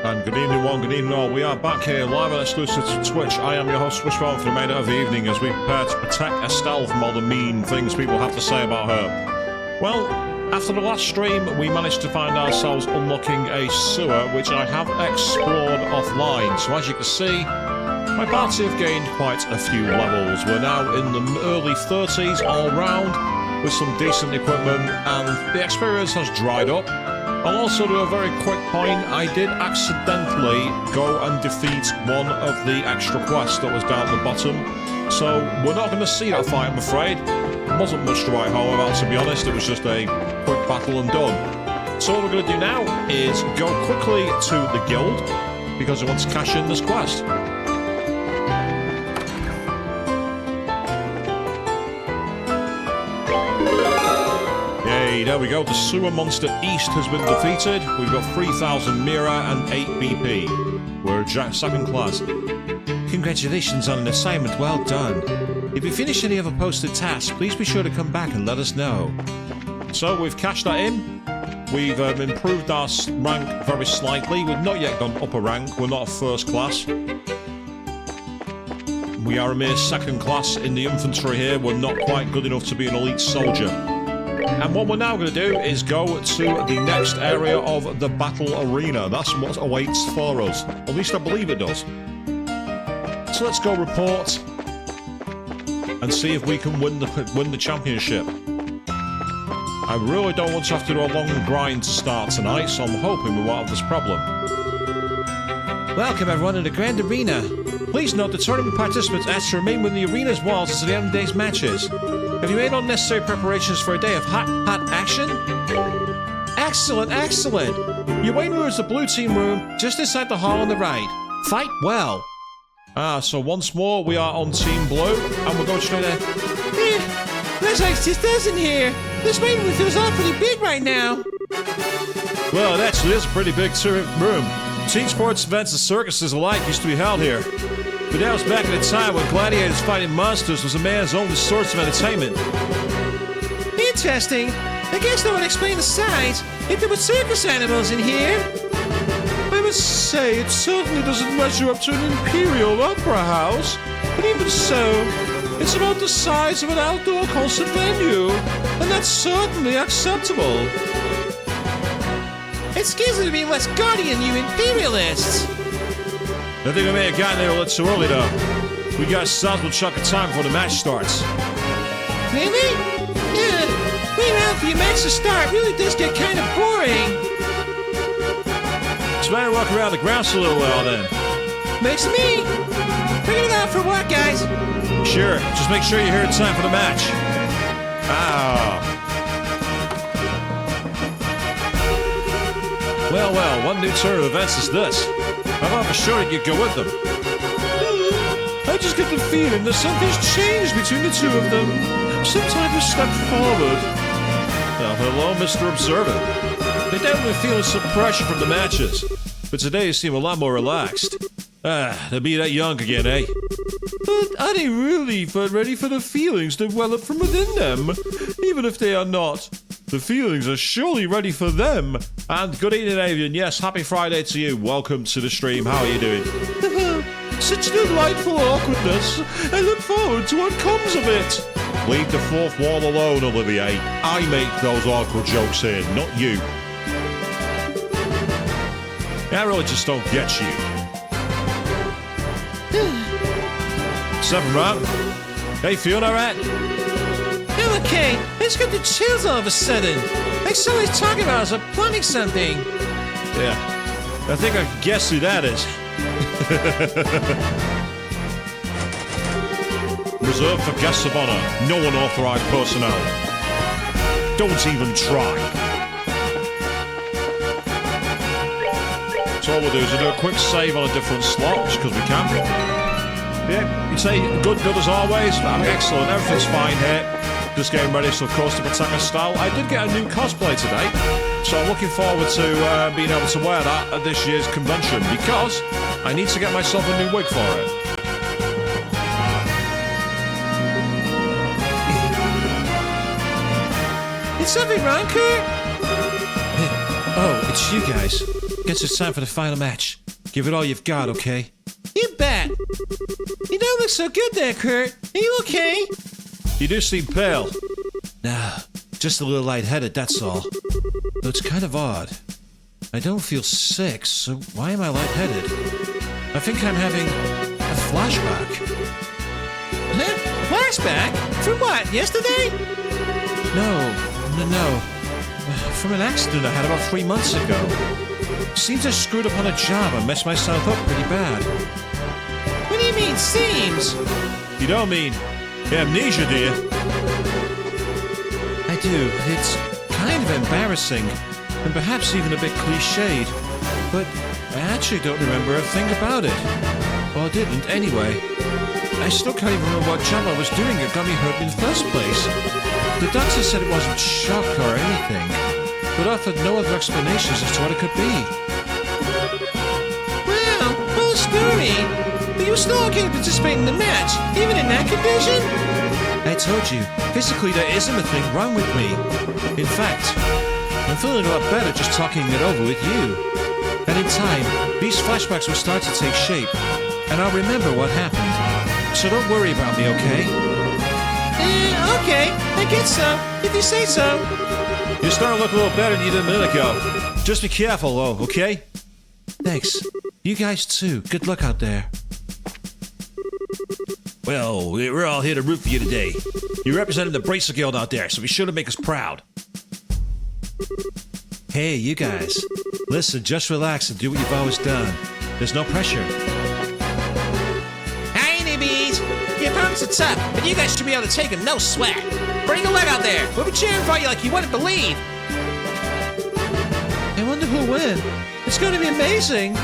And good evening one, good evening all. We are back here live and exclusive to Twitch. I am your host, Wishbone, for the remainder of the evening as we prepare to protect Estelle from all the mean things people have to say about her. Well, after the last stream, we managed to find ourselves unlocking a sewer, which I have explored offline. So as you can see, my party have gained quite a few levels. We're now in the early 30s all round with some decent equipment, and the experience has dried up. I'll also do a very quick point. I did accidentally go and defeat one of the extra quests that was down at the bottom. So we're not going to see that fight, I'm afraid. It wasn't much to write home about, to be honest. It was just a quick battle and done. So what we're going to do now is go quickly to the guild because I want to cash in this quest. There we go, the sewer monster East has been defeated. We've got 3,000 Mira and 8 BP. We're second class. Congratulations on an assignment, well done. If you finish any other posted tasks, please be sure to come back and let us know. So we've cashed that in. We've improved our rank very slightly. We've not yet gone up a rank, we're not a first class. We are a mere second class in the infantry here. We're not quite good enough to be an elite soldier. And what we're now going to do is go to the next area of the battle arena. That's what awaits for us. At least I believe it does. So let's go report and see if we can win the championship. I really don't want to have to do a long grind to start tonight, so I'm hoping we won't have this problem. Welcome everyone to the Grand Arena. Please note the tournament participants asked to remain within the arena's walls until the end of the day's matches. Have you made all necessary preparations for a day of hot action? Excellent, excellent! Your waiting room is the blue team room, just inside the hall on the right. Fight well! So once more, we are on Team Blue, and we're going straight ahead. There's like 6,000 here! This waiting room feels all pretty big right now! Well, it actually is a pretty big room. Team sports events and circuses alike used to be held here. But that was back in a time when gladiators fighting monsters was a man's only source of entertainment. Interesting. I guess that would explain the size. If there were circus animals in here. I must say, it certainly doesn't measure up to an imperial opera house. But even so, it's about the size of an outdoor concert venue. And that's certainly acceptable. Excuse me to be less guardian, you imperialists. I think we may have gotten there a little too early, though. We got a sizable chunk of time before the match starts. Really? Yeah. Waiting around for your match to start really does get kind of boring. So better walk around the grounds a little while, then. Makes me. Bring it out for what, guys? Sure. Just make sure you're here in time for the match. Well, well, what new turn of events is this? I thought for sure that you'd go with them. I just get the feeling that something's changed between the two of them. Some type of step forward. Well, hello, Mr. Observer. They definitely feeling some pressure from the matches, but today you seem a lot more relaxed. They'll be that young again, eh? But are they really ready for the feelings to well up from within them? Even if they are not. The feelings are surely ready for them. And good evening, Avian. Yes, happy Friday to you. Welcome to the stream. How are you doing? Such delightful awkwardness. I look forward to what comes of it. Leave the fourth wall alone, Olivier. I make those awkward jokes here, not you. I really just don't get you. 7th round. Hey, feeling alright? I'm okay. I just got the chills all of a sudden. Like somebody's talking about us or planning something. Yeah. I think I can guess who that is. Reserved for guests of honor. No unauthorized personnel. Don't even try. So all we'll do is we'll do a quick save on a different slot, just because we can. Yeah, you'd say good as always. Excellent, everything's fine here. Just getting ready, so of course, to protect my style. I did get a new cosplay today, so I'm looking forward to being able to wear that at this year's convention, because I need to get myself a new wig for it. Is something wrong, Kurt? Oh, That's you guys. Guess it's time for the final match. Give it all you've got, okay? You bet. You don't look so good there, Kurt. Are you okay? You do seem pale. Nah, just a little lightheaded, that's all. Though it's kind of odd. I don't feel sick, so why am I lightheaded? I think I'm having a flashback. Huh? Flashback? From what, yesterday? No. From an accident I had about 3 months ago. Seems I screwed up on a job and messed myself up pretty bad. What do you mean, seems? You don't mean amnesia, do you? I do. It's kind of embarrassing, and perhaps even a bit cliched, but I actually don't remember a thing about it. Or didn't, anyway. I still can't even remember what job I was doing that got me hurt in the first place. The doctor said it wasn't shock or anything, but offered no other explanations as to what it could be. Well, whole story. But you were still okay to participate in the match, even in that condition? I told you, physically there isn't a thing wrong with me. In fact, I'm feeling a lot better just talking it over with you. And in time, these flashbacks will start to take shape, and I'll remember what happened. So don't worry about me, okay? Okay, I guess so, if you say so. You're starting to look a little better than you did a minute ago. Just be careful, though, okay? Thanks. You guys too. Good luck out there. Well, we're all here to root for you today. You represented the Bracer Guild out there, so be sure to make us proud. Hey, you guys. Listen, just relax and do what you've always done. There's no pressure. Hey, newbies! Your opponents are tough, but you guys should be able to take them, no sweat. Bring a leg out there. We'll be cheering for you like you wouldn't believe. I wonder who'll win. It's going to be amazing.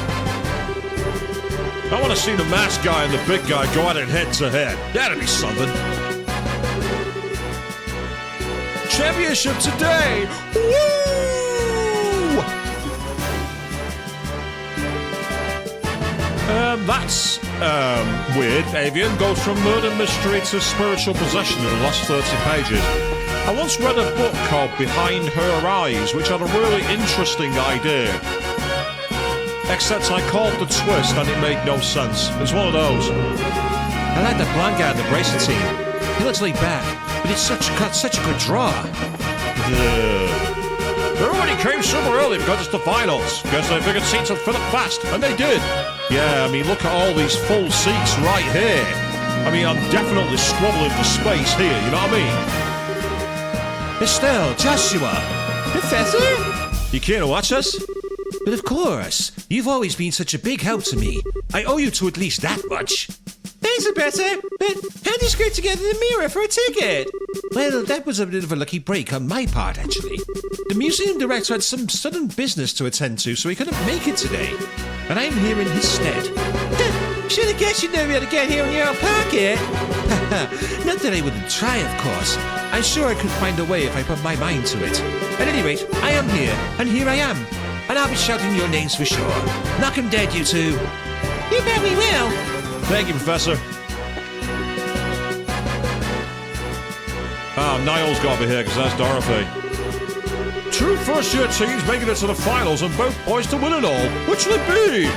I want to see the masked guy and the big guy go at it head to head. That'd be something. Championship today! Woo! That's weird. Avian goes from murder mystery to spiritual possession in the last 30 pages. I once read a book called Behind Her Eyes, which had a really interesting idea. Except I called the twist and it made no sense. It's one of those. I like that blonde guy in the Bracer team. He looks laid back, but he's got such a good draw. Everybody came super early because it's the finals. Guess they figured seats would fill up fast, and they did. Yeah, I mean, look at all these full seats right here. I mean, I'm definitely squabbling for space here, you know what I mean? Estelle, Joshua. Professor? You care to watch us? But of course. You've always been such a big help to me. I owe you to at least that much. Thanks, Professor. But how do you scrape together the mirror for a ticket? Well, that was a bit of a lucky break on my part, actually. The museum director had some sudden business to attend to, so he couldn't make it today. And I'm here in his stead. Should have guessed you'd never be able to get here in your own pocket. Not that I wouldn't try, of course. I'm sure I could find a way if I put my mind to it. At any rate, I am here, and here I am. And I'll be shouting your names for sure. Knock 'em dead, you two. You bet we will. Thank you, Professor. Niall's got to be here because that's Dorothy. Two first-year teams making it to the finals and both poised to win it all. Which will it be?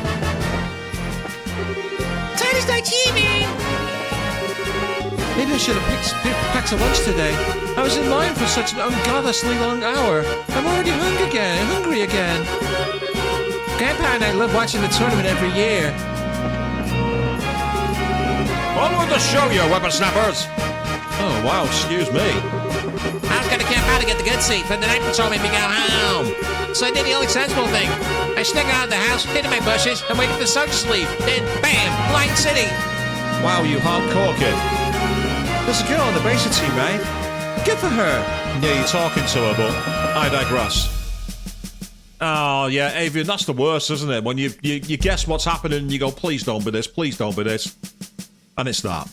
Time to start cheering! Maybe I should have packed a lunch today. I was in line for such an ungodlessly long hour. I'm already hungry again. Grandpa and I love watching the tournament every year. Onward to show you, whippersnappers! Oh, wow, excuse me. I was gonna camp out to get the good seat, but the night patrol made me go home. So I did the only sensible thing. I snuck out of the house, hid in my bushes, and waited for the soldiers to leave. Then, bam! Blind City! Wow, you hardcore kid. There's a girl on the Bracer team, right? Good for her. Yeah, you're talking to her, but I digress. Oh, yeah, Avian, that's the worst, isn't it? When you guess what's happening and you go, please don't be this, please don't be this. And it's that.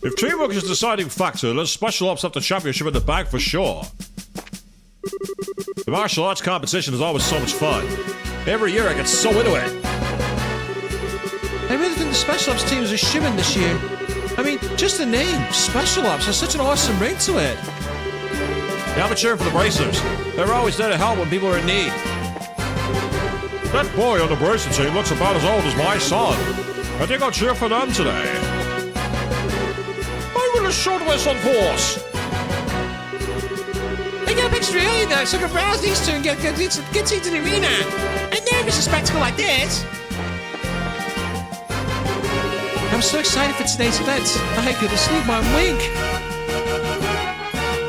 If teamwork is the deciding factor, then Special Ops have the championship in the bag for sure. The martial arts competition is always so much fun. Every year I get so into it. I really think the Special Ops team is a shoo-in this year. I mean, just the name, Special Ops, has such an awesome ring to it. Yeah, I'm cheering for the Bracers. They're always there to help when people are in need. That boy on the bracelet team looks about as old as my son. I think I'll cheer for them today. I'm gonna shoot this on horse. I got up extra early though, so I can browse these two and get seats to the arena. I'm nervous a spectacle like this. I'm so excited for today's event. I could sleep my wink.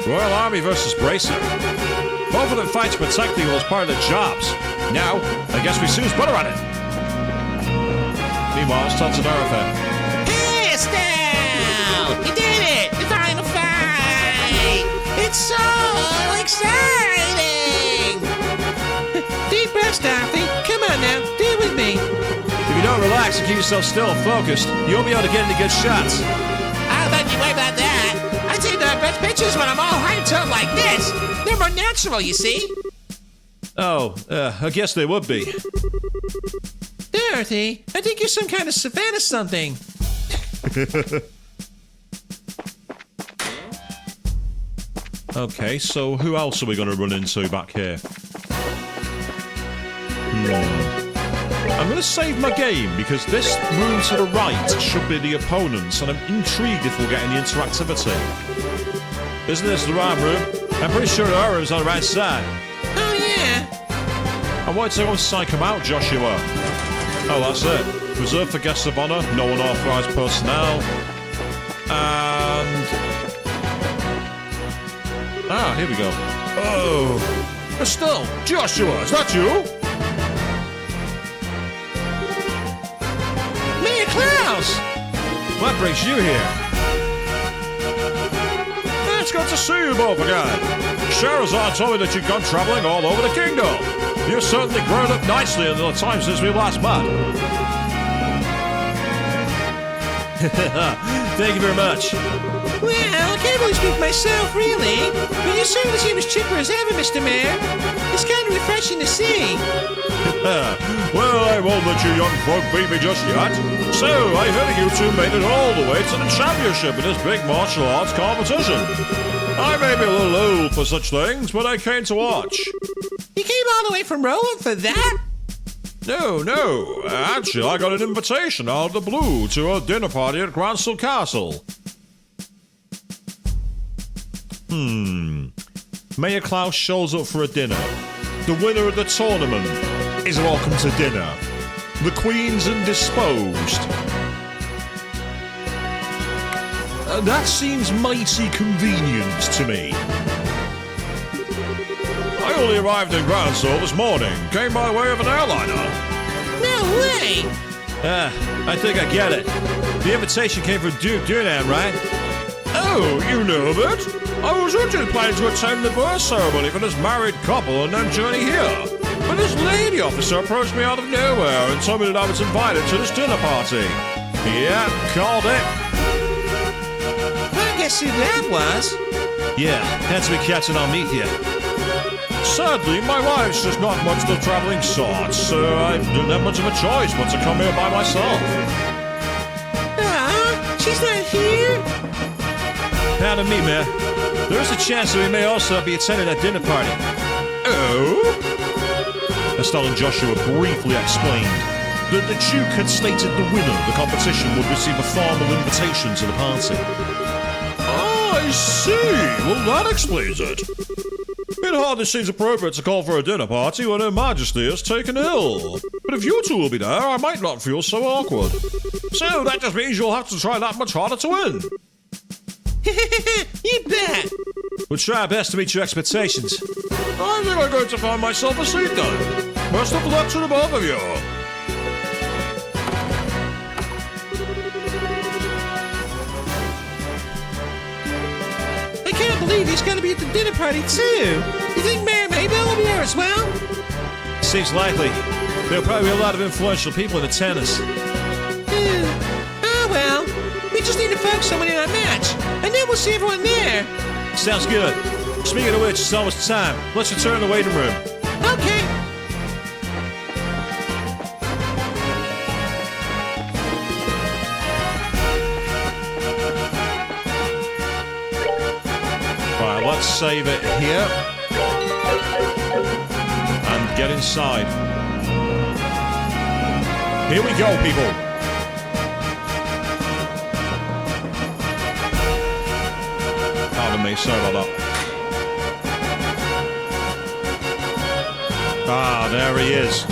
Royal Army versus Bracer. Both of them fight to protect people as part of their jobs. Now, I guess we soon's better at it. Meanwhile, it's time to Dorothy. Hey, Estelle! You did it! The final fight! It's so exciting! Deep breaths, Dorothy. Come on now, do it with me. If you don't relax and keep yourself still and focused, you won't be able to get any good shots. I'll bet you way about that. I take the best pictures when I'm all hyped up like this. They're more natural, you see. Oh, I guess they would be. Dorothy, I think you're some kind of savannah something. Okay, so who else are we going to run into back here? I'm going to save my game because this room to the right should be the opponents, and I'm intrigued if we'll get any interactivity. Isn't this the right room? I'm pretty sure our room's on the right side. Oh, yeah. I wanted to go psych him out, Joshua. Oh, that's it. Reserved for guests of honor, no unauthorized personnel. And... ah, here we go. Oh. Estelle, Joshua, is that you? Mayor Klaus! What brings you here? It's good to see you both again. Sherazade told me that you've gone traveling all over the kingdom. You've certainly grown up nicely in the time since we last met. Thank you very much. Well, I can't really speak for myself, really. But you certainly seem as chipper as ever, Mr. Mayor. It's kind of refreshing to see. Well, I won't let you young folk beat me just yet. So, I heard you two made it all the way to the championship in this big martial arts competition. I may be a little old for such things, but I came to watch. You came all the way from Roland for that? No. Actually, I got an invitation out of the blue to a dinner party at Grancel Castle. Mayor Klaus shows up for a dinner. The winner of the tournament is welcome to dinner. The Queen's indisposed. That seems mighty convenient to me. I only arrived in Grancel this morning. Came by way of an airliner. No way! I think I get it. The invitation came from Duke Dunan, right? Oh, you know of it? I was originally planning to attend the birth ceremony for this married couple and then journey here. But this lady officer approached me out of nowhere and told me that I was invited to this dinner party. Yeah, called it. I guess who that was. Yeah, had to be catching on me here. Sadly, my wife's just not much the traveling sort, so I didn't have much of a choice but to come here by myself. She's not here? Pardon me, Mayor. There is a chance that we may also be attending that dinner party. Oh? Estelle and Joshua briefly explained that the Duke had stated the winner of the competition would receive a formal invitation to the party. I see. Well, that explains it. It hardly seems appropriate to call for a dinner party when Her Majesty is taken ill. But if you two will be there, I might not feel so awkward. So that just means you'll have to try that much harder to win. You bet. We'll try our best to meet your expectations. I think I'm going to find myself a seat then. Best of luck to the both of you. I can't believe he's going to be at the dinner party too. You think Mayor Maybell will be there as well? Seems likely. There'll probably be a lot of influential people in attendance. Oh well. We just need to focus on winning our match, and then we'll see everyone there. Sounds good. Speaking of which, it's almost time. Let's return to the waiting room. Okay. Right, let's save it here. And get inside. Here we go, people. Pardon me, sorry about that. Ah, there he is.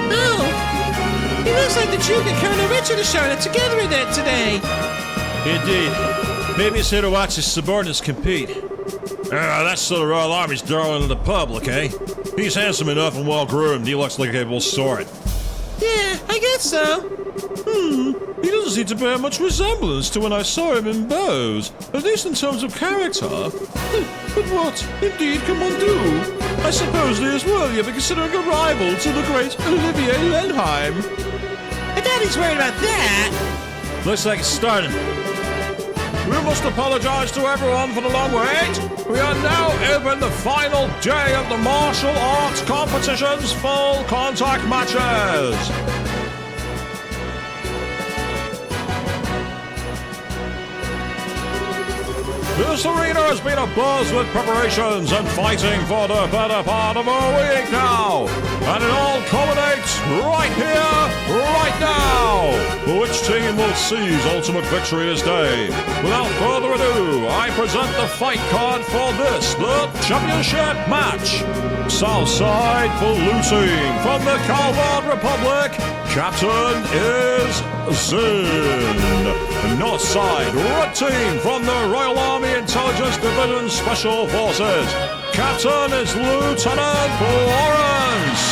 Oh, it looks like the Duke and Colonel Richard are showing it together in there today. Indeed. Maybe it's here to watch his subordinates compete. That's the Royal Army's darling of the public, eh? He's handsome enough and well-groomed. He looks like a capable sort. Yeah, I guess so. He doesn't seem to bear much resemblance to when I saw him in Bose, at least in terms of character. But what, indeed, can one do? I suppose he is worthy of considering a rival to the great Olivier Lenheim. I doubt he's worried about that. Looks like it's starting. We must apologize to everyone for the long wait. We are now in the final day of the martial arts competition's full contact matches. This arena has been abuzz with preparations and fighting for the better part of a week now. And it all culminates right here, right now. Which team will seize ultimate victory this day? Without further ado, I present the fight card for this, the championship match. Southside Blue Team from the Calvard Republic. Captain is Zin. Northside Red Team from the Royal Army Intelligence Division Special Forces. Captain is Lieutenant Lawrence.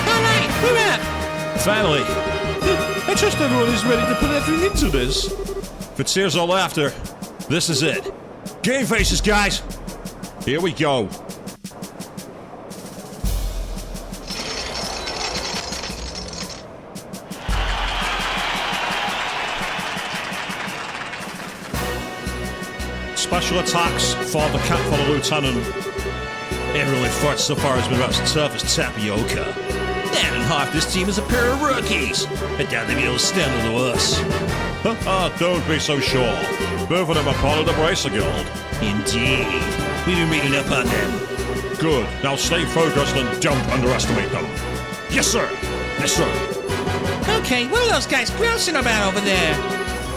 All right, we're up. Finally. I trust everyone is ready to put everything into this. If it's tears or laughter, this is it. Game faces, guys. Here we go. Special attacks for the lieutenant. Everyone fought so far has been about as tough as tapioca. That and half this team is a pair of rookies. I doubt they'll be able to stand up to us. Don't be so sure. Both of them are part of the Bracer Guild. Indeed. We've been reading up on them. Good. Now stay focused and don't underestimate them. Yes, sir. Yes, sir. Okay, what are those guys grousing about over there?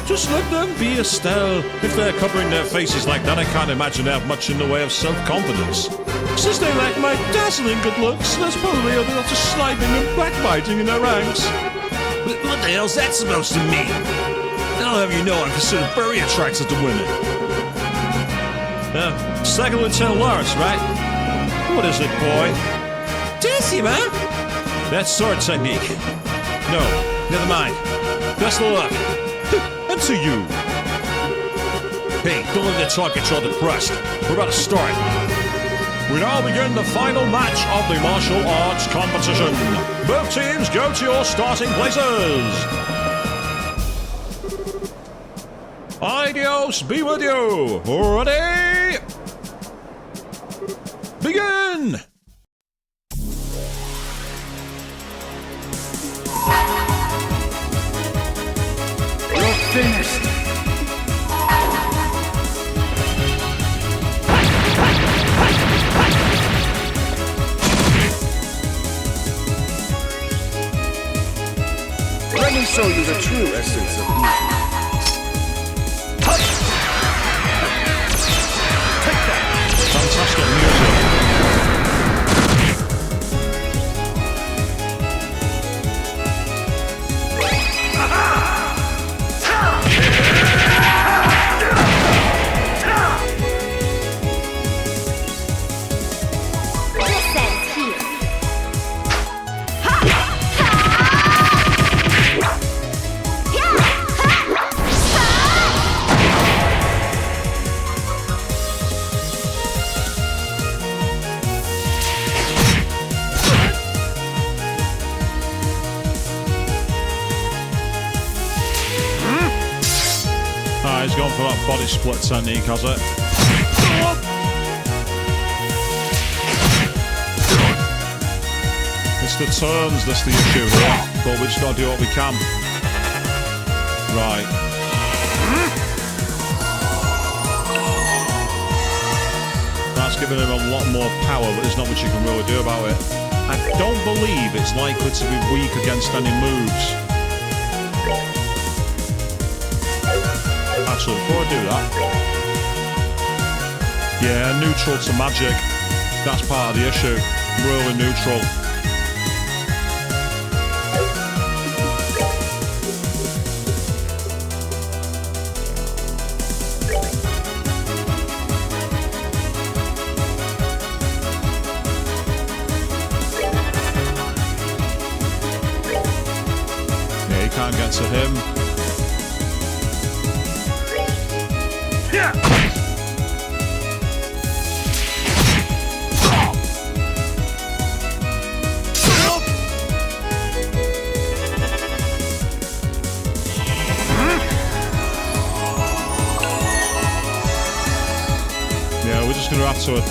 Just let them be, Estelle. If they're covering their faces like that, I can't imagine they have much in the way of self-confidence. Since they lack my dazzling good looks, there's probably a lot of sliding and backbiting in their ranks. What the hell's that supposed to mean? I'll have you know I'm considered very attractive to women. Second Lieutenant Lawrence, right? What is it, boy? Decima? That's sword technique. No, never mind. Best of luck. And to you. Hey, don't let that talk get you all depressed. We're about to start. We now begin the final match of the martial arts competition. Both teams go to your starting places. Ideos be with you. Ready? Begin! You're finished. Let me show you the true essence of beauty. Fantastic music. He's gone for that body split technique, has it? It's the turns that's the issue here, but we just got to do what we can. Right. That's giving him a lot more power, but there's not much you can really do about it. I don't believe it's likely to be weak against any moves. Actually, before I do that... Yeah, neutral to magic. That's part of the issue. Really neutral. Yeah, you can't get to him.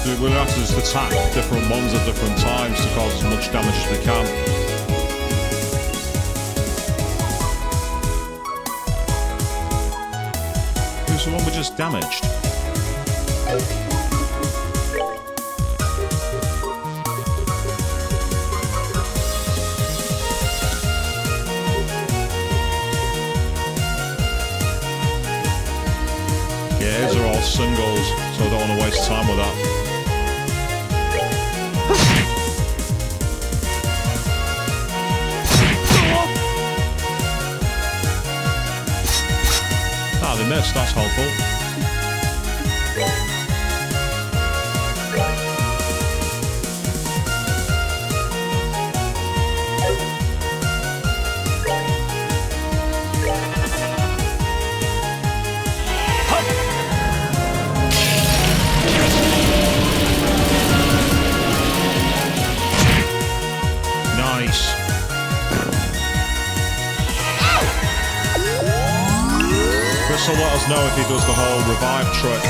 We're going to have to just attack different ones at different times to cause as much damage as we can. Who's the one we just damaged? Yeah, these are all singles, so I don't want to waste time with that. Ah, they missed, that's helpful. Nice. This will let us know if he does the whole revive trick.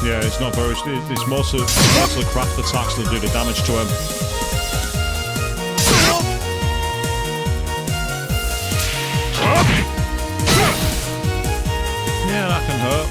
Yeah, it's not very... It's mostly craft attacks that do the damage to him. Yeah, that can hurt.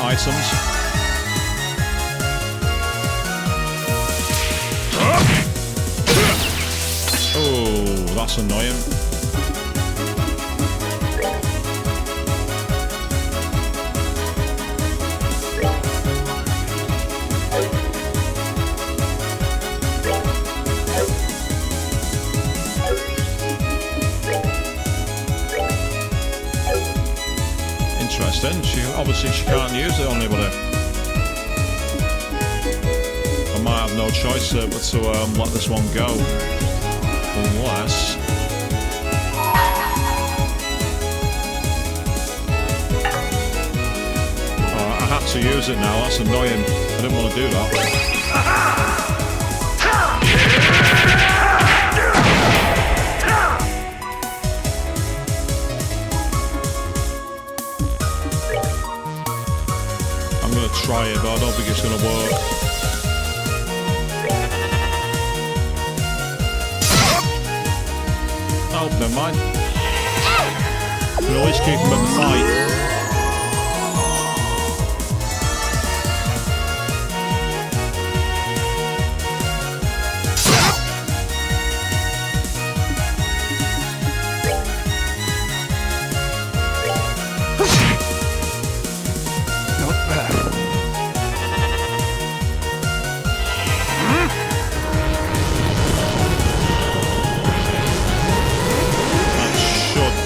Items. Oh, that's annoying. Interesting. Obviously she can't use it on anybody. I might have no choice but to let this one go. Unless... Oh, I had to use it now. That's annoying. I didn't want to do that. Try it, but I don't think it's going to work. help, never mind. We'll at least keep him in the fight. Not bad.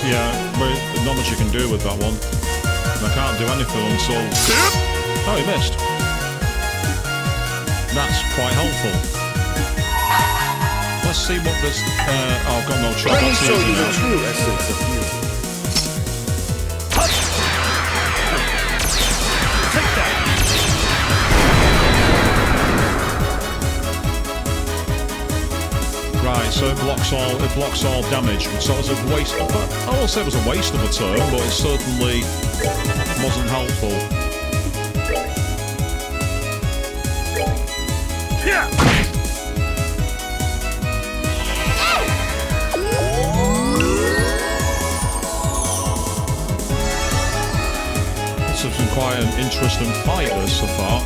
Yeah, not much you can do with that one. And I can't do anything until... Oh, he missed. That's quite helpful. Let's see what this... oh, I've got no choice. Let me That's show easy you the now. true essence of beauty. Take that! Right, so it blocks all damage. So it was a waste. I won't say it was a waste of a turn, but it certainly wasn't helpful. Yeah! This has been quite an interesting fight this so far.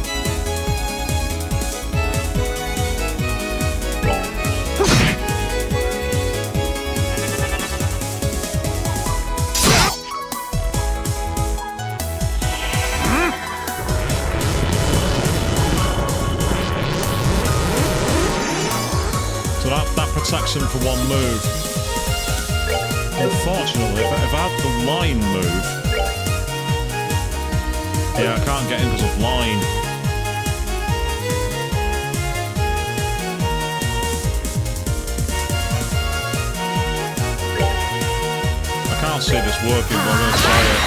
That protects him for one move. Unfortunately, if I had the line move... Yeah, I can't get in because of line. I can't see this working, but I'm going to try it.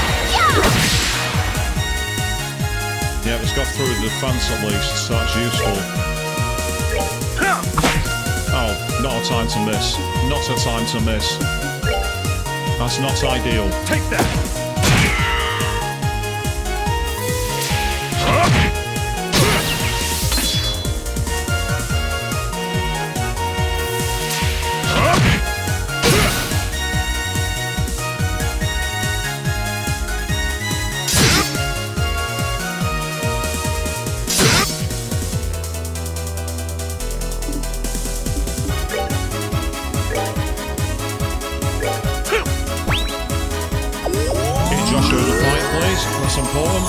Yeah, it's got through the defense at least, so that's useful. Oh, not a time to miss. Not a time to miss. That's not ideal. Take that! That's important.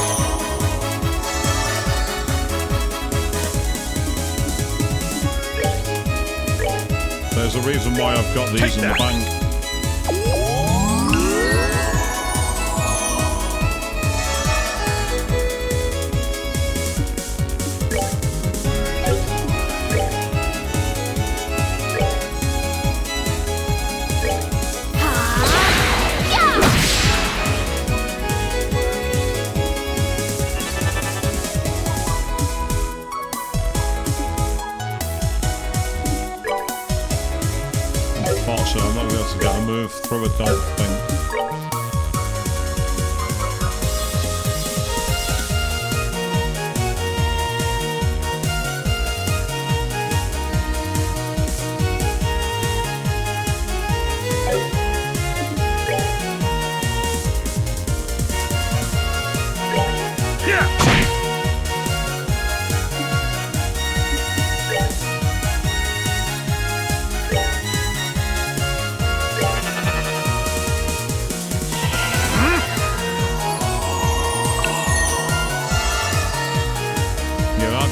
There's a reason why I've got these in the bank. So I'm not going to be able to get a move through a dog thing.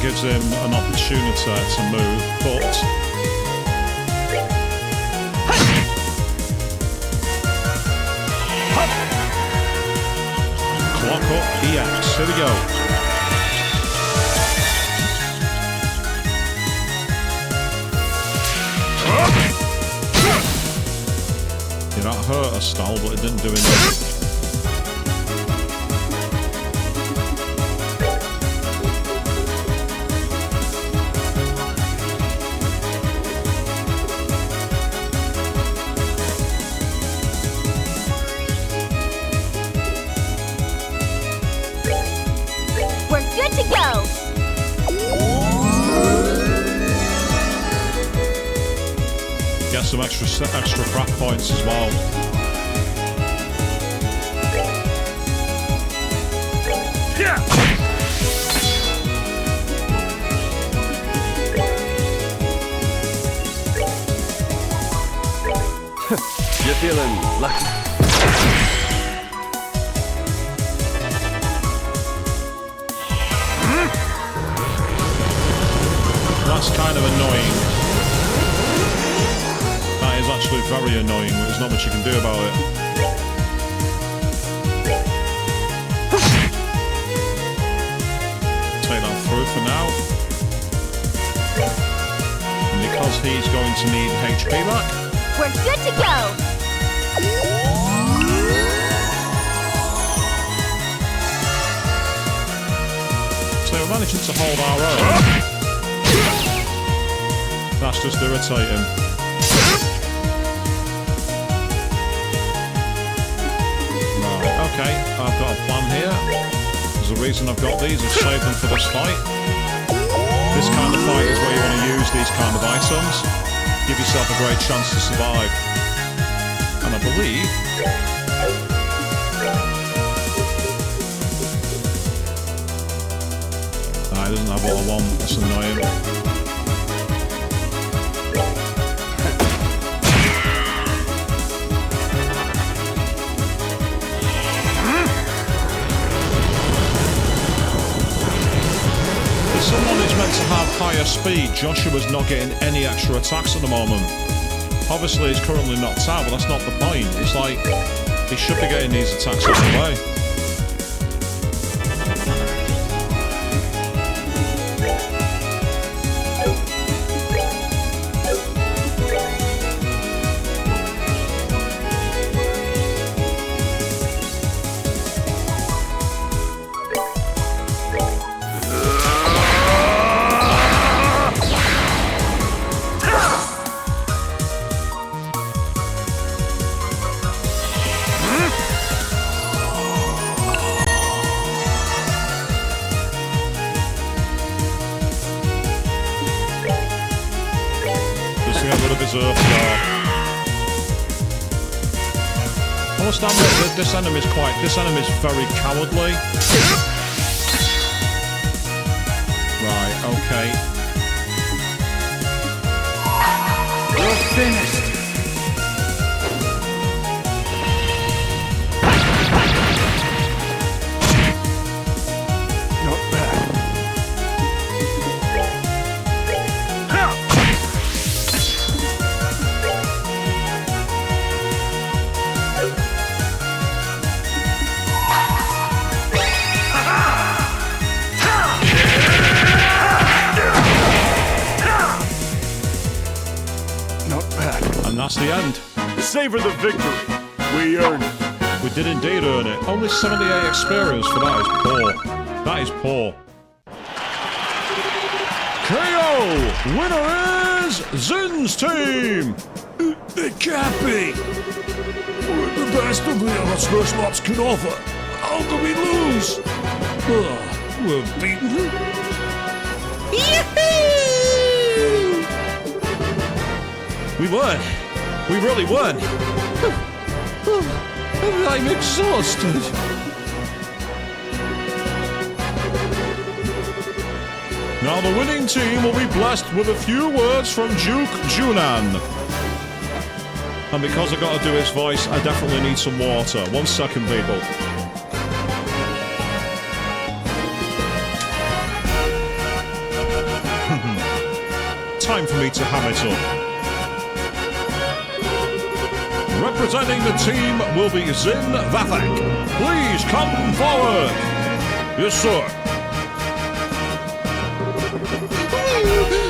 Gives him an opportunity to move, but clock up EX. Here we go. Yeah, that hurt Estelle, but it didn't do anything. some extra craft points as well. Yeah. You're feeling lucky. That's kind of annoying. That is actually very annoying. There's not much you can do about it. Take that through for now. And because he's going to need HP back. We're good to go! So we're managing to hold our own. That's just irritating. Right, okay, I've got a plan here. There's a reason I've got these. I've saved them for this fight. This kind of fight is where you want to use these kind of items. Give yourself a great chance to survive. And I believe... Nah, it doesn't have what I want. That's annoying. Someone is meant to have higher speed. Joshua's not getting any extra attacks at the moment. Obviously, he's currently knocked out, but that's not the point. It's like, he should be getting these attacks out of the way. This enemy is very cowardly. Right, okay. You're finished. Not bad. That's the end. Savor the victory. We earned it. We did indeed earn it. Only 78 experience for that is poor. That is poor. KO! Winner is Zin's team! It can't be. We're the best of the Illustrious Lots can offer. How can we lose? We're beaten. We won. We really won. I'm exhausted. Now the winning team will be blessed with a few words from Duke Junan. And because I got to do his voice, I definitely need some water. 1 second, people. Time for me to ham it up. Representing the team will be Zin Vafak. Please come forward. Yes, sir.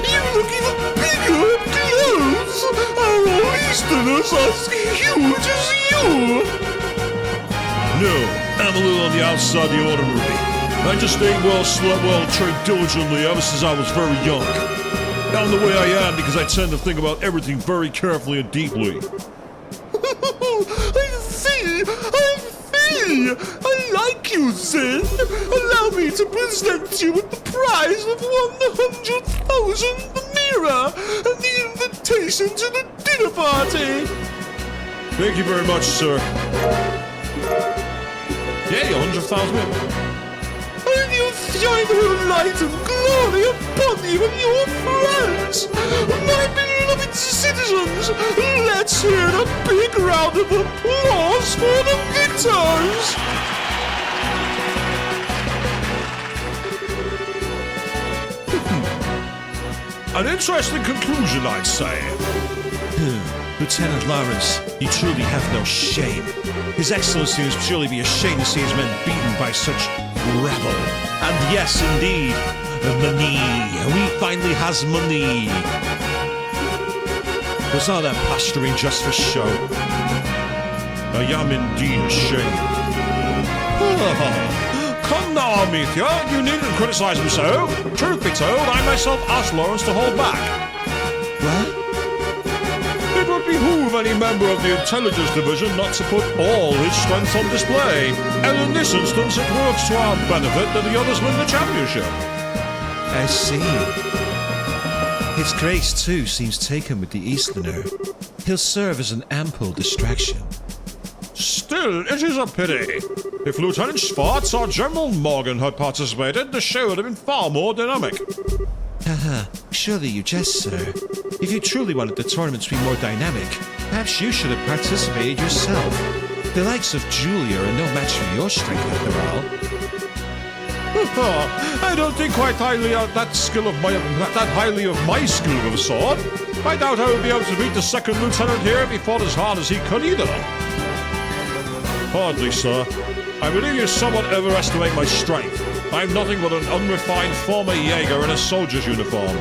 You look even bigger up close. Our Easterners are as huge as you. No, I'm a little on the outside the ordinary. I just ate well, slept well, trained diligently ever since I was very young. I'm the way I am because I tend to think about everything very carefully and deeply. I see! I like you, Zin! Allow me to present you with the prize of 100,000 lira and the invitation to the dinner party. Thank you very much, sir. Yay, 100,000. And you'll shine her light and glory upon you and your friends. My beloved citizens, let's hear a big round of applause for the victors. An interesting conclusion, I'd say. Lieutenant Lawrence, you truly have no shame. His Excellency must surely be ashamed to see his men beaten by such rabble. And yes, indeed, money. We finally has money. Was all that posturing just for show? I am indeed ashamed. Come now, Alethea, you needn't criticize him so. Truth be told, I myself asked Lawrence to hold back. What? It would behoove any member of the Intelligence Division not to put all his strength on display. And in this instance, it works to our benefit that the others win the championship. I see. His Grace, too, seems taken with the Easterner. He'll serve as an ample distraction. Still, it is a pity. If Lieutenant Schwartz or General Morgan had participated, the show would have been far more dynamic. Haha, surely you jest, sir. If you truly wanted the tournament to be more dynamic, perhaps you should have participated yourself. The likes of Julia are no match for your strength, after all. I don't think quite highly of that highly of my skill with a sword. I doubt I would be able to beat the second lieutenant here if he fought as hard as he could either. Hardly, sir. I believe you somewhat overestimate my strength. I'm nothing but an unrefined former Jaeger in a soldier's uniform.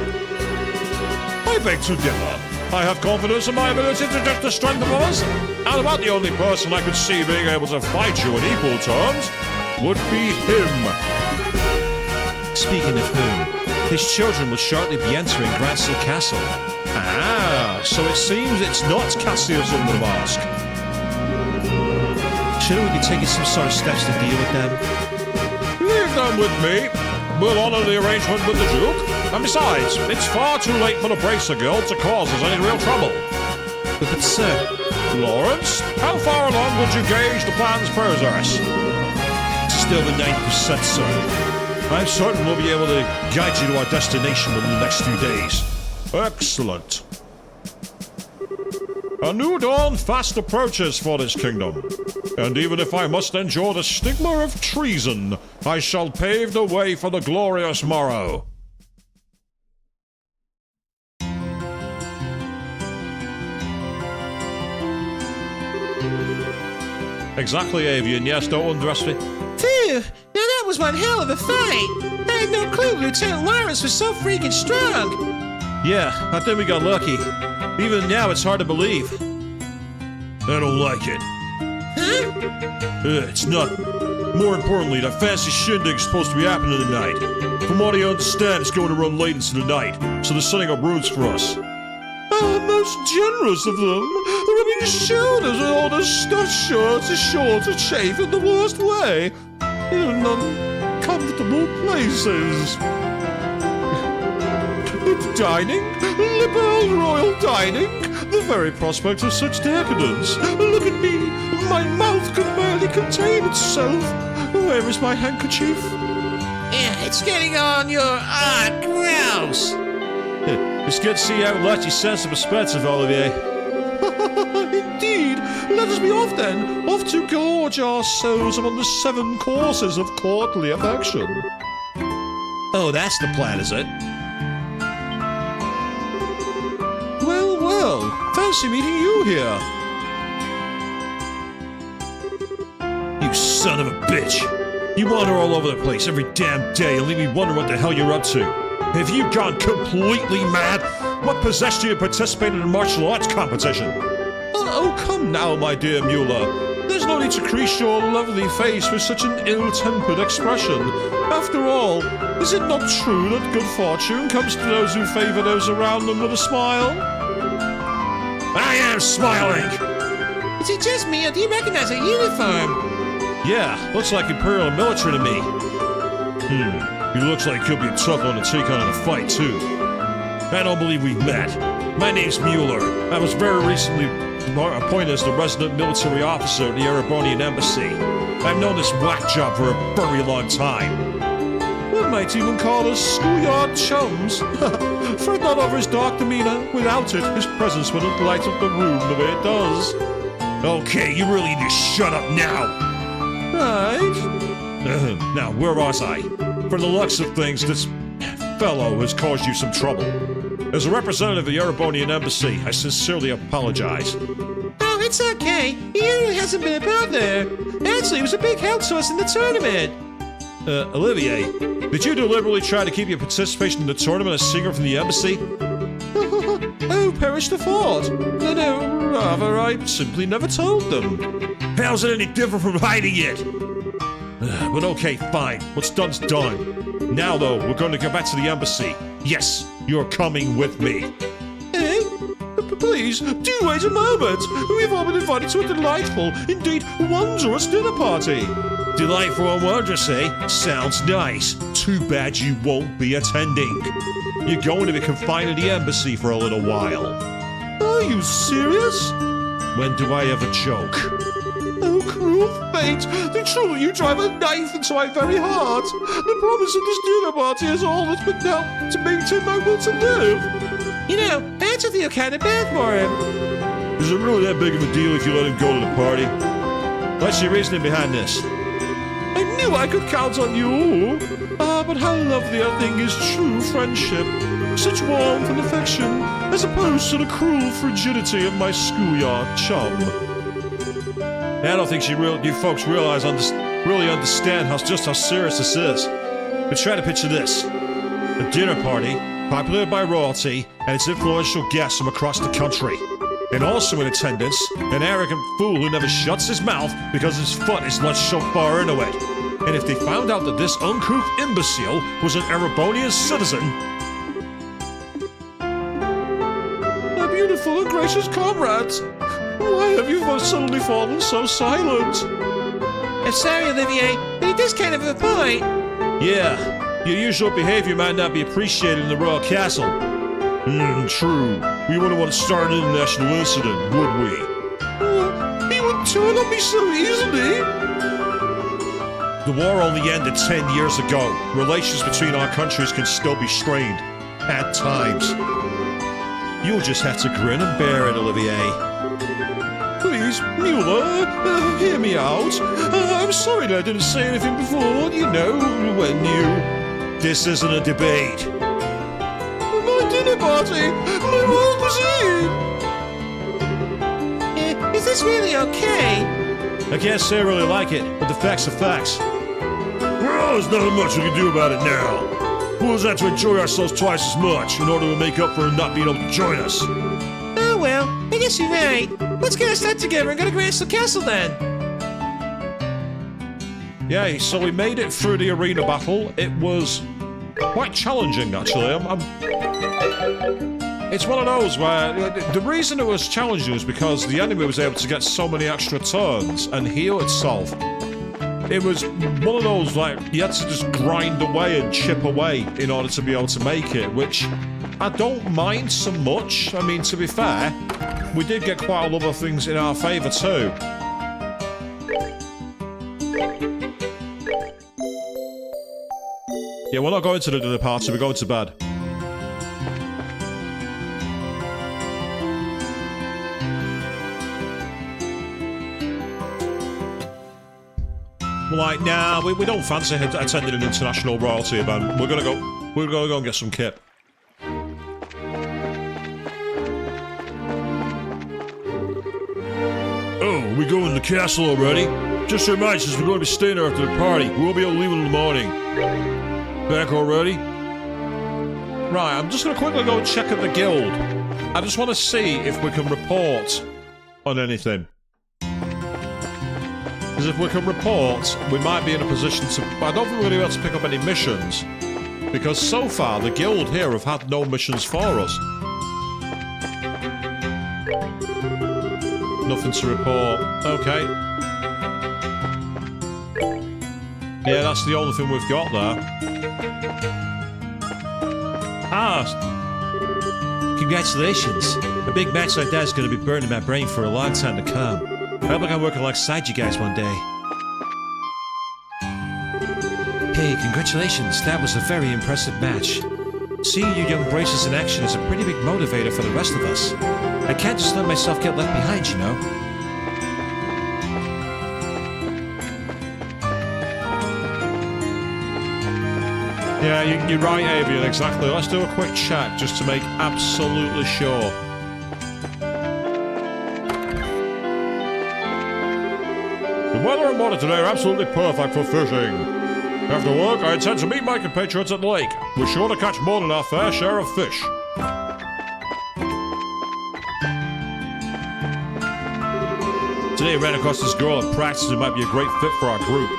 I beg to differ. I have confidence in my ability to judge the strength of others, and about the only person I could see being able to fight you in equal terms would be him. Speaking of whom, his children will shortly be entering Grancel Castle. Ah, so it seems it's not Cassius under the mask. Shouldn't we be taking some sort of steps to deal with them? Leave them with me. We'll honor the arrangement with the Duke. And besides, it's far too late for the Bracer Guild to cause us any real trouble. But sir... Lawrence, how far along would you gauge the plan's progress? Still over 90%, sir. I'm certain we'll be able to guide you to our destination within the next few days. Excellent. A new dawn fast approaches for this kingdom. And even if I must endure the stigma of treason, I shall pave the way for the glorious morrow. Exactly, Avian. Yes, don't underestimate. Phew! Now that was one hell of a fight! I had no clue Lieutenant Lawrence was so freaking strong! Yeah, I think we got lucky. Even now, it's hard to believe. I don't like it. Huh? It's not. More importantly, that fancy shindig's supposed to be happening tonight. From what I understand, it's going to run late into the night, so they're setting up rooms for us. Oh, most generous of them. Rubbing shoulders with all the stuffed shirts is sure to chafe in the worst way. In uncomfortable places. Dining? Liberal royal dining? The very prospect of such decadence. Look at me. My mouth can barely contain itself. Where is my handkerchief? Yeah, it's getting on your... gross! It's good to see you out let your sense of perspective, Olivier. Indeed. Let us be off then. Off to gorge ourselves upon the 7 courses of courtly affection. Oh, that's the plan, is it? Well, fancy meeting you here. You son of a bitch! You wander all over the place every damn day and leave me wondering what the hell you're up to. Have you gone completely mad? What possessed you to participate in a martial arts competition? Oh, come now, my dear Mueller. There's no need to crease your lovely face with such an ill-tempered expression. After all, is it not true that good fortune comes to those who favor those around them with a smile? I am smiling! Is it just me, or do you recognize a uniform? Yeah, looks like Imperial military to me. He looks like he'll be a tough one to take on in a fight, too. I don't believe we've met. My name's Mueller. I was very recently appointed as the resident military officer at the Erebonian Embassy. I've known this whack job for a very long time. One might even call us schoolyard chums. Fret not over his dark demeanor. Without it, his presence wouldn't light up the room the way it does. Okay, you really need to shut up now. Right. Now, where was I? For the looks of things, this fellow has caused you some trouble. As a representative of the Erebonian Embassy, I sincerely apologize. Oh, it's okay. He really hasn't been about there. Actually, he was a big help to us in the tournament. Olivier, did you deliberately try to keep your participation in the tournament a secret from the embassy? Oh, perish the thought. No, rather, I simply never told them. How's it any different from hiding it? But okay, fine. What's done's done. Now, though, we're going to go back to the embassy. Yes, you're coming with me. Eh? Please, do wait a moment. We've all been invited to a delightful, indeed wondrous dinner party. Delightful and wondrous, eh? Sounds nice. Too bad you won't be attending. You're going to be confined in the embassy for a little while. Are you serious? When do I ever joke? Oh, cruel fate! The trouble you drive a knife into my very heart. The promise of this dinner party is all that's been now to make him able to live. You know, I actually feel kind of bad for him. Is it really that big of a deal if you let him go to the party? What's your reasoning behind this? I knew I could count on you. Ah, but how lovely a thing is true friendship. Such warmth and affection, as opposed to the cruel frigidity of my schoolyard chum. I don't think you folks really understand just how serious this is. But try to picture this. A dinner party, populated by royalty, and its influential guests from across the country. And also in attendance, an arrogant fool who never shuts his mouth because his foot is lodged so far into it. And if they found out that this uncouth imbecile was an Erebonian citizen... My beautiful and gracious comrades, why have you both suddenly fallen so silent? I'm sorry, Olivier, but he does kind of have a point. Yeah, your usual behavior might not be appreciated in the royal castle. True. We wouldn't want to start an international incident, would we? He would turn on me so easily. The war only ended 10 years ago. Relations between our countries can still be strained. At times. You'll just have to grin and bear it, Olivier. Please, Mueller, hear me out. I'm sorry that I didn't say anything before, you know, when you... This isn't a debate. My dinner party! My royal cuisine! Is this really okay? I can't say I really like it, but the facts are facts. Well, there's nothing much we can do about it now. We'll just have to enjoy ourselves twice as much in order to make up for not being able to join us. Oh well, I guess you're right. Let's get our stuff together and go to Grancel Castle then. Yeah, so we made it through the arena battle. It was quite challenging, actually. It's one of those where the reason it was challenging is because the enemy was able to get so many extra turns and heal itself. It was one of those, like, you had to just grind away and chip away in order to be able to make it, which I don't mind so much. I mean, to be fair, we did get quite a lot of things in our favour too. Yeah, we're not going to the dinner party, we're going to bed. Like, nah, we don't fancy attending an international royalty event. We're gonna go and get some kit. Oh, we going to the castle already? Just a reminder, since we're going to be staying there after the party, we won't be able to leave in the morning. Back already? Right, I'm just gonna quickly go and check at the guild. I just want to see if we can report on anything. Because if we can report, we might be in a position to... I don't think we're going to be able to pick up any missions. Because so far, the guild here have had no missions for us. Nothing to report. Okay. Yeah, that's the only thing we've got there. Ah! Congratulations. A big match like that is going to be burning my brain for a long time to come. I hope I can work alongside you guys one day. Hey, congratulations. That was a very impressive match. Seeing you young bracers in action is a pretty big motivator for the rest of us. I can't just let myself get left behind, you know? Yeah, you're right, Avian, exactly. Let's do a quick check just to make absolutely sure. The weather and water today are absolutely perfect for fishing. After work, I intend to meet my compatriots at the lake. We're sure to catch more than our fair share of fish. Today I ran across this girl at practice who might be a great fit for our group.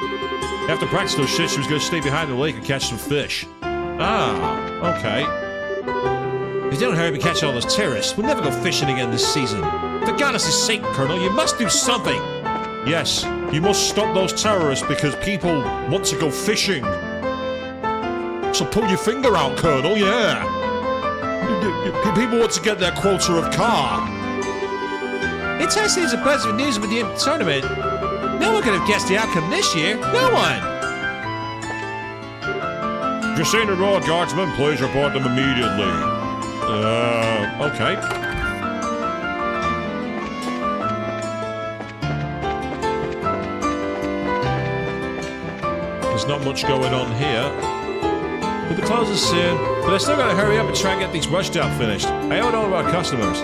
After practice those shit, she was going to stay behind the lake and catch some fish. Ah, okay. If you don't hurry up and catch all those terrorists, we'll never go fishing again this season. For goodness' sake, Colonel, you must do something! Yes, you must stop those terrorists because people want to go fishing. So pull your finger out, Colonel, yeah. People want to get their quota of car. It's actually a positive news with the tournament. No one could have guessed the outcome this year. No one! If you're seeing a royal guardsman, please report them immediately. Okay. There's not much going on here. We'll be closing soon, but I still gotta hurry up and try and get these rush jobs finished. I owe it all of our customers.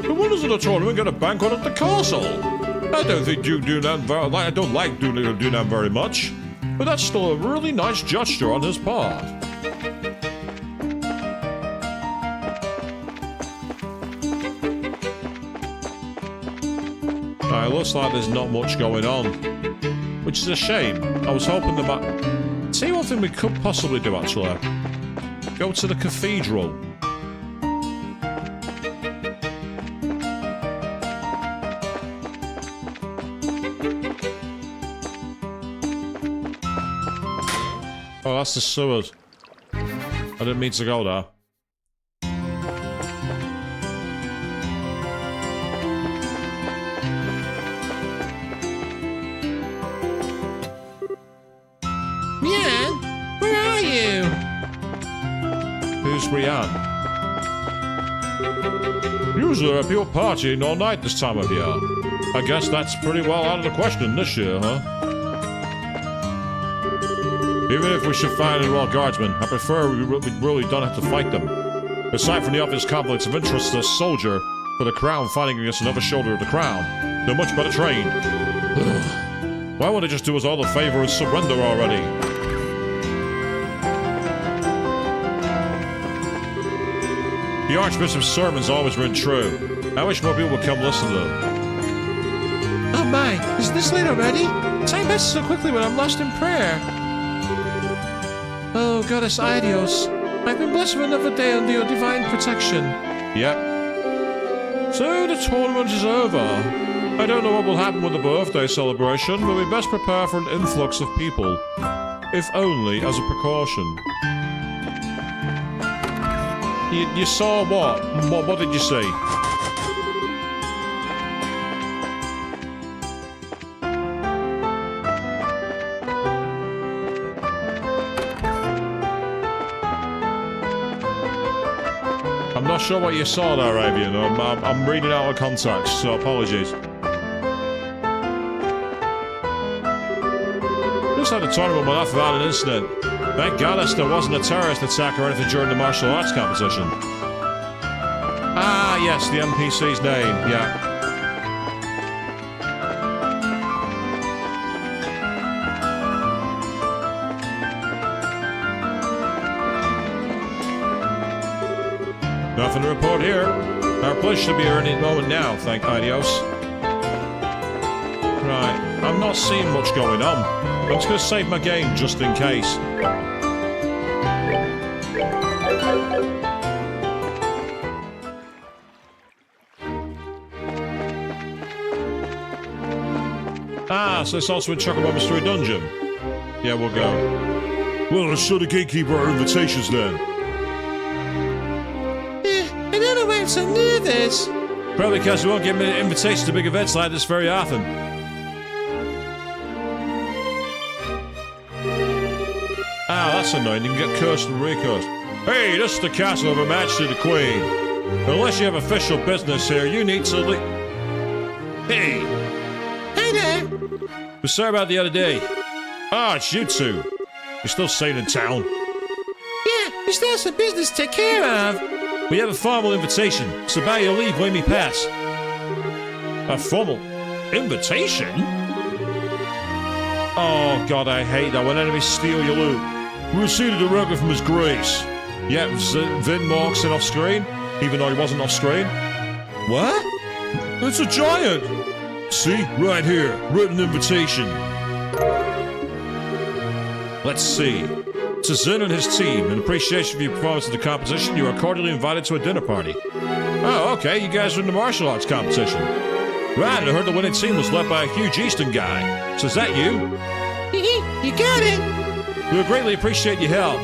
The winners of the tournament get a banquet at the castle. I don't think you do that I don't like doing that very much, but that's still a really nice gesture on his part. Alright, looks like there's not much going on, which is a shame. I was hoping there might... See, one thing we could possibly do, actually. Go to the cathedral. Oh, that's the sewers. I didn't mean to go there. Rian, where are you? Who's Rian? Usually people partying all night this time of year. I guess that's pretty well out of the question this year, huh? Even if we should find any royal guardsmen, I prefer we really don't have to fight them. Aside from the obvious conflicts of interest to a soldier for the crown fighting against another shoulder of the crown, they're much better trained. Why won't they just do us all the favor and surrender already? The Archbishop's sermons always ring true. I wish more people would come listen to them. Oh my, is this late already? Time passes so quickly when I'm lost in prayer. Oh, Goddess Idios, I've been blessed with another day under your divine protection. Yep. So the tournament is over. I don't know what will happen with the birthday celebration, but we best prepare for an influx of people. If only as a precaution. You saw what? What did you see? I'm not sure what you saw there, Avian. I'm reading out of context, so apologies. Just had a tournament went off without an incident. Thank goddess there wasn't a terrorist attack or anything during the martial arts competition. Ah, yes, the NPC's name, yeah. Nothing to report here. Our place should be here any moment now, thank Idios. Right, I'm not seeing much going on. I'm just going to save my game just in case. Ah, so it's also in Chocobo Mystery Dungeon. Yeah, we'll go. Well, let's show the gatekeeper our invitations then. I don't know why I'm so nervous. Probably because we won't get many invitations to big events like this very often. Ah, that's annoying. You can get cursed and recursed. Hey, this is the castle of Her Majesty the Queen. Unless you have official business here, you need to leave. Hey! Hey there. We're sorry about the other day. Ah, it's you two. You're still staying in town. Yeah, we still have some business to take care of. We have a formal invitation, so by your leave when we pass. A formal invitation? Oh, God, I hate that when enemies steal your loot. We received it directly from His Grace. Yeah, Vin Morkson off screen, even though he wasn't off screen. What? It's a giant! See? Right here. Written invitation. Let's see. To Zin and his team, in appreciation for your performance in the competition, you are cordially invited to a dinner party. Oh, okay, you guys are in the martial arts competition. Right, I heard the winning team was led by a huge Eastern guy. So is that you? You got it. We would greatly appreciate your help.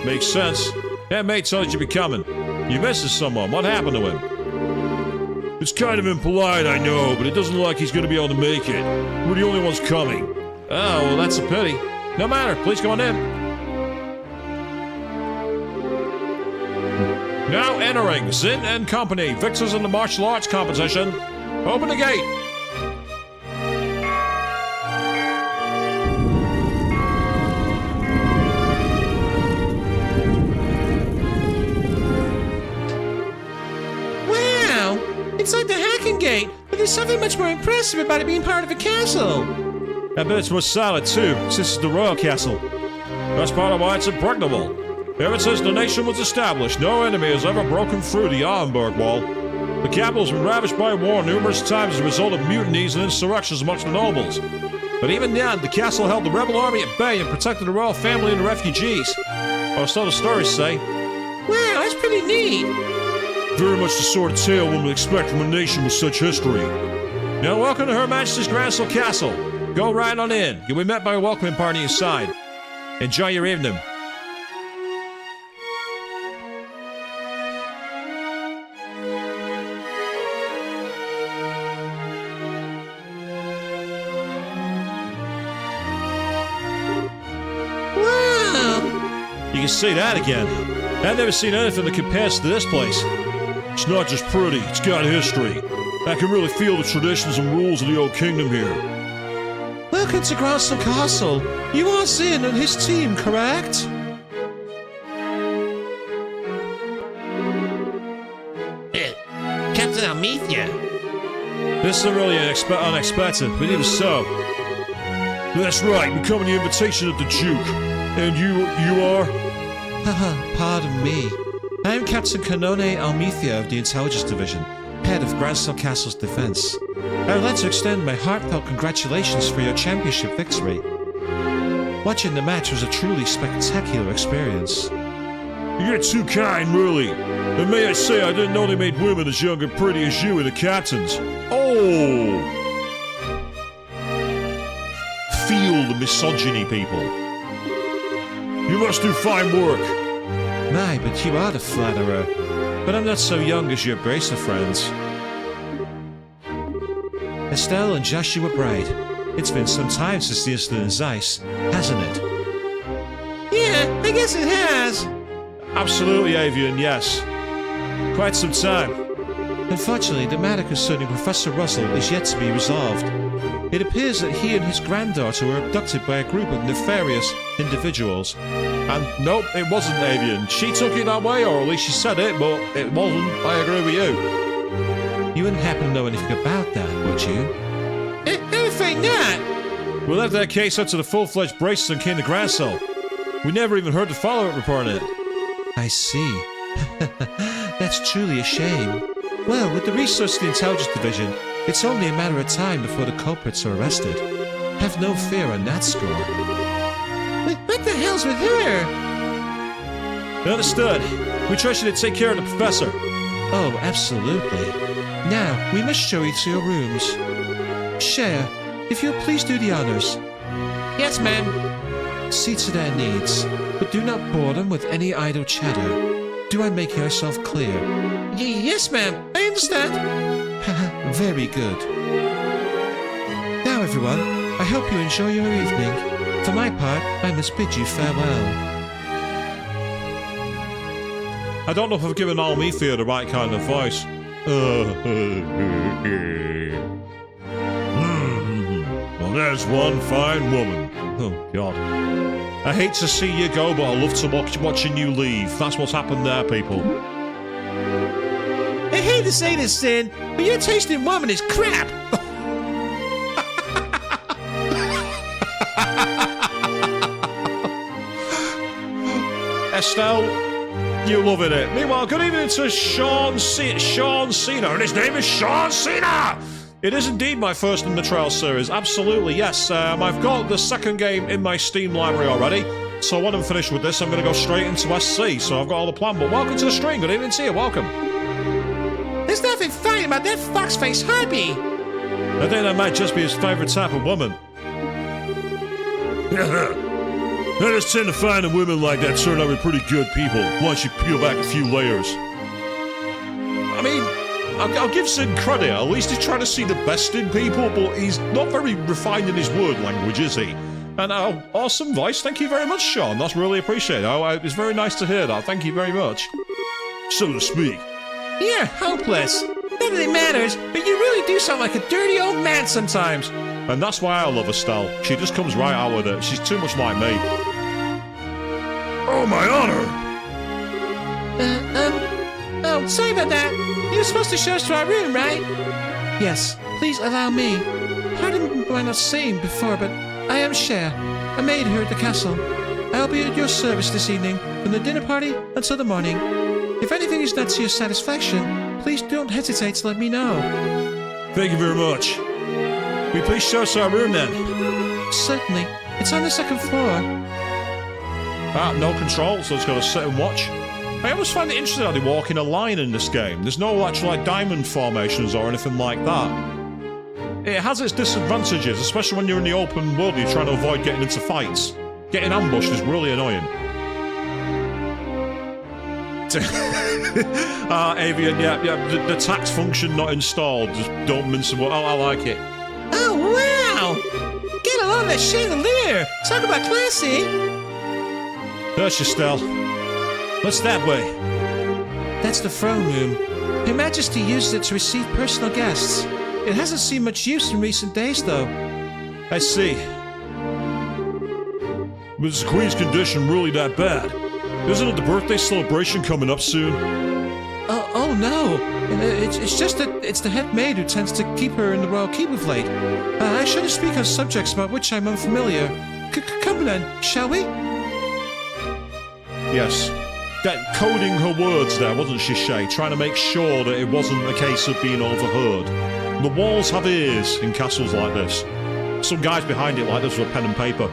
Makes sense. That mate told you to be coming. You misses someone. What happened to him? It's kind of impolite, I know, but it doesn't look like he's going to be able to make it. We're the only ones coming. Oh, well, that's a pity. No matter. Please come on in. Now entering Zin and Company, victors in the martial arts competition. Open the gate. Wow, it's like the Hacking Gate, but there's something much more impressive about it being part of a castle. I bet it's more solid too, since it's the royal castle. That's part of why it's impregnable. Ever since the nation was established, no enemy has ever broken through the Arnberg Wall. The capital's been ravaged by war numerous times as a result of mutinies and insurrections amongst the nobles. But even then, the castle held the rebel army at bay and protected the royal family and the refugees. Or so the stories say. Wow, that's pretty neat. Very much the sort of tale one would expect from a nation with such history. Now welcome to Her Majesty's Grancel Castle. Go right on in. You'll be met by a welcoming party inside. Enjoy your evening. You can see that again. I've never seen anything that compares to this place. It's not just pretty, it's got history. I can really feel the traditions and rules of the old kingdom here. Welcome to Grancel Castle. You are Zin and his team, correct? Captain Almethea. This is really unexpected, but even so. That's right, we're coming the invitation of the Duke. And you are? Haha, pardon me. I am Captain Canone Almethea of the Intelligence Division, head of Grancel Castle's defense. I would like to extend my heartfelt congratulations for your championship victory. Watching the match was a truly spectacular experience. You're too kind, really. And may I say, I didn't know they made women as young and pretty as you in the captains. Oh! Feel the misogyny, people. You must do fine work. My, but you are the flatterer. But I'm not so young as your bracer friends. Estelle and Joshua Bright. It's been some time since the incident in Zeiss, hasn't it? Yeah, I guess it has. Absolutely, Avian, yes. Quite some time. Unfortunately, the matter concerning Professor Russell is yet to be resolved. It appears that he and his granddaughter were abducted by a group of nefarious individuals. And nope, it wasn't Avian. She took it that way, or at least she said it, but it wasn't. I agree with you. You wouldn't happen to know anything about that, would you? I'm afraid not. We left that case up to the full-fledged Braces and King of Grancel. We never even heard the follow-up report on it. I see. That's truly a shame. Well, with the resource of the Intelligence Division, it's only a matter of time before the culprits are arrested. Have no fear on that score. What the hell's with her? Understood. We trust you to take care of the professor. Oh, absolutely. Now, we must show you to your rooms. Share, if you'll please do the honors. Yes, ma'am. See to their needs, but do not bore them with any idle chatter. Do I make myself clear? Yes, ma'am. I understand. Very good. Now, everyone, I hope you enjoy your evening. For my part, I must bid you farewell. I don't know if I've given Almethea the right kind of voice. Well, there's one fine woman. Oh, God. I hate to see you go, but I love to watching you leave. That's what's happened there, people. I hate to say this, Sin, but your taste in woman is crap. Estelle, you loving it. Meanwhile, good evening to Sean Cena, and his name is Sean Cena! It is indeed my first in the Trail series, absolutely, yes. I've got the second game in my Steam library already, so when I'm finished with this, I'm going to go straight into SC, so I've got all the plan. But welcome to the stream, good evening to you, welcome. There's nothing funny about that fox-faced harpy. I think that might just be his favourite type of woman. I just tend to find that women like that turn out to be pretty good people once you peel back a few layers. I mean, I'll give Sid credit. At least he's trying to see the best in people, but he's not very refined in his word language, is he? And awesome voice. Thank you very much, Sean. That's really appreciated. It's very nice to hear that. Thank you very much. So to speak. You're hopeless. Not that it matters, but you really do sound like a dirty old man sometimes. And that's why I love Estelle. She just comes right out with it. She's too much like me. Oh, my honor! Oh, sorry about that. You were supposed to show us to our room, right? Yes, please allow me. Pardon my not saying before, but I am Cher, a maid here at the castle. I'll be at your service this evening, from the dinner party until the morning. If anything is not to your satisfaction, please don't hesitate to let me know. Thank you very much. Will you please show us our room, then? Certainly. It's on the second floor. No control, so it's got to sit and watch. I always find it interesting how they walk in a line in this game. There's no actual diamond formations or anything like that. It has its disadvantages, especially when you're in the open world and you're trying to avoid getting into fights. Getting ambushed is really annoying. Avian, yeah, the tax function not installed. Just don't mince the word. I like it. Oh, wow! Get along that chandelier! Talk about classy! There's Estelle. What's that way? That's the throne room. Her Majesty uses it to receive personal guests. It hasn't seen much use in recent days, though. I see. Was the Queen's condition really that bad? Isn't it the birthday celebration coming up soon? Oh no! It's just that it's the head maid who tends to keep her in the royal keep of late. I shouldn't speak on subjects about which I'm unfamiliar. Come then, shall we? Yes. That coding her words there, wasn't she, Shay? Trying to make sure that it wasn't a case of being overheard. The walls have ears in castles like this. Some guys behind it like this with a pen and paper.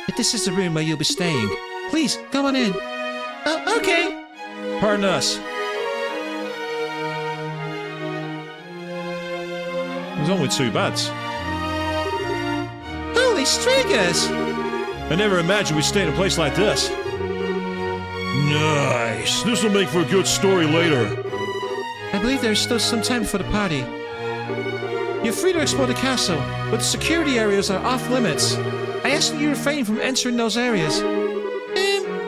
But this is the room where you'll be staying. Please, go on in. Oh, okay. Pardon us. There's only 2 beds. Holy Striggers! I never imagined we'd stay in a place like this. Nice. This will make for a good story later. I believe there is still some time for the party. You're free to explore the castle, but the security areas are off limits. I ask that you refrain from entering those areas.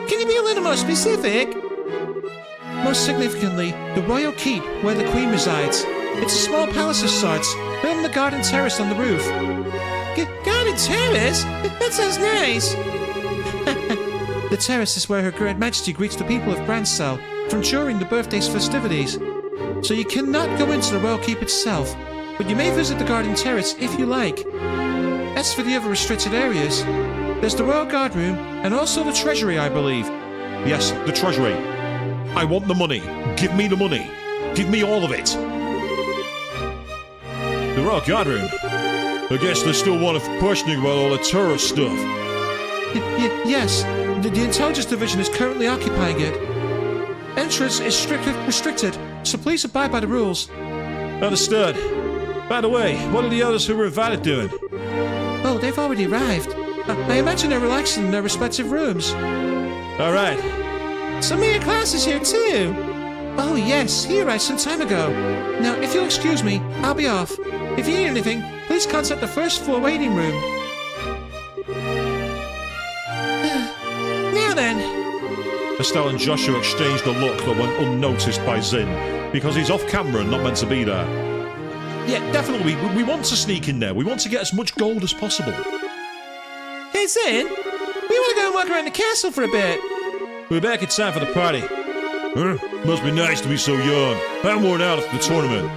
Can you be a little more specific? Most significantly, the royal keep where the queen resides. It's a small palace of sorts, built on the garden terrace on the roof. Garden terrace? That sounds nice. The terrace is where Her Great Majesty greets the people of Grancel from during the birthday's festivities. So you cannot go into the royal keep itself, but you may visit the garden terrace if you like. As for the other restricted areas, there's the royal guard room and also the treasury, I believe. Yes, the treasury. I want the money. Give me the money. Give me all of it. The royal guard room. I guess they still want to questioning about all the terrorist stuff. Yes, the intelligence division is currently occupying it. Entrance is strictly restricted, so please abide by the rules. Understood. By the way, what are the others who were invited doing? Oh, they've already arrived. I imagine they're relaxing in their respective rooms. All right. Some of your class is here too. Oh yes, he arrived some time ago. Now, if you'll excuse me, I'll be off. If you need anything, please contact the first floor waiting room. Now then. Estelle and Joshua exchanged a look that went unnoticed by Zin, because he's off camera and not meant to be there. Yeah, definitely, we want to sneak in there. We want to get as much gold as possible. Hey Zin, we want to go and walk around the castle for a bit. We're back in time for the party. Huh? Must be nice to be so young. I'm worn out after the tournament.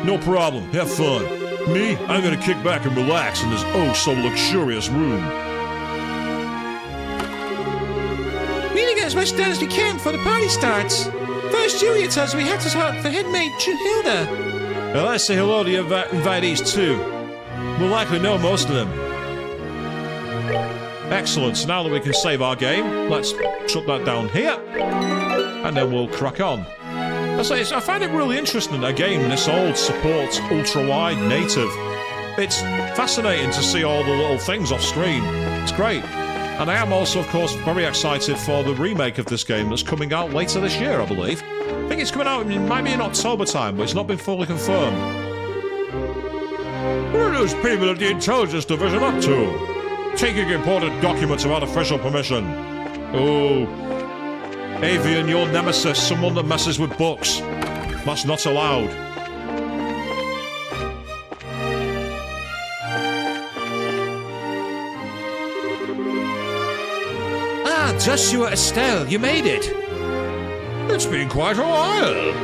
No problem, have fun. Me, I'm gonna kick back and relax in this oh-so luxurious room. We need to get as much done as we can before the party starts. First, Julia tells us we have to talk to the headmaid, Hilda. Now let's say hello to the invitees too. We'll likely know most of them. Excellent, so now that we can save our game, let's shut that down here. And then we'll crack on. I find it really interesting that a game this old supports ultra-wide native. It's fascinating to see all the little things off screen. It's great. And I am also, of course, very excited for the remake of this game that's coming out later this year, I believe. I think it's coming out, it might be in October time, but it's not been fully confirmed. What are those people at the Intelligence Division up to? Taking important documents without official permission. Oh. Avian, your nemesis, someone that messes with books. That's not allowed. Ah, Joshua, Estelle, you made it. It's been quite a while.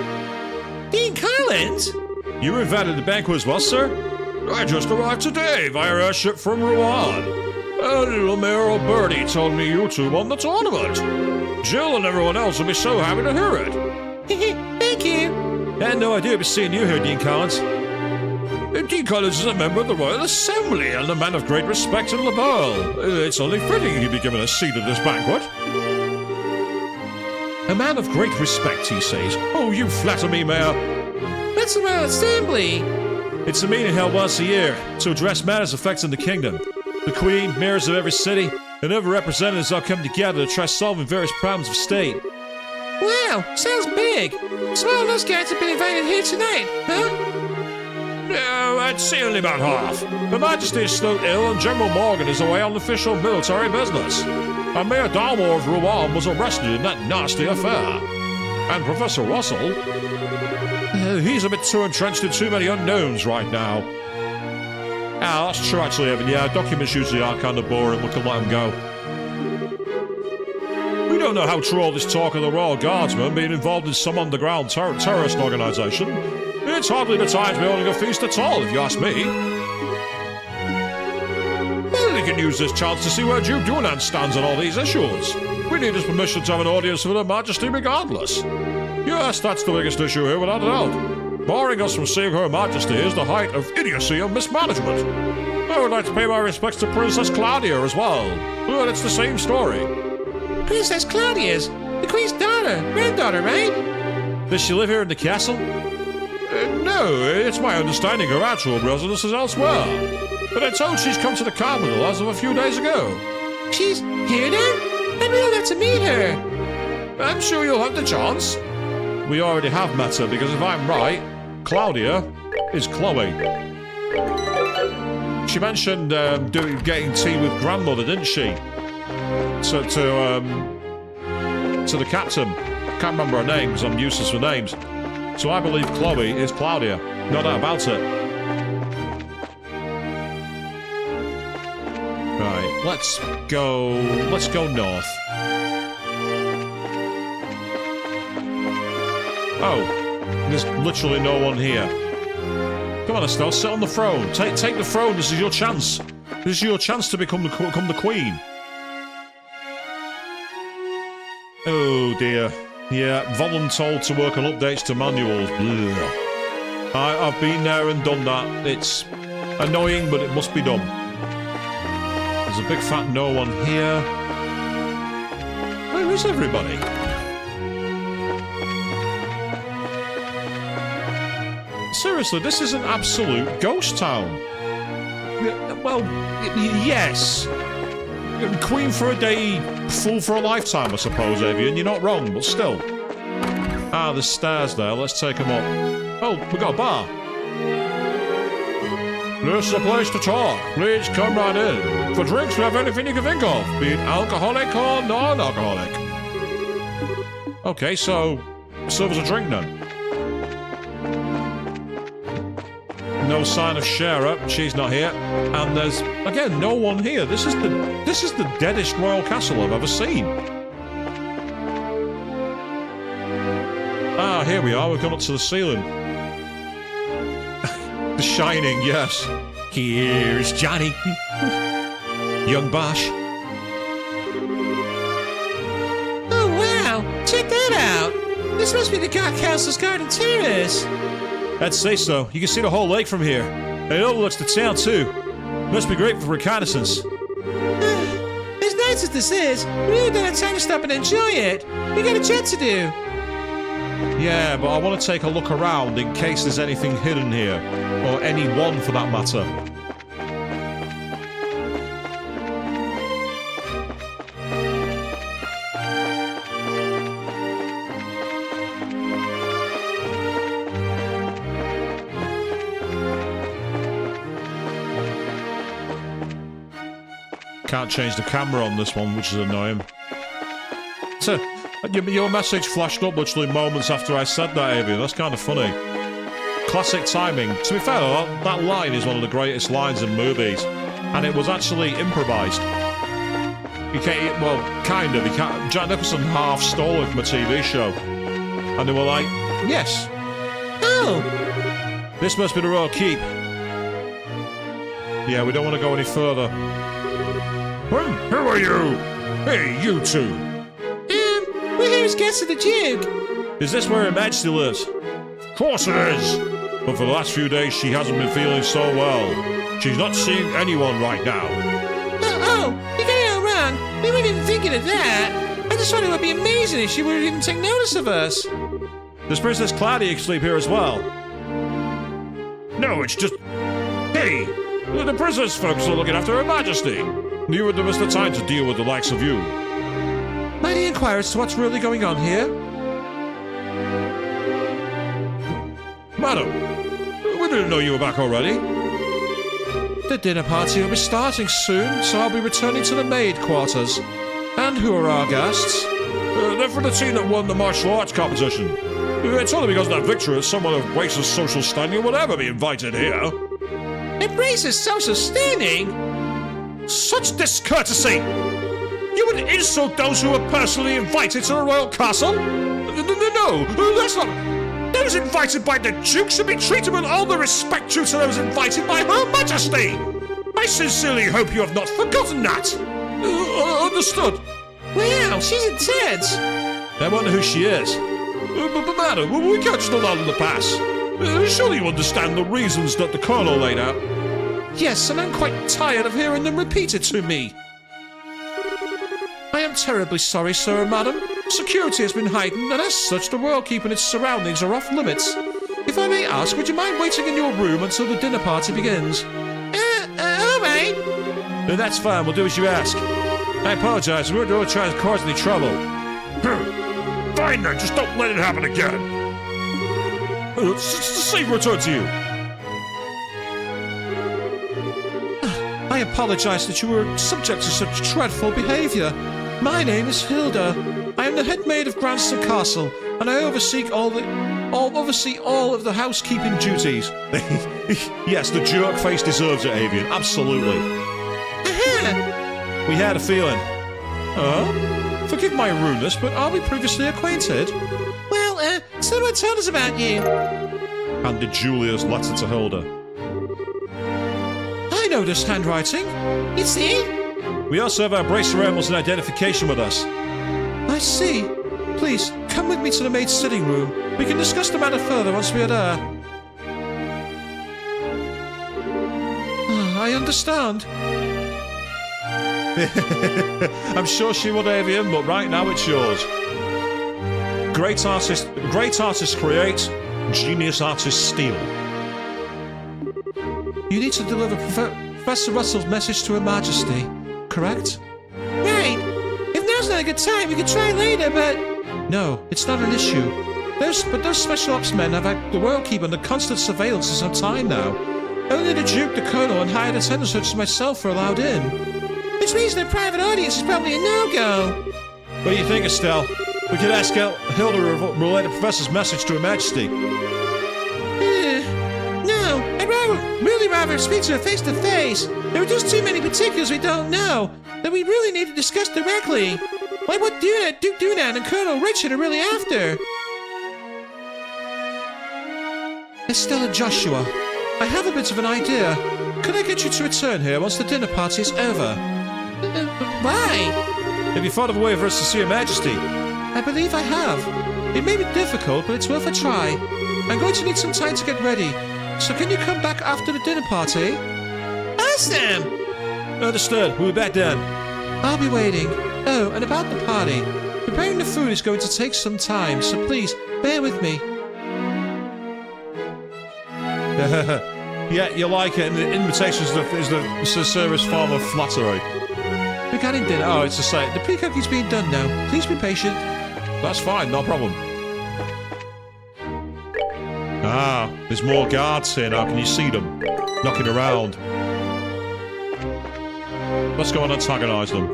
Dean Collins? You were invited to the banquet as well, sir? I just arrived today via a ship from Rouen. A little Mare Birdie told me you two won the tournament. Jill and everyone else will be so happy to hear it. Thank you. I had no idea I'd be seeing you here, Dean Collins. Dean Collins is a member of the Royal Assembly and a man of great respect in Laval. It's only fitting he'd be given a seat at this banquet. A man of great respect, he says. Oh, you flatter me, Mayor. That's the Royal Assembly. It's a meeting held once a year to address matters affecting the kingdom. The Queen, mayors of every city, and other representatives all come together to try solving various problems of state. Wow, sounds big. So all those guys have been invited here tonight, huh? No, I'd say only about half. Her Majesty is still ill and General Morgan is away on official military business. And Mayor Dalmore of Rouen was arrested in that nasty affair. And Professor Russell, he's a bit too entrenched in too many unknowns right now. Ah, that's true actually, Evan. Yeah, documents usually are kind of boring. We can let them go. We don't know how true all this talk of the Royal Guardsmen being involved in some underground terrorist organisation. It's hardly the time to be holding a feast at all, if you ask me. Well, we can use this chance to see where Duke Dunan stands on all these issues. We need his permission to have an audience with Her Majesty regardless. Yes, that's the biggest issue here, without a doubt. Barring us from seeing Her Majesty is the height of idiocy and mismanagement. I would like to pay my respects to Princess Claudia as well. But it's the same story. Princess Claudia's the Queen's granddaughter, right? Does she live here in the castle? No, it's my understanding her actual residence is elsewhere. But I'm told she's come to the capital as of a few days ago. She's here now? I'd really love to meet her. I'm sure you'll have the chance. We already have met her because if I'm right, Claudia is Chloe. She mentioned getting tea with grandmother, didn't she? To the captain. Can't remember her name because I'm useless with names. So I believe Chloe is Claudia. No doubt about it. Right, let's go north. Oh, there's literally no one here. Come on, Estelle, sit on the throne. Take the throne. This is your chance. This is your chance to become the queen. Oh dear. Yeah, voluntold to work on updates to manuals. I've been there and done that. It's annoying, but it must be done. There's a big fat no one here. Where is everybody? Seriously, this is an absolute ghost town. Well, yes. Queen for a day, fool for a lifetime, I suppose, Avian. You're not wrong, but still. Ah, there's stairs there. Let's take them up. Oh, we got a bar. This is a place to talk. Please come right in. For drinks, we have anything you can think of, be it alcoholic or non-alcoholic. Okay, so serve us a drink then. No sign of Shara. She's not here. And there's, again, no one here. This is the deadest royal castle I've ever seen. Ah, here we are. We've gone up to the ceiling. The Shining, yes. Here's Johnny. Young Bosch. Oh, wow. Check that out. This must be the God Castle's garden terrace. I'd say so. You can see the whole lake from here. And it overlooks the town, too. Must be great for reconnaissance. As nice as this is, we really don't have time to stop and enjoy it. We got a jet to do. Yeah, but I want to take a look around in case there's anything hidden here. Or anyone, for that matter. Can't change the camera on this one, which is annoying. So, your message flashed up literally moments after I said that, Avian. That's kind of funny. Classic timing. To be fair, though, that line is one of the greatest lines in movies. And it was actually improvised. Well, kind of. Jack Nicholson half stole it from a TV show. And they were like, yes. Oh. This must be the royal keep. Yeah, we don't want to go any further. Who are you? Hey, you two. We're here as guests of the Duke. Is this where Her Majesty lives? Of course it is. But for the last few days, she hasn't been feeling so well. She's not seeing anyone right now. Oh, you got it all wrong. We weren't even thinking of that. I just thought it would be amazing if she would even take notice of us. Does Princess Claudia sleep here as well? No, it's just... Hey, the princess folks are looking after Her Majesty. You would give us the time to deal with the likes of you. Might I inquire as to what's really going on here? Madam, we didn't know you were back already. The dinner party will be starting soon, so I'll be returning to the maid quarters. And who are our guests? They're from the team that won the martial arts competition. It's only because of that victory someone of Brace's social standing would ever be invited here. Brace's social standing? Such discourtesy! You would insult those who were personally invited to the royal castle? No, that's not... Those invited by the Duke should be treated with all the respect due to those invited by Her Majesty! I sincerely hope you have not forgotten that! Understood. Wow, she's intense! I wonder who she is. But madam, we can't just allow them to pass. Surely you understand the reasons that the Colonel laid out. Yes, and I'm quite tired of hearing them repeated to me. I am terribly sorry, sir and madam. Security has been heightened, and as such, the royal keep and its surroundings are off limits. If I may ask, would you mind waiting in your room until the dinner party begins? All right. That's fine, we'll do as you ask. I apologize, we weren't trying to cause any trouble. Fine then, just don't let it happen again. Safe return to you. I apologize that you were subject to such dreadful behavior. My name is Hilda. I am the head maid of Grancel Castle, and I oversee all of the housekeeping duties. Yes, the jerk face deserves it, Avian. Absolutely. We had a feeling. Forgive my rudeness, but are we previously acquainted? Well, someone told us about you. Handed Julia's letter to Hilda. I know this handwriting. You see? We also have our bracer animals and identification with us. I see. Please, come with me to the maid's sitting room. We can discuss the matter further once we are there. I understand. I'm sure she would, Avian, but right now it's yours. Great artists create, genius artists steal. You need to deliver Professor Russell's message to Her Majesty, correct? Right. If now's not a good time, we could try later, but... No, it's not an issue. Those special ops men have had the Royal Keep under constant surveillance for some time now. Only the Duke, the Colonel, and hired attendants such as myself are allowed in. Which means their private audience is probably a no-go. What do you think, Estelle? We could ask Hilda to relay the Professor's message to Her Majesty. No, I'd really rather speak to her face-to-face. There are just too many particulars we don't know that we really need to discuss directly. Like what Duke Dunan and Colonel Richard are really after. Estelle and Joshua, I have a bit of an idea. Could I get you to return here once the dinner party is over? Why? Have you thought of a way for us to see Her Majesty? I believe I have. It may be difficult, but it's worth a try. I'm going to need some time to get ready. So can you come back after the dinner party? Awesome! Understood. We'll be back then. I'll be waiting. Oh, and about the party. Preparing the food is going to take some time, so please, bear with me. Yeah, you like it, and the invitation is the sincerest form of flattery. Regarding dinner, oh, it's the same. The pre-cooking's being done now. Please be patient. That's fine, no problem. Ah, there's more guards here now. Can you see them? Knocking around. Let's go and antagonize them.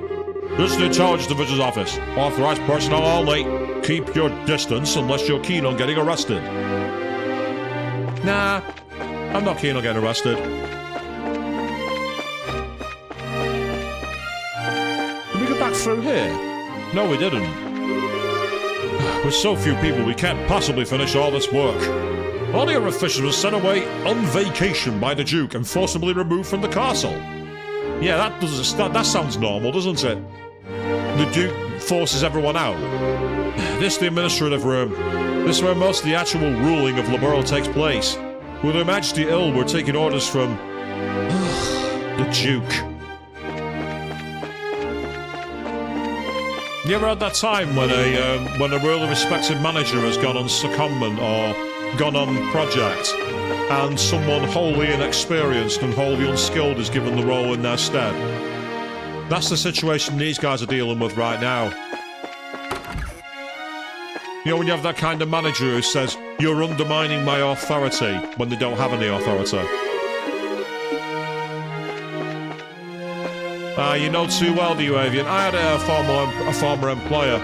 This is the Intelligence Division's office. Authorized personnel only. Keep your distance unless you're keen on getting arrested. Nah, I'm not keen on getting arrested. Did we go back through here? No, we didn't. With so few people, we can't possibly finish all this work. All the other officials were sent away on vacation by the Duke and forcibly removed from the castle. Yeah, that sounds normal, doesn't it? The Duke forces everyone out. This is the administrative room. This is where most of the actual ruling of Laboral takes place. With Her Majesty ill, we're taking orders from... the Duke. You ever had that time when a really respected manager has gone on secondment or gone on project, and someone wholly inexperienced and wholly unskilled is given the role in their stead? That's the situation these guys are dealing with right now. You know, when you have that kind of manager who says, "You're undermining my authority," when they don't have any authority. You know too well, do you, Avian? I had a former employer.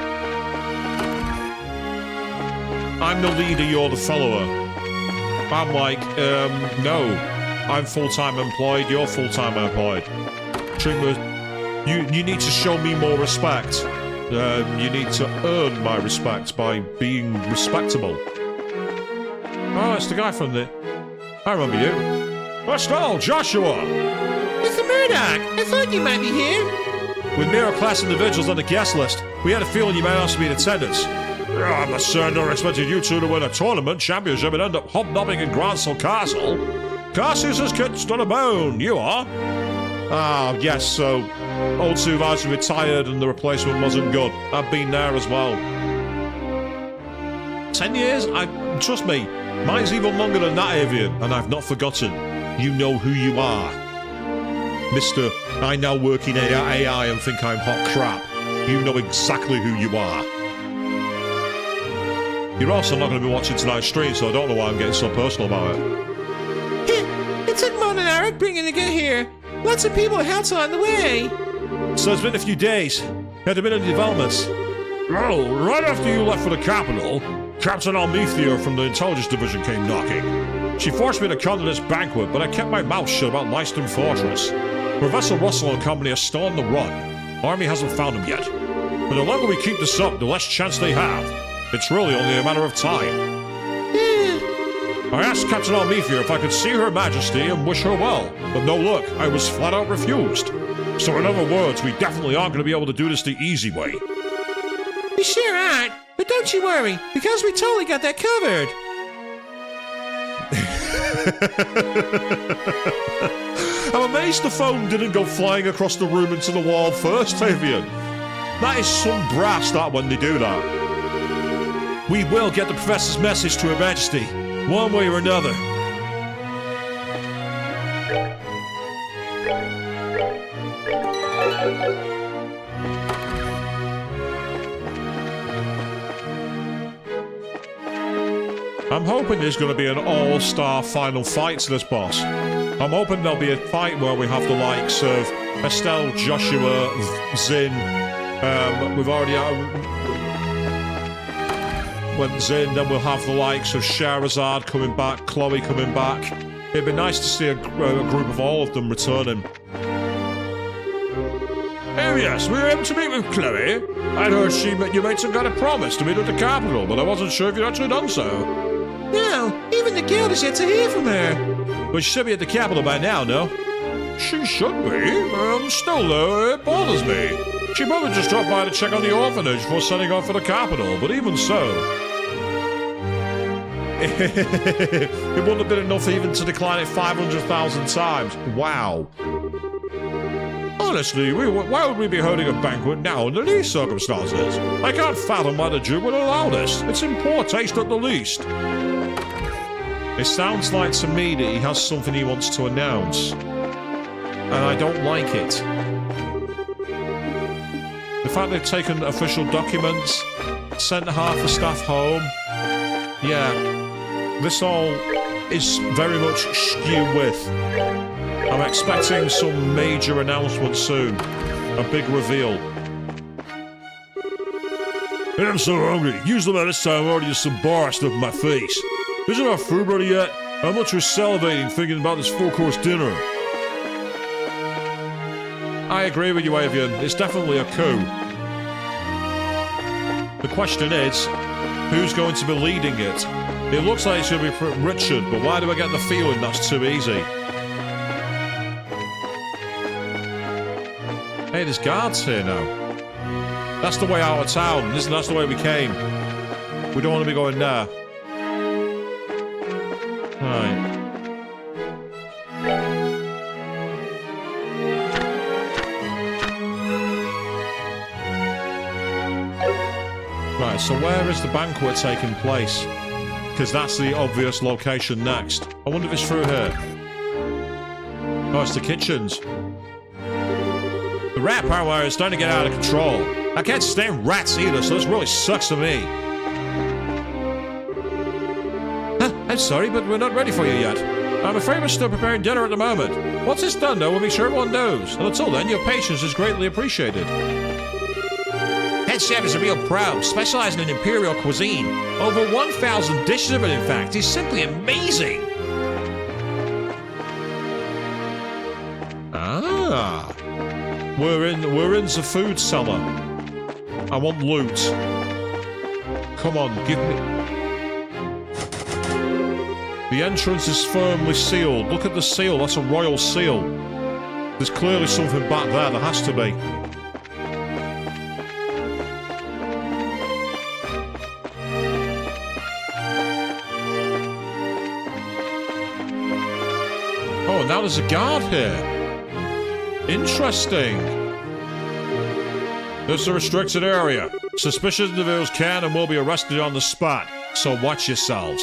I'm the leader, you're the follower. I'm like, no. I'm full-time employed, you're full-time employed. You need to show me more respect. You need to earn my respect by being respectable. Oh, it's the guy from the... I remember you. Estelle, Joshua! Mr. Murdoch, I thought you might be here. With mirror-class individuals on the guest list, we had a feeling you might also be in attendance. I'm sure never expected you two to win a tournament championship and end up hobnobbing in Grancel Castle. Cassius is kids on a bone, you are. Ah, yes, so old supervisor retired and the replacement wasn't good. I've been there as well. 10 years? Trust me, mine's even longer than that, Avian, and I've not forgotten. You know who you are. Mr. I now work in AI and think I'm hot crap. You know exactly who you are. You're also not going to be watching tonight's stream, so I don't know why I'm getting so personal about it. It took more than an hour bringing to get here. Lots of people had on the way. So it's been a few days. Had there been any developments? Well, right after you left for the capital, Captain Almethea from the Intelligence Division came knocking. She forced me to come to this banquet, but I kept my mouth shut about Leiston Fortress. Professor Russell and company are still on the run. Army hasn't found them yet. But the longer we keep this up, the less chance they have. It's really only a matter of time. I asked Captain Almethea if I could see Her Majesty and wish her well, but no luck. I was flat out refused. So in other words, we definitely aren't going to be able to do this the easy way. We sure aren't, but don't you worry, because we totally got that covered. I'm amazed the phone didn't go flying across the room into the wall first, Avian. That is some brass, that, when they do that. We will get the Professor's message to Her Majesty, one way or another. I'm hoping there's going to be an all-star final fight to this boss. I'm hoping there'll be a fight where we have the likes of Estelle, Joshua, Zin. We've already went Zin. Then we'll have the likes of Shahrazad coming back, Chloe coming back. It'd be nice to see a group of all of them returning. Oh yes, we were able to meet with Chloe. I'd heard you made some kind of promise to meet at the capital, but I wasn't sure if you'd actually done so. No, even the guild is yet to hear from her. But she should be at the capital by now, no? She should be. Still though, it bothers me. She probably just dropped by to check on the orphanage before setting off for the capital, but even so... It wouldn't have been enough even to decline it 500,000 times. Wow. Honestly, why would we be holding a banquet now under these circumstances? I can't fathom why the Duke would allow this. It's in poor taste at the least. It sounds like to me that he has something he wants to announce. And I don't like it. The fact they've taken official documents, sent half the staff home. Yeah, this all is very much skew with. I'm expecting some major announcement soon. A big reveal. I'm so hungry. Usually by this time I'm already just some bar stuff in my face. Isn't our food ready yet? I'm much salivating thinking about this full-course dinner. I agree with you, Avian. It's definitely a coup. The question is, who's going to be leading it? It looks like it's going to be Richard, but why do I get the feeling that's too easy? Hey, there's guards here now. That's the way out of town, isn't that's the way we came. We don't want to be going there. Right. Right, so where is the banquet taking place? Because that's the obvious location next. I wonder if it's through here. Oh, it's the kitchens. The rat power is starting to get out of control. I can't stand rats either, so this really sucks for me. I'm sorry, but we're not ready for you yet. I'm afraid we're still preparing dinner at the moment. Once it's done, though, we'll make sure everyone knows. And until then, your patience is greatly appreciated. Head chef is a real pro, specializing in imperial cuisine. Over 1,000 dishes of it, in fact. He's simply amazing. Ah. We're in the food cellar. I want loot. Come on, give me... The entrance is firmly sealed. Look at the seal, that's a royal seal. There's clearly something back there, there has to be. Oh, now there's a guard here. Interesting. This is a restricted area. Suspicious individuals can and will be arrested on the spot, so watch yourselves.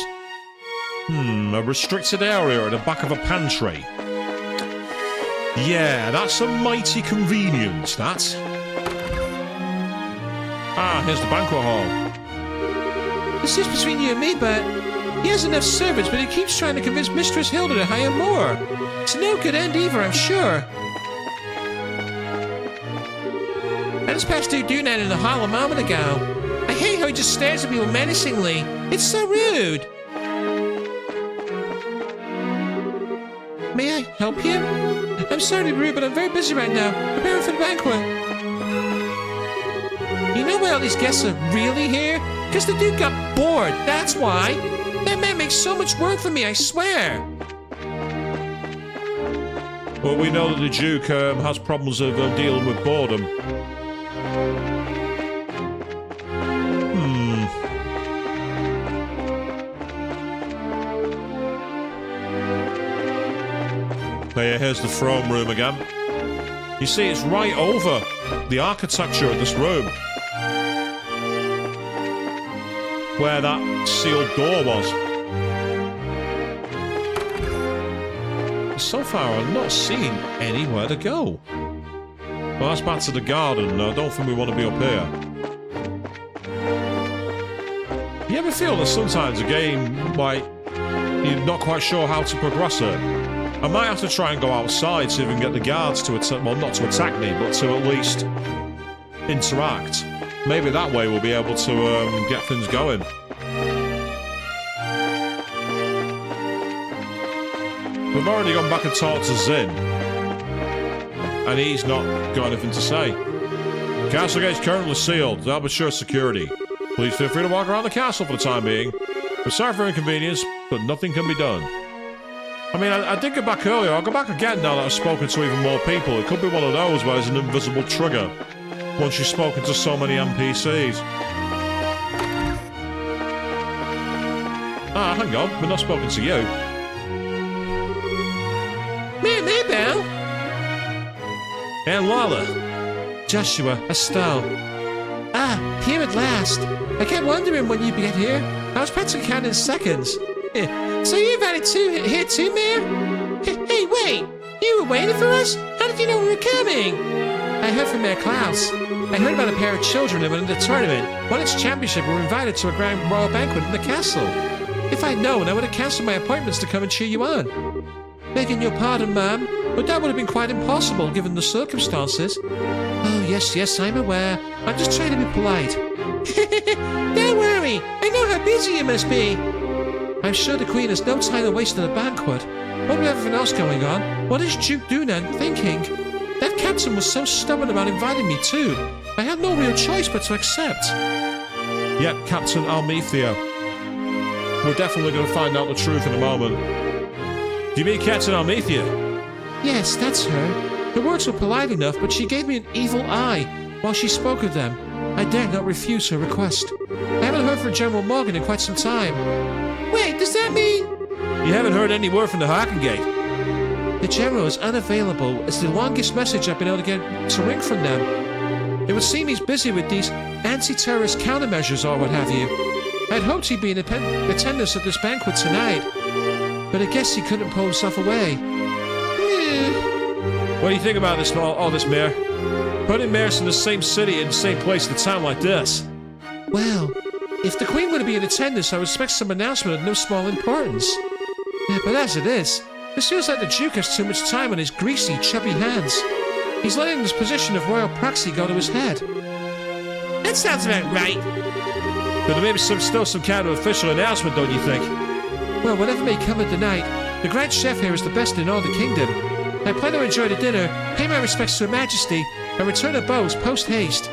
A restricted area at the back of a pantry. Yeah, that's a mighty convenience, that. Ah, here's the banquet hall. This is between you and me, but he has enough servants, but he keeps trying to convince Mistress Hilda to hire more. It's no good end either, I'm sure. I just passed through Dunan in the hall a moment ago. I hate how he just stares at me menacingly. It's so rude. May I help you? I'm sorry to be rude, but I'm very busy right now, preparing for the banquet. You know why all these guests are really here? Because the Duke got bored, that's why. That man makes so much work for me, I swear. Well, we know that the Duke has problems of dealing with boredom. Here's the throne room again. You see, it's right over the architecture of this room. Where that sealed door was. So far, I'm not seeing anywhere to go. Well, that's back to the garden. I don't think we want to be up here. You ever feel that sometimes a game, like, you're not quite sure how to progress it? I might have to try and go outside, see if we can get the guards to attack, well, not to attack me, but to at least interact. Maybe that way we'll be able to get things going. We've already gone back and talked to Zin, and he's not got anything to say. Castle gate's currently sealed. That'll ensure security. Please feel free to walk around the castle for the time being. We're sorry for inconvenience, but nothing can be done. I mean, I did get back earlier. I'll go back again now that I've spoken to even more people. It could be one of those where there's an invisible trigger once you've spoken to so many NPCs. Ah, hang on. We've not spoken to you. Mabel. And Lila. Joshua, Estelle. Ah, here at last. I kept wondering when you'd get here. I was practically counting seconds. So you've had it here too, Mayor? Hey, wait! You were waiting for us? How did you know we were coming? I heard from Mayor Klaus. I heard about a pair of children who won the tournament. Won its championship and were invited to a grand royal banquet in the castle. If I'd known, I would have cancelled my appointments to come and cheer you on. Begging your pardon, ma'am, but that would have been quite impossible given the circumstances. Oh, yes, I'm aware. I'm just trying to be polite. Don't worry. I know how busy you must be. I'm sure the Queen has no time to waste on a banquet. What with everything else going on, what is Duke Dunan thinking? That captain was so stubborn about inviting me too. I had no real choice but to accept. Yep, Captain Almethea. We're definitely going to find out the truth in a moment. Do you mean Captain Almethea? Yes, that's her. The words were polite enough, but she gave me an evil eye while she spoke of them. I dared not refuse her request. I haven't heard from General Morgan in quite some time. Wait, does that mean... You haven't heard any word from the Harken Gate? The General is unavailable. It's the longest message I've been able to get to ring from them. It would seem he's busy with these anti-terrorist countermeasures or what have you. I'd hoped he'd be in attendance at this banquet tonight, but I guess he couldn't pull himself away. What do you think about this, all this, Mayor? Putting mayors in the same city in the same place at a time like this? Well, if the Queen were to be in attendance, I would expect some announcement of no small importance. Yeah, but as it is, this feels like the Duke has too much time on his greasy, chubby hands. He's letting his position of royal proxy go to his head. That sounds about right. But there may be still some kind of official announcement, don't you think? Well, whatever may come of the night, the Grand Chef here is the best in all the kingdom. I plan to enjoy the dinner, pay my respects to Her Majesty, and return to Bose post-haste.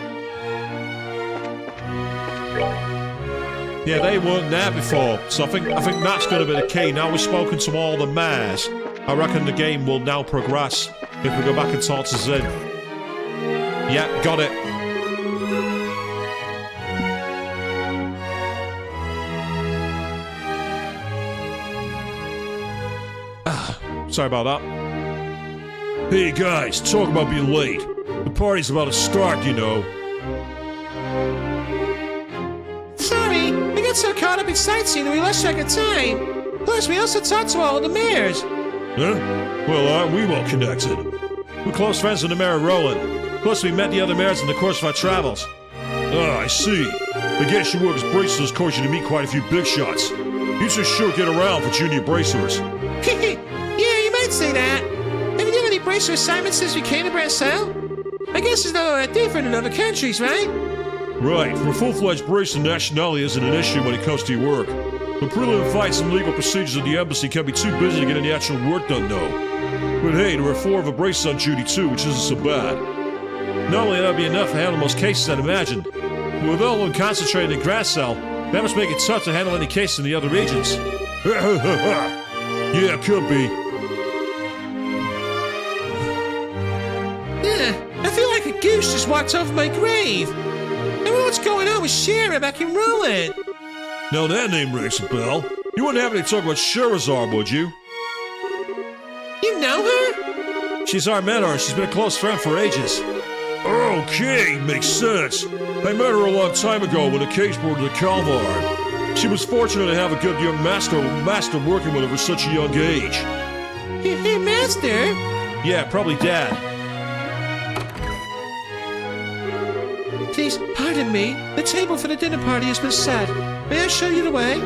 Yeah, they weren't there before, so I think that's going to be the key. Now we've spoken to all the mayors, I reckon the game will now progress if we go back and talk to Zin. Yeah, got it. Sorry about that. Hey guys, talk about being late. The party's about to start, you know. Sorry, we got so caught up in sightseeing that we lost track of time. Plus, we also talked to all of the mayors. Huh? Well, aren't we well connected? We're close friends with the mayor Roland. Plus, we met the other mayors in the course of our travels. Ah, I see. I guess your work as bracer has caused you to meet quite a few big shots. You should sure get around for junior bracers. Yeah, you might say that. Have you done any bracer assignments since we came to Grancel? I guess it's not all that different in other countries, right? Right, for a full-fledged bracer, nationality isn't an issue when it comes to your work. The prelim fights and legal procedures at the embassy can be too busy to get any actual work done, though. But hey, there are 4 of a bracer on duty too, which isn't so bad. Normally that'd be enough to handle most cases, I'd imagine. But with all of them concentrated in Grancel, that must make it tough to handle any cases in the other regions. Yeah, could be. I feel like a goose just walked over my grave. I wonder what's going on with Shara back in Roland. Now that name rings a bell. You wouldn't have any talk about Sherazar, would you? You know her? She's our mentor, and she's been a close friend for ages. Okay, makes sense. I met her a long time ago when the case board of the Calvard. She was fortunate to have a good young master working with her for such a young age. Hey, master? Yeah, probably Dad. Please, pardon me. The table for the dinner party has been set. May I show you the way?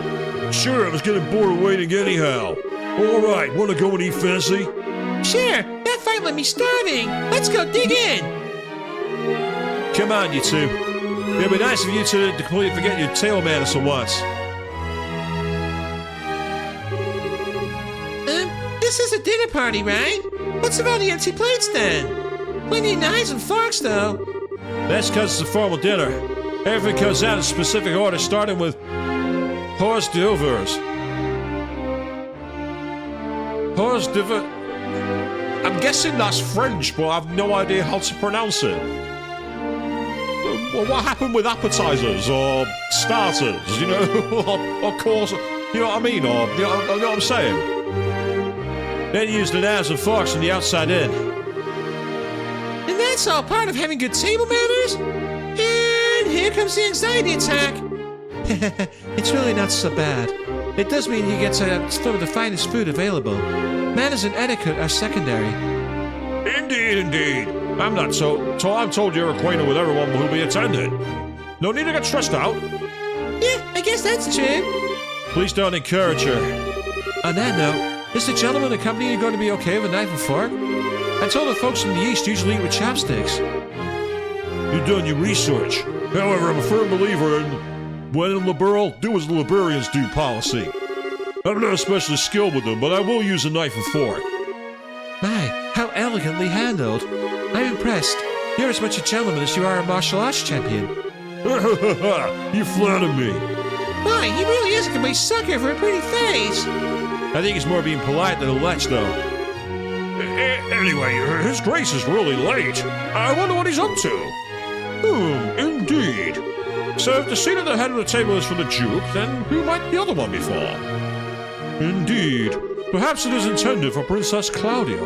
Sure, I was getting bored of waiting anyhow. All right, want to go and eat fancy? Sure, that fight left me starving. Let's go dig in. Come on, you two. It'd be nice of you to completely forget your tail manners for once. This is a dinner party, right? What's about the empty plates then? Plenty of knives and forks, though. That's because it's a formal dinner. Everything comes out in specific order, starting with hors d'oeuvres. Hors d'oeuvres. I'm guessing that's French, but I have no idea how to pronounce it. Well, what happened with appetizers or starters, you know, or course, you know what I mean, or you know what I'm saying? Then use the knives and forks from the outside in. And that's all part of having good table manners? And here comes the anxiety attack. It's really not so bad. It does mean you get to explore the finest food available. Manners and etiquette are secondary. Indeed. I'm told you're acquainted with everyone who'll be attending. No need to get stressed out. Yeah, I guess that's true. Please don't encourage her. On that note, is the gentleman accompanying you going to be okay with a knife and fork? I told the folks from the East usually eat with chopsticks. You've done your research. However, I'm a firm believer in when in liberal, do as the Liberians do policy. I'm not especially skilled with them, but I will use a knife and fork. My, how elegantly handled. I'm impressed. You're as much a gentleman as you are a martial arts champion. You flatter me. Why, he really is a complete sucker for a pretty face. I think he's more being polite than a lech, though. Anyway, His Grace is really late. I wonder what he's up to. Indeed. So if the seat at the head of the table is for the Duke, then who might the other one be for? Indeed. Perhaps it is intended for Princess Claudia.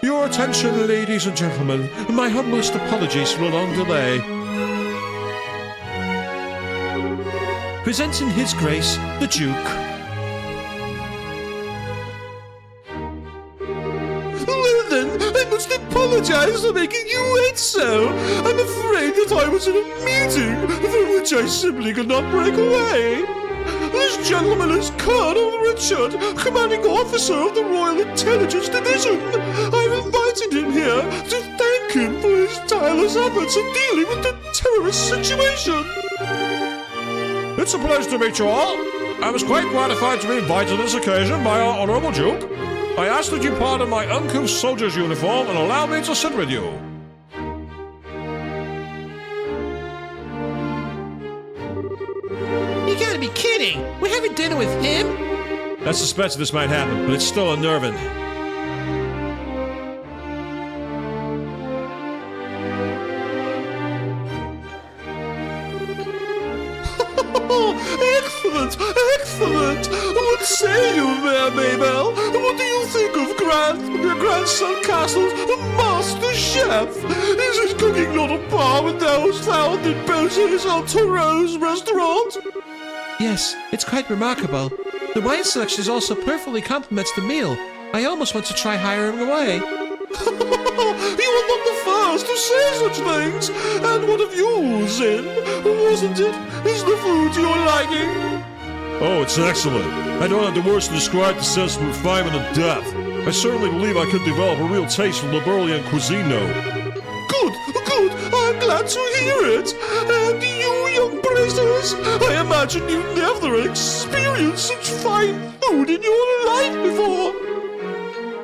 Your attention, ladies and gentlemen. My humblest apologies for the long delay. Presenting His Grace, the Duke. Well then, I must apologize for making you wait so. I'm afraid that I was in a meeting from which I simply could not break away. This gentleman is Colonel Richard, commanding officer of the Royal Intelligence Division. I've invited him here to thank him for his tireless efforts in dealing with the terrorist situation. It's a pleasure to meet you all. I was quite gratified to be invited to this occasion by our Honourable Duke. I ask that you pardon my uncouth soldier's uniform and allow me to sit with you. You gotta be kidding! We're having dinner with him? I suspected this might happen, but it's still unnerving. Excellent! What say you there, Mabel? What do you think of Grancel Castle's master chef? Is his cooking not on par with those found in Bose's on Thoreau's restaurant? Yes, it's quite remarkable. The wine selection also perfectly complements the meal. I almost want to try hiring away. You are not the first to say such things. And what of you, Zin? Wasn't it? Is the food to your liking? Oh, it's excellent. I don't have the words to describe the sense of refinement and depth. I certainly believe I could develop a real taste for Liberalian cuisine now. Good. I'm glad to hear it. And you, young bracers, I imagine you've never experienced such fine food in your life before.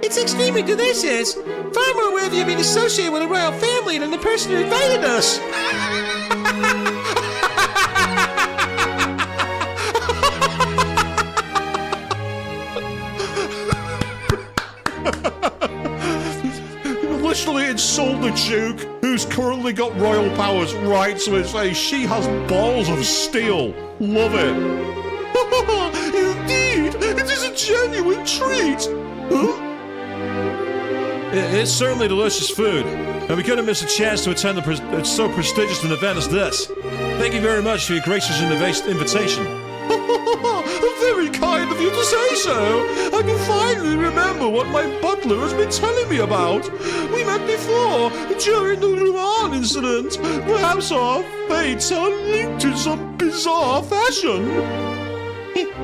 It's extremely delicious. Far more worthy of being associated with a royal family than the person who invited us. Literally insult the Duke, who's currently got royal powers right to his face. She has balls of steel. Love it. Indeed, it is a genuine treat. Huh? It's certainly delicious food, and we couldn't miss a chance to attend so prestigious an event as this. Thank you very much for your gracious invitation. Very kind of you to say so. I can finally remember what my butler has been telling me about. We met before, during the Rouen incident. Perhaps our fates are linked in some bizarre fashion.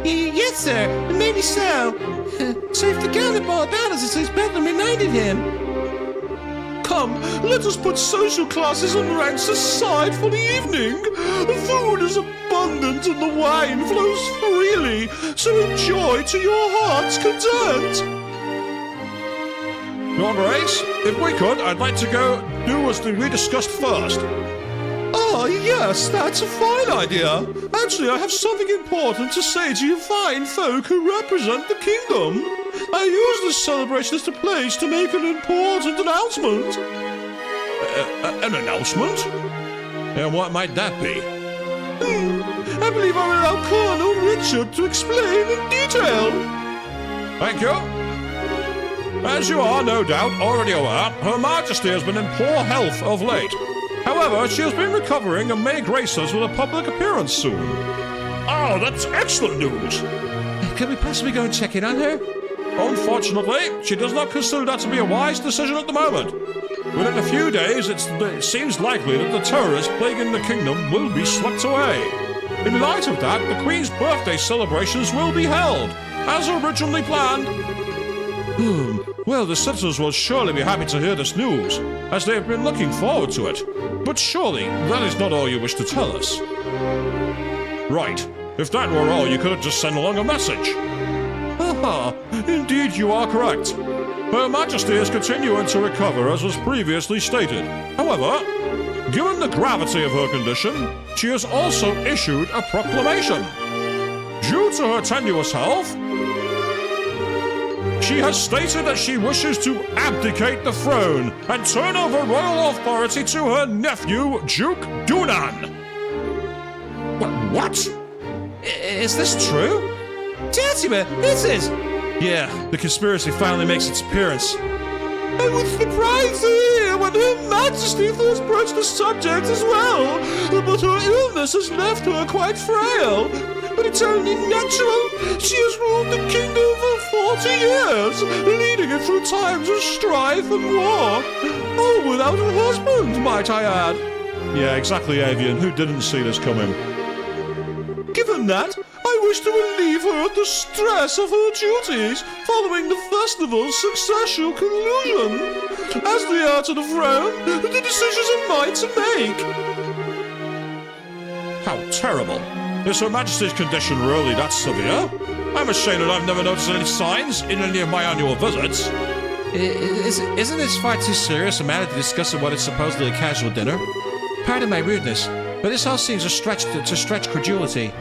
Yes, sir. Maybe so. So if the Count had brought about us, his butler reminded him. Come, let us put social classes and ranks aside for the evening. The food is abundant and the wine flows freely, so enjoy to your heart's content. Your Grace, if we could, I'd like to go do as we discussed first. Ah, yes, that's a fine idea. Actually, I have something important to say to you fine folk who represent the kingdom. I use this celebration as a place to make an important announcement. An announcement? And what might that be? I believe I will allow Colonel Richard to explain in detail. Thank you. As you are no doubt already aware, Her Majesty has been in poor health of late. However, she has been recovering and may grace us with a public appearance soon. Oh, that's excellent news. Can we possibly go and check in on her? Unfortunately, she does not consider that to be a wise decision at the moment. Within a few days, it seems likely that the terrorists plaguing the kingdom will be swept away. In light of that, the Queen's birthday celebrations will be held, as originally planned. Well, the citizens will surely be happy to hear this news, as they have been looking forward to it. But surely, that is not all you wish to tell us. Right. If that were all, you could have just sent along a message. Haha, indeed you are correct. Her Majesty is continuing to recover as was previously stated. However, given the gravity of her condition, she has also issued a proclamation. Due to her tenuous health, she has stated that she wishes to abdicate the throne and turn over royal authority to her nephew, Duke Dunan. What? Is this true? Tatsima, this is... Yeah, the conspiracy finally makes its appearance. I was surprised to hear when Her Majesty first broached the subject as well, but her illness has left her quite frail. But it's only natural. She has ruled the kingdom for 40 years, leading it through times of strife and war. All without a husband, might I add. Yeah, exactly, Avian. Who didn't see this coming? Given that, I wish to relieve her of the stress of her duties following the festival's successful conclusion. As the heir to the throne, the decisions are mine to make. How terrible. Is Her Majesty's condition really that severe? I'm ashamed that I've never noticed any signs in any of my annual visits. Isn't this far too serious a matter to discuss at what is supposedly a casual dinner? Pardon my rudeness, but this all seems a stretch to stretch credulity.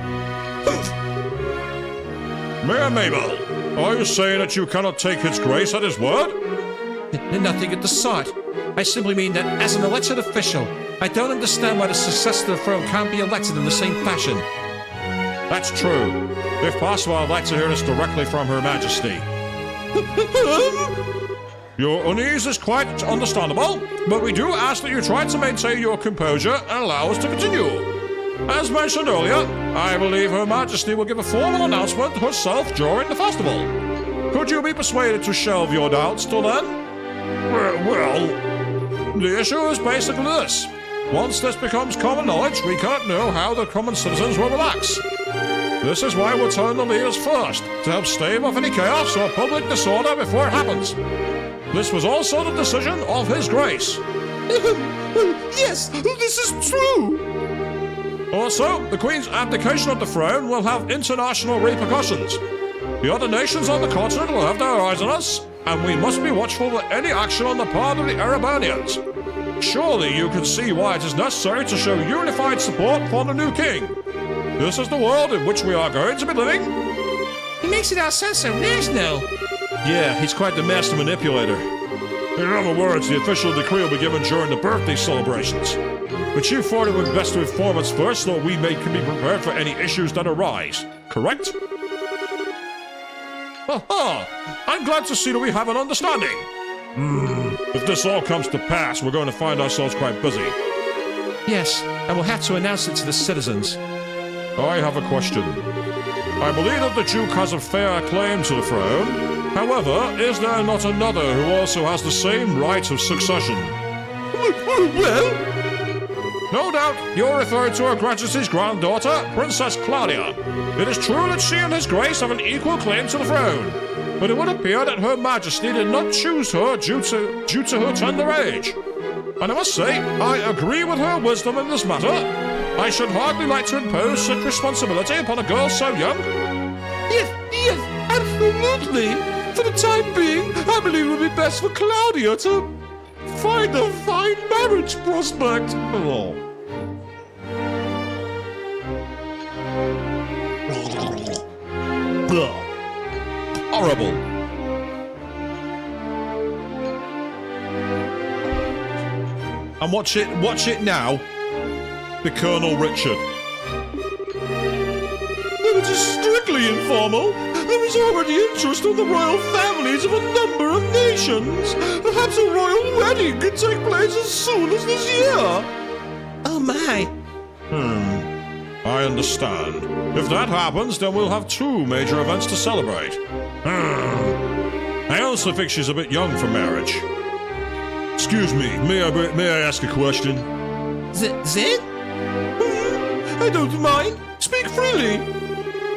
Mayor Mabel, are you saying that you cannot take His Grace at his word? Nothing of the sort. I simply mean that as an elected official, I don't understand why the successor to the throne can't be elected in the same fashion. That's true. If possible, I'd like to hear this directly from Her Majesty. Your unease is quite understandable, but we do ask that you try to maintain your composure and allow us to continue. As mentioned earlier, I believe Her Majesty will give a formal announcement herself during the festival. Could you be persuaded to shelve your doubts till then? Well, the issue is basically this. Once this becomes common knowledge, we can't know how the common citizens will relax. This is why we'll turn the leaders first, to help stave off any chaos or public disorder before it happens. This was also the decision of His Grace. Yes, this is true. Also, the Queen's abdication of the throne will have international repercussions. The other nations on the continent will have their eyes on us, and we must be watchful for any action on the part of the Erebanians. Surely you can see why it is necessary to show unified support for the new king. This is the world in which we are going to be living. He makes it all sound so national. Yeah, he's quite the master manipulator. In other words, the official decree will be given during the birthday celebrations. But you thought it would be best to inform us first so we can be prepared for any issues that arise, correct? Aha! I'm glad to see that we have an understanding. If this all comes to pass, we're going to find ourselves quite busy. Yes, and we'll have to announce it to the citizens. I have a question. I believe that the Duke has a fair claim to the throne. However, is there not another who also has the same right of succession? Well, No doubt, you're referring to Her Majesty's granddaughter, Princess Claudia. It is true that she and His Grace have an equal claim to the throne, but it would appear that Her Majesty did not choose her due to her tender age. And I must say, I agree with her wisdom in this matter. I should hardly like to impose such responsibility upon a girl so young. yes, absolutely. For the time being, I believe it would be best for Claudia to find a fine marriage prospect. Oh. Ugh. Horrible. And watch it now. The Colonel Richard. It is strictly informal. There is already interest on the royal families of a number of nations. Perhaps a royal wedding could take place as soon as this year. Oh my. I understand. If that happens, then we'll have two major events to celebrate. I also think she's a bit young for marriage. Excuse me, may I ask a question? Zed? I don't mind. Speak freely.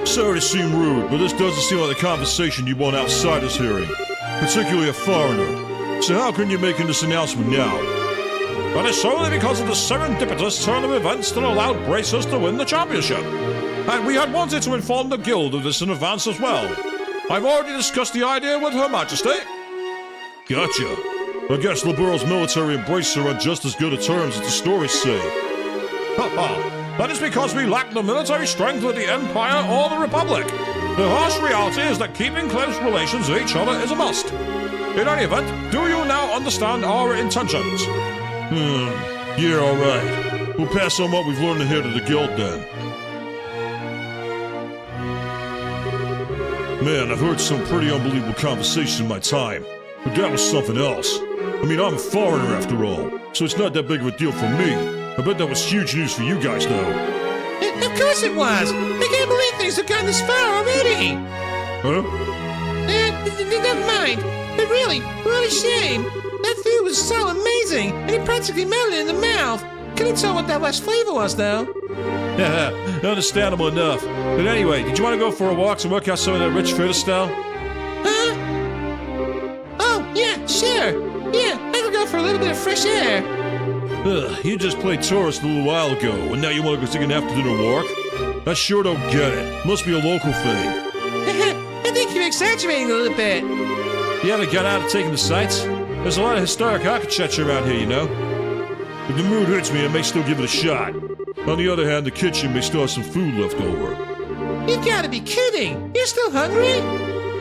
Sorry to seem rude, but this doesn't seem like the conversation you want outsiders hearing, particularly a foreigner. So how come you're making this announcement now? That is solely because of the serendipitous turn of events that allowed Bracers to win the championship. And we had wanted to inform the Guild of this in advance as well. I've already discussed the idea with Her Majesty. Gotcha. I guess LeBurle's military and Bracer are just as good at terms as the stories say. Ha ha. That is because we lack the military strength of the Empire or the Republic. The harsh reality is that keeping close relations with each other is a must. In any event, do you now understand our intentions? Yeah, alright. We'll pass on what we've learned here to the Guild then. Man, I've heard some pretty unbelievable conversations in my time, but that was something else. I mean, I'm a foreigner after all, so it's not that big of a deal for me. I bet that was huge news for you guys, though. Of course it was. I can't believe things have gone this far already. Huh? Never mind. But really shame. That food was so amazing, and it practically melted in the mouth. Couldn't tell what that last flavor was, though. Understandable enough. But anyway, did you want to go for a walk to work out some of that rich food, Estelle? Huh? Oh, yeah, sure. Yeah, I could go for a little bit of fresh air. You just played tourist a little while ago, and now you want to go take an after-dinner walk? I sure don't get it. Must be a local thing. I think you're exaggerating a little bit. You haven't got out of taking the sights? There's a lot of historic architecture around here, you know. If the mood hurts me, I may still give it a shot. On the other hand, the kitchen may still have some food left over. You've got to be kidding. You're still hungry?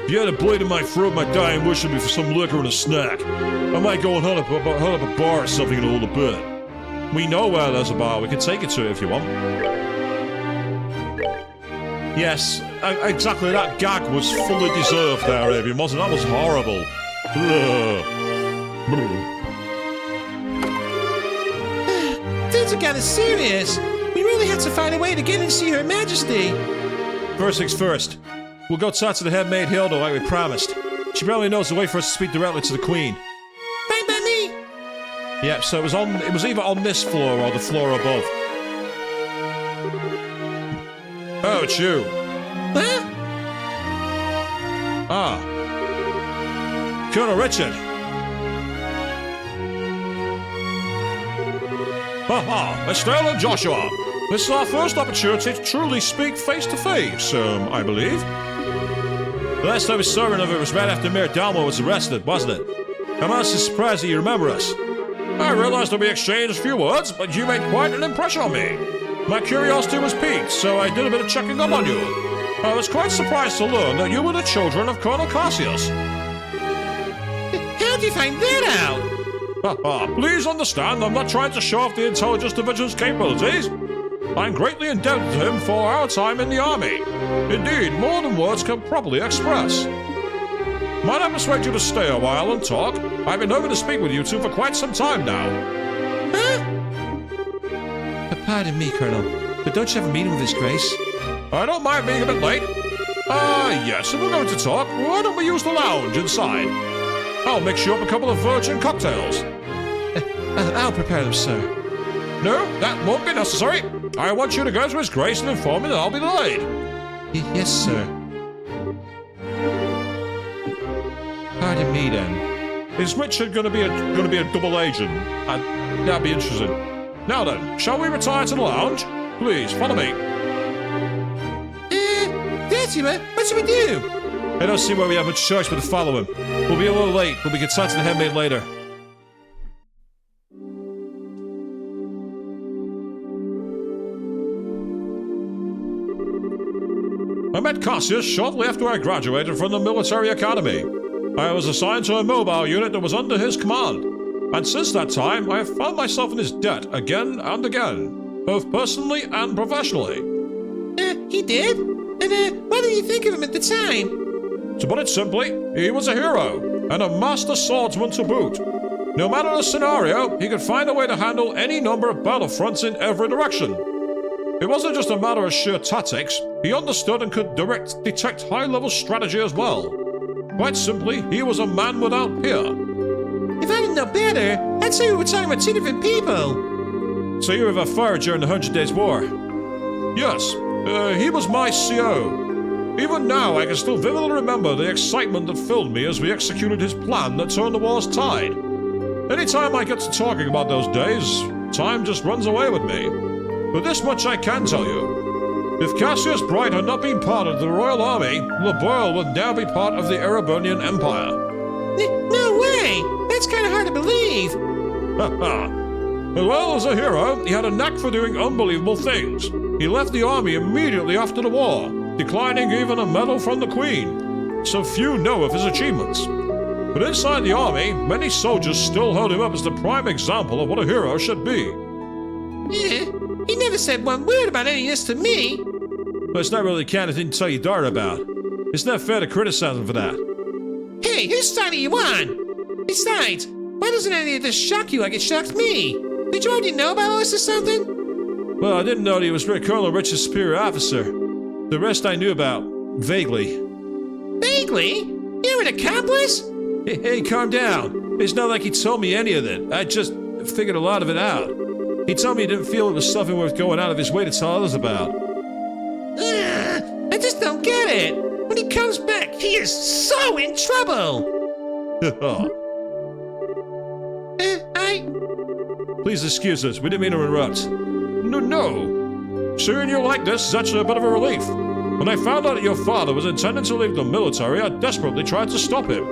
If you had a blade in my throat, my dying wish would be for some liquor and a snack. I might go and hunt up a bar or something in a little bit. We know where there's a bar. We can take it to you if you want. Yes, exactly. That gag was fully deserved there, Avian, wasn't it? That was horrible. Things are kind of serious. We really have to find a way to get in and see Her Majesty. First things first. We'll go talk to the headmaid Hilda like we promised. She probably knows the way for us to speak directly to the Queen. Fine by me. Yep, so it was either on this floor or the floor above. Oh, it's you. Huh? Ah. Colonel Richard. Haha, Estelle and Joshua. This is our first opportunity to truly speak face to face, I believe. The last time we saw one of it was right after Mayor Dalmore was arrested, wasn't it? I'm honestly surprised that you remember us. I realized that we exchanged a few words, but you made quite an impression on me. My curiosity was piqued, so I did a bit of checking up on you. I was quite surprised to learn that you were the children of Colonel Cassius. How'd you find that out? Please understand, I'm not trying to show off the intelligence division's capabilities. I'm greatly indebted to him for our time in the army. Indeed, more than words can properly express. Might I persuade you to stay a while and talk? I've been hoping to speak with you two for quite some time now. Huh? Pardon me, Colonel. But don't you have a meeting with His Grace? I don't mind being a bit late. Yes, if we're going to talk, why don't we use the lounge inside? I'll mix you up a couple of virgin cocktails. I'll prepare them, sir. No, that won't be necessary. I want you to go to His Grace and inform me that I'll be delayed. Yes, sir. Pardon me, then. Is Richard going to be a double agent? That'd be interesting. Now then, shall we retire to the lounge? Please, follow me. Fatima, what should we do? I don't see why we have much choice but to follow him. We'll be a little late, but we can talk to the handmaid later. I met Cassius shortly after I graduated from the military academy. I was assigned to a mobile unit that was under his command. And since that time, I have found myself in his debt again and again, both personally and professionally. He did? And, what did you think of him at the time? To put it simply, he was a hero, and a master swordsman to boot. No matter the scenario, he could find a way to handle any number of battlefronts in every direction. It wasn't just a matter of sheer tactics, he understood and could detect high-level strategy as well. Quite simply, he was a man without peer. If I didn't know better, I'd say we were talking about two different people. So you were a fire during the 100 Days War? Yes, he was my CO. Even now, I can still vividly remember the excitement that filled me as we executed his plan that turned the war's tide. Anytime I get to talking about those days, time just runs away with me. But this much I can tell you. If Cassius Bright had not been part of the Royal Army, LeBoyle would now be part of the Erebonian Empire. No way! That's kind of hard to believe. As well as a hero, he had a knack for doing unbelievable things. He left the army immediately after the war, declining even a medal from the Queen. So few know of his achievements. But inside the army, many soldiers still hold him up as the prime example of what a hero should be. Yeah, he never said one word about any of this to me. But it's not really the kind of thing to tell your daughter about. It's not fair to criticize him for that. Hey, whose side are you on? Besides, why doesn't any of this shock you like it shocked me? Did you already know about all this or something? Well, I didn't know that he was Colonel Rich's superior officer. The rest I knew about, vaguely. Vaguely? You're an accomplice? Hey, calm down. It's not like he told me any of it. I just figured a lot of it out. He told me he didn't feel it was something worth going out of his way to tell others about. I just don't get it. When he comes back, he is so in trouble. Please excuse us. We didn't mean to interrupt. No. Seeing you like this is actually a bit of a relief. When I found out that your father was intending to leave the military, I desperately tried to stop him.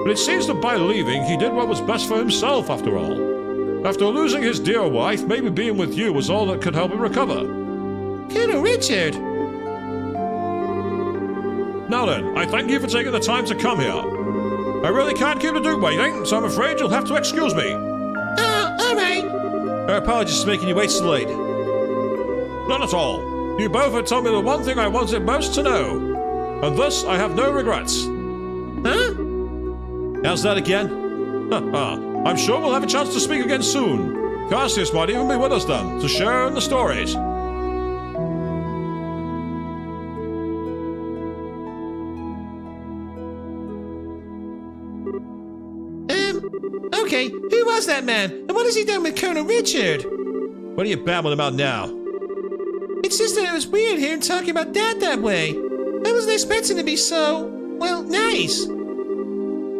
But it seems that by leaving, he did what was best for himself, after all. After losing his dear wife, maybe being with you was all that could help him recover. Colonel Richard. Now then, I thank you for taking the time to come here. I really can't keep the Duke waiting, so I'm afraid you'll have to excuse me. All right. Our apologies for making you wait so late. None at all. You both have told me the one thing I wanted most to know. And thus, I have no regrets. Huh? How's that again? I'm sure we'll have a chance to speak again soon. Cassius might even be with us then, to share in the stories. Okay, who was that man? And what has he done with Colonel Richard? What are you babbling about now? It's just that it was weird hearing talking about Dad that way. I wasn't expecting to be so, well, nice.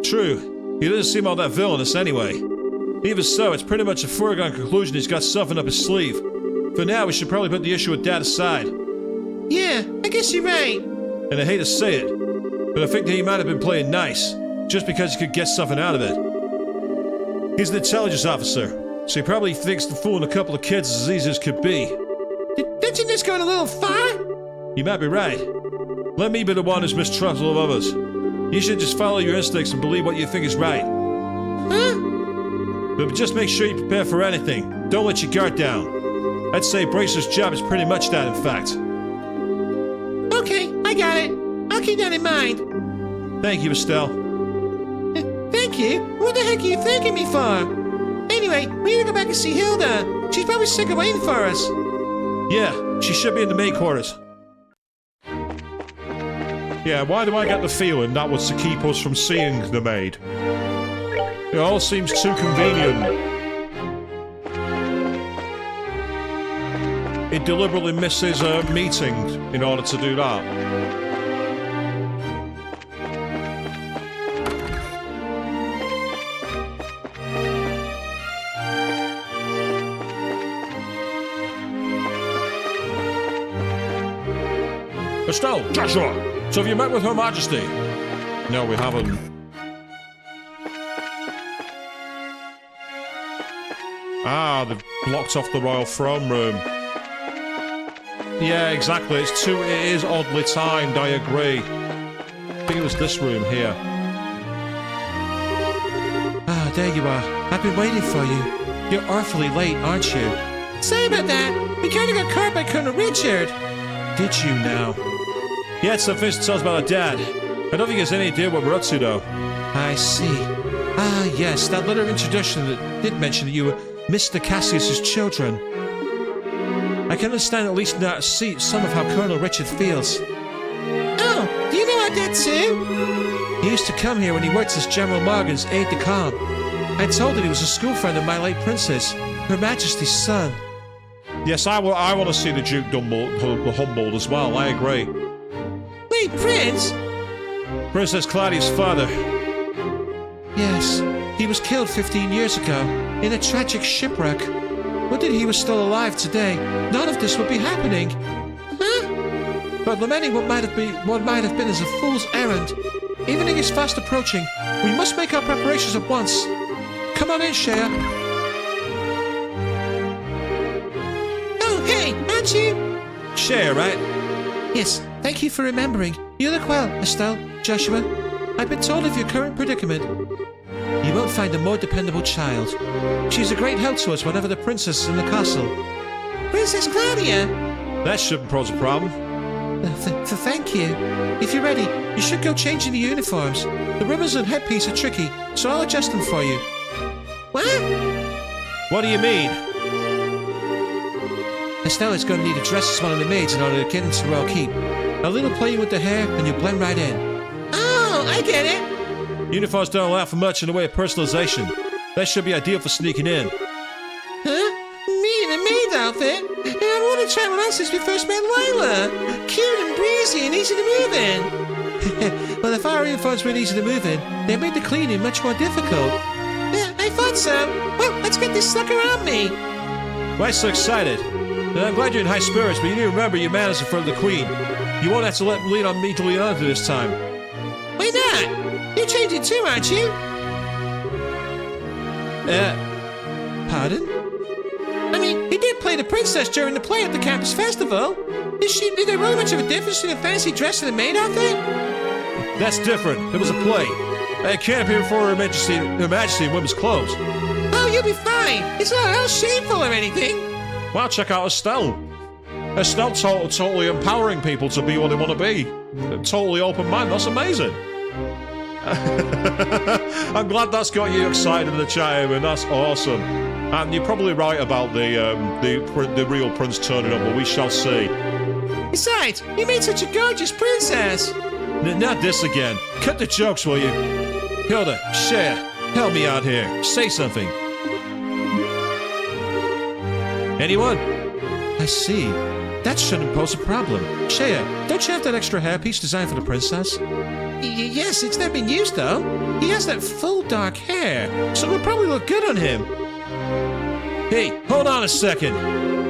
True. He doesn't seem all that villainous anyway. Even so, it's pretty much a foregone conclusion he's got something up his sleeve. For now, we should probably put the issue with Dad aside. Yeah, I guess you're right. And I hate to say it, but I think that he might have been playing nice, just because he could get something out of it. He's an intelligence officer, so he probably thinks that fooling a couple of kids is as easy as could be. Didn't you just go a little far? You might be right. Let me be the one who's mistrustful of others. You should just follow your instincts and believe what you think is right. Huh? But just make sure you prepare for anything. Don't let your guard down. I'd say Bracer's job is pretty much that, in fact. Okay, I got it. I'll keep that in mind. Thank you, Estelle. Thank you? What the heck are you thanking me for? Anyway, we need to go back and see Hilda. She's probably sick of waiting for us. Yeah, she should be in the main quarters. Yeah, why do I get the feeling that was to keep us from seeing the maid? It all seems too convenient. It deliberately misses a meeting in order to do that. Estelle, Joshua, so have you met with Her Majesty? No, we haven't. Ah, they've blocked off the royal throne room. Yeah, exactly. It is oddly timed, I agree. I think it was this room here. Ah, there you are. I've been waiting for you. You're awfully late, aren't you? Sorry about that. We kind of got caught by Colonel Richard. Did you now? Yeah, it's the things to tell us about our dad. I don't think he has any idea what we're up to, though. I see. Ah, yes, that letter of introduction that did mention that you were Mr. Cassius's children. I can understand at least now see some of how Colonel Richard feels. Oh, do you know our dad too? He used to come here when he worked as General Morgan's aide-de-camp. I told that he was a school friend of my late princess, Her Majesty's son. Yes, I want to see the Duke humbled as well. I agree. Wait, Prince? Princess Claudia's father. Yes, he was killed 15 years ago in a tragic shipwreck. Would that he was still alive today. None of this would be happening. Huh? But lamenting what might have been as a fool's errand. Evening is fast approaching. We must make our preparations at once. Come on in, Shea. Oh, hey, aren't you? Shea, right? Yes, thank you for remembering. You look well, Estelle, Joshua. I've been told of your current predicament. You won't find a more dependable child. She's a great help to us whenever the princess is in the castle. Princess Claudia? That shouldn't pose a problem. Thank you. If you're ready, you should go change into uniforms. The ribbons and headpiece are tricky, so I'll adjust them for you. What? What do you mean? Estelle is going to need a dress as one of the maids in order to get into Royal Keep. A little playing with the hair, and you'll blend right in. Oh, I get it. Uniforms don't allow for much in the way of personalization. That should be ideal for sneaking in. Huh? Me in a maid outfit? I wanted to try one on since we first met Lila. Cute and breezy and easy to move in. Well, if our uniforms weren't easy to move in, they made the cleaning much more difficult. Yeah, I thought so. Well, let's get this sucker on me. Why so excited? I'm glad you're in high spirits, but you need to remember your manners in front of the Queen. You won't have to let me lead on to this time. Why not? You're changing too, aren't you? Pardon? I mean, he did play the princess during the play at the campus festival. Is there really much of a difference between a fancy dress and a maid outfit? That's different. It was a play. I can't appear before Her Majesty in women's clothes. Oh, you'll be fine. It's not at all shameful or anything. Well, check out Estelle. Estelle totally empowering people to be what they want to be. Totally open mind. That's amazing. I'm glad that's got you excited in the chat, and that's awesome. And you're probably right about the real prince turning up, but we shall see. Besides, you made such a gorgeous princess. Not this again. Cut the jokes, will you? Hilda, Shea, help me out here. Say something. Anyone? I see. That shouldn't pose a problem. Shea, don't you have that extra hairpiece designed for the princess? Yes, it's never been used, though. He has that full dark hair, so it would probably look good on him. Hey, hold on a second.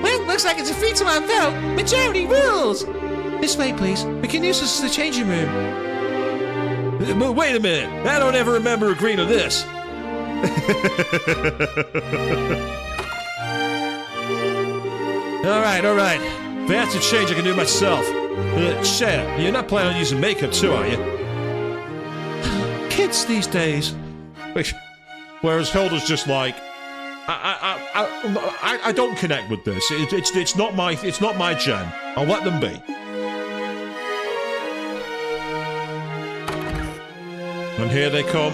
Well, looks like it's a 3-to-1 vote. Majority rules. This way, please. We can use this as the changing room. But wait a minute. I don't ever remember agreeing to this. All right. If I have to change, I can do it myself. Shea, you're not planning on using makeup too, are you? Kids these days. Whereas Hilda's just like, I don't connect with this. It's not my gen. I'll let them be. And here they come.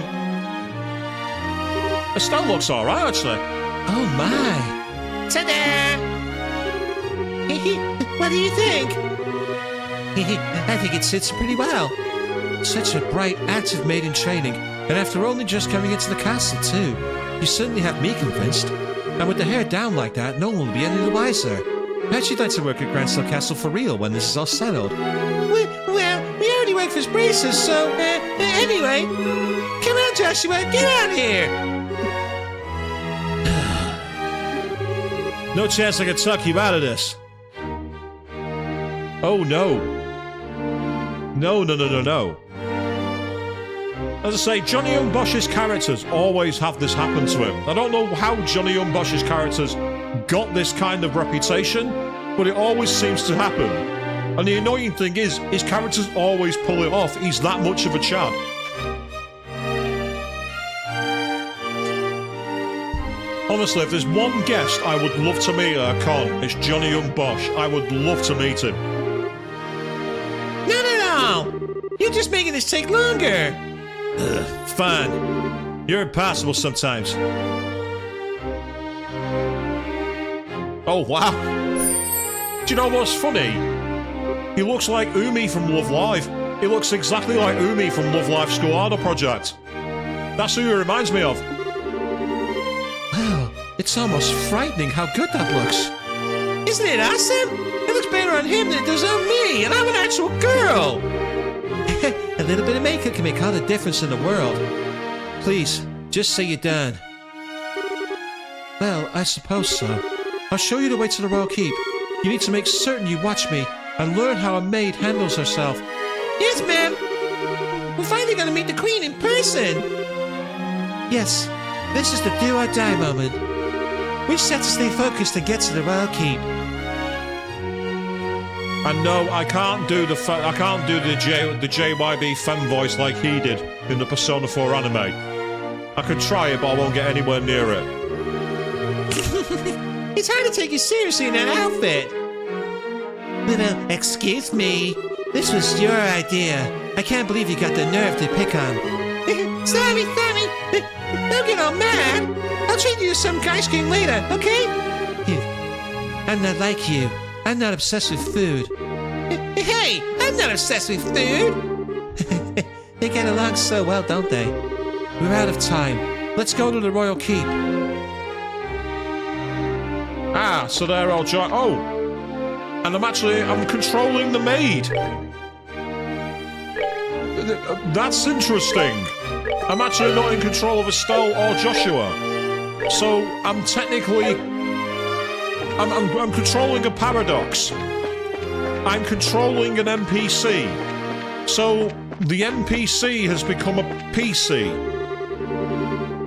Estelle looks alright, actually. Oh my. Ta-da! What do you think? I think it sits pretty well. Such a bright, active maid in training, and after only just coming into the castle, too. You certainly have me convinced. And with the hair down like that, no one will be any the wiser. Perhaps you'd like to work at Grancel Castle for real when this is all settled. Well, we already work for braces, so, anyway. Come on, Joshua, get out of here! No chance I can tuck you out of this. Oh, no. No. As I say, Johnny Young Bosch's characters always have this happen to him. I don't know how Johnny Young Bosch's characters got this kind of reputation, but it always seems to happen. And the annoying thing is, his characters always pull it off. He's that much of a Chad. Honestly, if there's one guest I would love to meet at a con, it's Johnny Young Bosch. I would love to meet him. Not at all! You're just making this take longer! Fine. You're impassable sometimes. Oh, wow. Do you know what's funny? He looks like Umi from Love Live. He looks exactly like Umi from Love Live School Idol Project. That's who he reminds me of. Wow, it's almost frightening how good that looks. Isn't it awesome? It looks better on him than it does on me, and I'm an actual girl! A little bit of makeup can make all the difference in the world. Please, just say you're done. Well, I suppose so. I'll show you the way to the Royal Keep. You need to make certain you watch me and learn how a maid handles herself. Yes, ma'am. We're finally going to meet the Queen in person. Yes, this is the do-or-die moment. We just have to stay focused and get to the Royal Keep. And no, I can't do the JYB femme voice like he did in the Persona 4 anime. I could try it, but I won't get anywhere near it. It's hard to take you seriously in that outfit. Well, excuse me. This was your idea. I can't believe you got the nerve to pick on. Sorry. Don't get all mad. I'll treat you to some ice cream later, okay? I'm not like you. I'm not obsessed with food. Hey, I'm not obsessed with food. They get along so well, don't they? We're out of time. Let's go to the Royal Keep. Ah, so they're all joined. Oh! And I'm controlling the maid. That's interesting. I'm actually not in control of Estelle or Joshua. So I'm technically... I'm controlling a paradox. I'm controlling an NPC. So the NPC has become a PC.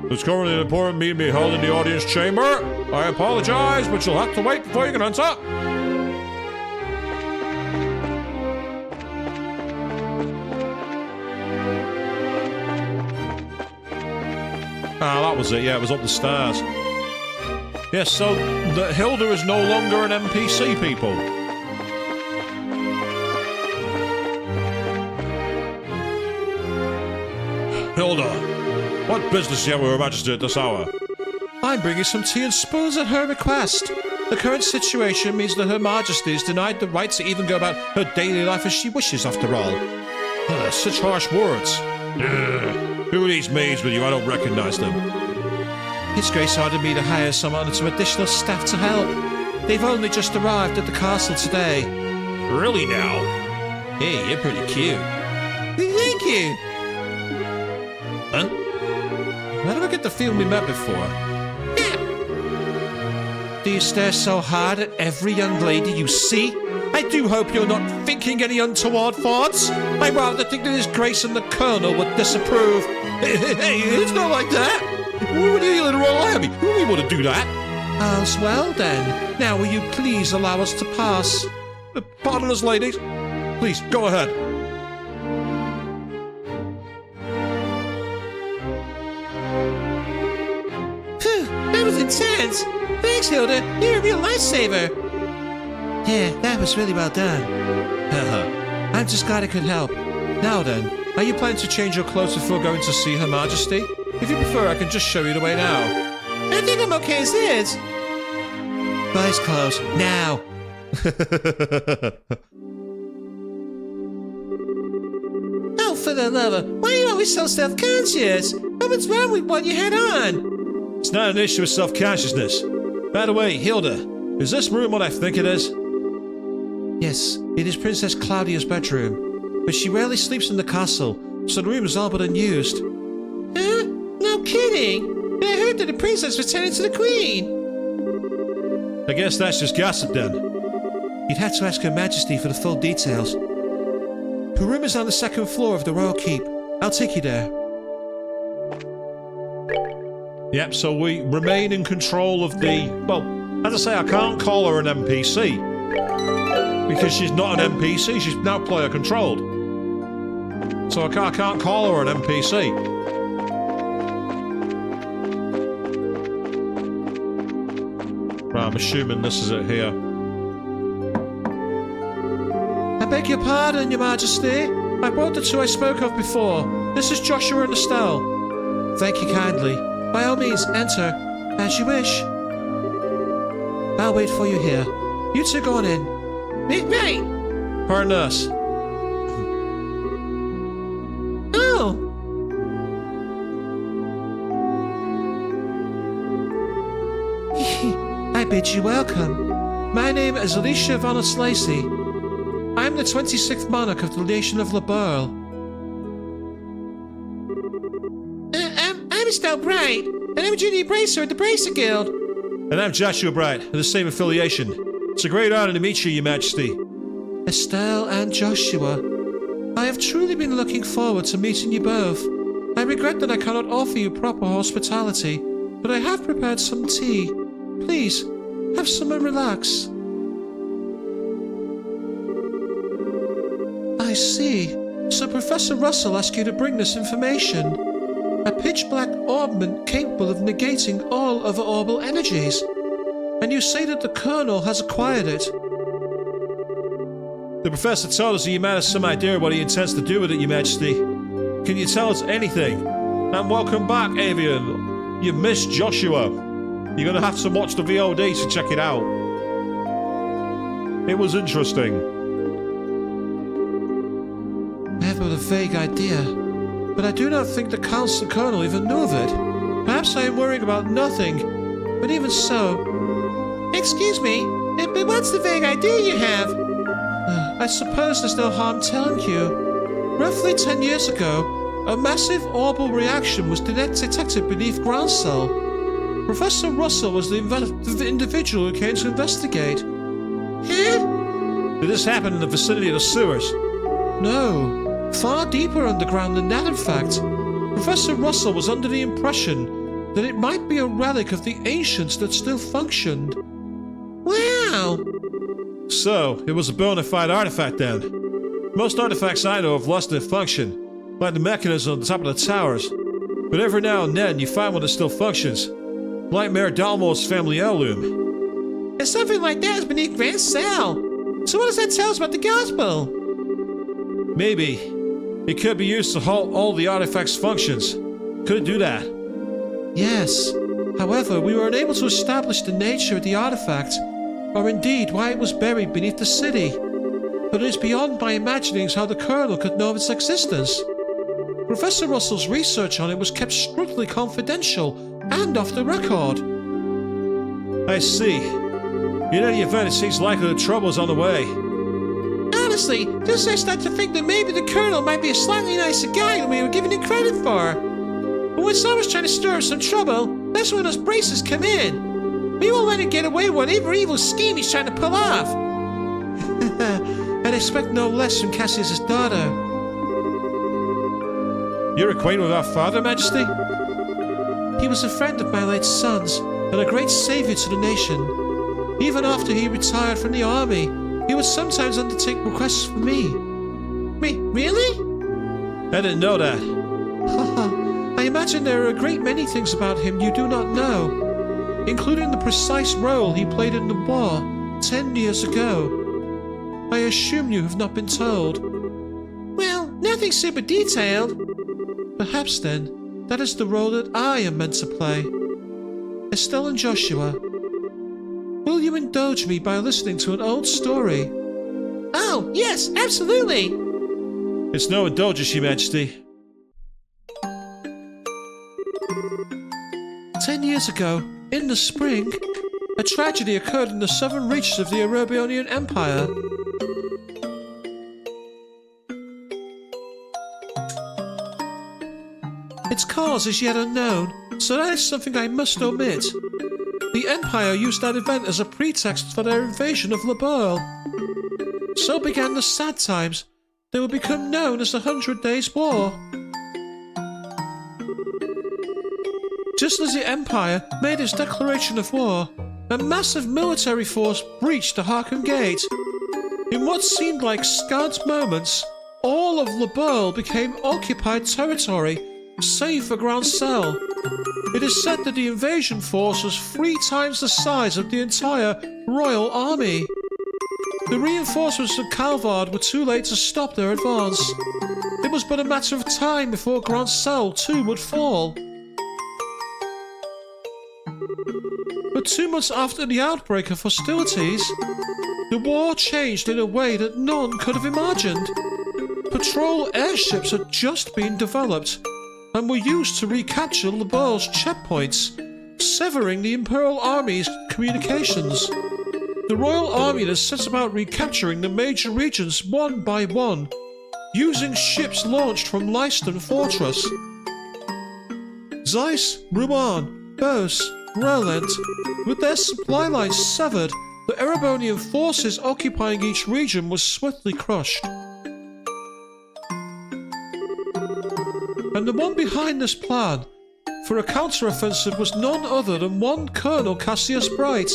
There's currently an important meeting being held in the audience chamber. I apologize, but you'll have to wait before you can enter. Ah, that was it. Yeah, it was up the stairs. Yes, so the Hilda is no longer an NPC, people. Hilda, what business do you have with Her Majesty at this hour? I'm bringing some tea and spoons at her request. The current situation means that Her Majesty is denied the right to even go about her daily life as she wishes, after all. Such harsh words. Who are these maids with you? I don't recognize them. His Grace ordered me to hire some additional staff to help. They've only just arrived at the castle today. Really now? Hey, you're pretty cute. Thank you. Huh? Why do I get the feeling we met before? Do you stare so hard at every young lady you see? I do hope you're not thinking any untoward thoughts. I rather think that His Grace and the Colonel would disapprove. Hey, it's not like that. We were dealing in Royal Army. Who would want to do that? All's well, then. Now will you please allow us to pass? Pardon us, ladies. Please, go ahead. Phew, that was intense. Thanks, Hilda. You're a real lifesaver. Yeah, that was really well done. I'm just glad I could help. Now then, are you planning to change your clothes before going to see Her Majesty? If you prefer, I can just show you the way now. I think I'm okay as is. Boys' clothes, now. Oh, for the love of... Why are you always so self-conscious? What's wrong with what you had on? It's not an issue of self-consciousness. By the way, Hilda, is this room what I think it is? Yes, it is Princess Claudia's bedroom, but she rarely sleeps in the castle, so the room is all but unused. Huh? No kidding. But I heard that the princess was tending to the queen. I guess that's just gossip then. You'd have to ask Her Majesty for the full details. Her room is on the second floor of the royal keep. I'll take you there. Yep, so we remain in control of the... Well, as I say, I can't call her an NPC. Because she's not an NPC, she's now player controlled. So I can't call her an NPC. Right, I'm assuming this is it here. I beg your pardon, Your Majesty. I brought the two I spoke of before. This is Joshua and Estelle. Thank you kindly. By all means, enter, as you wish. I'll wait for you here. You two go on in. Right. Pardon us. Oh. I bid you welcome. My name is Alicia von Lacey. I'm the 26th monarch of the nation of Labourle. I'm Estelle Bright, and I'm Junior Bracer at the Bracer Guild. And I'm Joshua Bright, of the same affiliation. It's a great honor to meet you, Your Majesty. Estelle and Joshua, I have truly been looking forward to meeting you both. I regret that I cannot offer you proper hospitality, but I have prepared some tea. Please, have some and relax. I see. So Professor Russell asked you to bring this information. A pitch-black orbment capable of negating all other orbital energies. And you say that the Colonel has acquired it. The professor told us that you might have some idea what he intends to do with it, Your Majesty. Can you tell us anything? And welcome back, Avian. You've missed Joshua. You're going to have to watch the VOD to check it out. It was interesting. I have but a vague idea, but I do not think the Council Colonel even knew of it. Perhaps I am worrying about nothing, but even so... Excuse me, but what's the vague idea you have? I suppose there's no harm telling you. Roughly 10 years ago, a massive orbital reaction was detected beneath Grancel. Professor Russell was the individual who came to investigate. Huh? Did this happen in the vicinity of the sewers? No, far deeper underground than that, in fact. Professor Russell was under the impression that it might be a relic of the ancients that still functioned. Wow! So, it was a bona fide artifact then. Most artifacts I know have lost their function, like the mechanism on the top of the towers. But every now and then you find one that still functions, like Mayor Dalmore's family heirloom. And something like that is beneath Grancel. So what does that tell us about the gospel? Maybe. It could be used to halt all the artifact's functions. Could it do that? Yes. However, we were unable to establish the nature of the artifact, or indeed why it was buried beneath the city. But it is beyond my imaginings how the Colonel could know of its existence. Professor Russell's research on it was kept strictly confidential and off the record. I see. In any event, it seems likely the trouble is on the way. Honestly, just I start to think that maybe the Colonel might be a slightly nicer guy than we were giving him credit for. But when someone's trying to stir up some trouble, that's when those braces come in. We won't let him get away with whatever evil scheme he's trying to pull off. I'd expect no less from Cassius's daughter. You're acquainted with our father, Majesty? He was a friend of my late son's, and a great savior to the nation. Even after he retired from the army, he would sometimes undertake requests for me. Really? I didn't know that. I imagine there are a great many things about him you do not know, including the precise role he played in the war 10 years ago. I assume you have not been told. Well, nothing super detailed. Perhaps then, that is the role that I am meant to play. Estelle and Joshua, will you you indulge me by listening to an old story? Oh, yes, absolutely. It's no indulgence, Your Majesty. 10 years ago, in the spring, a tragedy occurred in the southern reaches of the Erebonian Empire. Its cause is yet unknown, so that is something I must omit. The Empire used that event as a pretext for their invasion of Labourle. So began the sad times that would become known as the 100 Days' War. Just as the Empire made its declaration of war, a massive military force breached the Harkham Gate. In what seemed like scant moments, all of Labourle became occupied territory, save for Grancel. It is said that the invasion force was 3 times the size of the entire royal army. The reinforcements of Calvard were too late to stop their advance. It was but a matter of time before Grancel too would fall. But 2 months after the outbreak of hostilities, the war changed in a way that none could have imagined. Patrol airships had just been developed and were used to recapture Labourle's checkpoints, severing the Imperial Army's communications. The Royal Army has set about recapturing the major regions one by one, using ships launched from Leiston Fortress. Zeiss, Rouen, Beauce, Roland, with their supply lines severed, the Erebonian forces occupying each region was swiftly crushed. And the one behind this plan for a counter-offensive was none other than one Colonel Cassius Bright.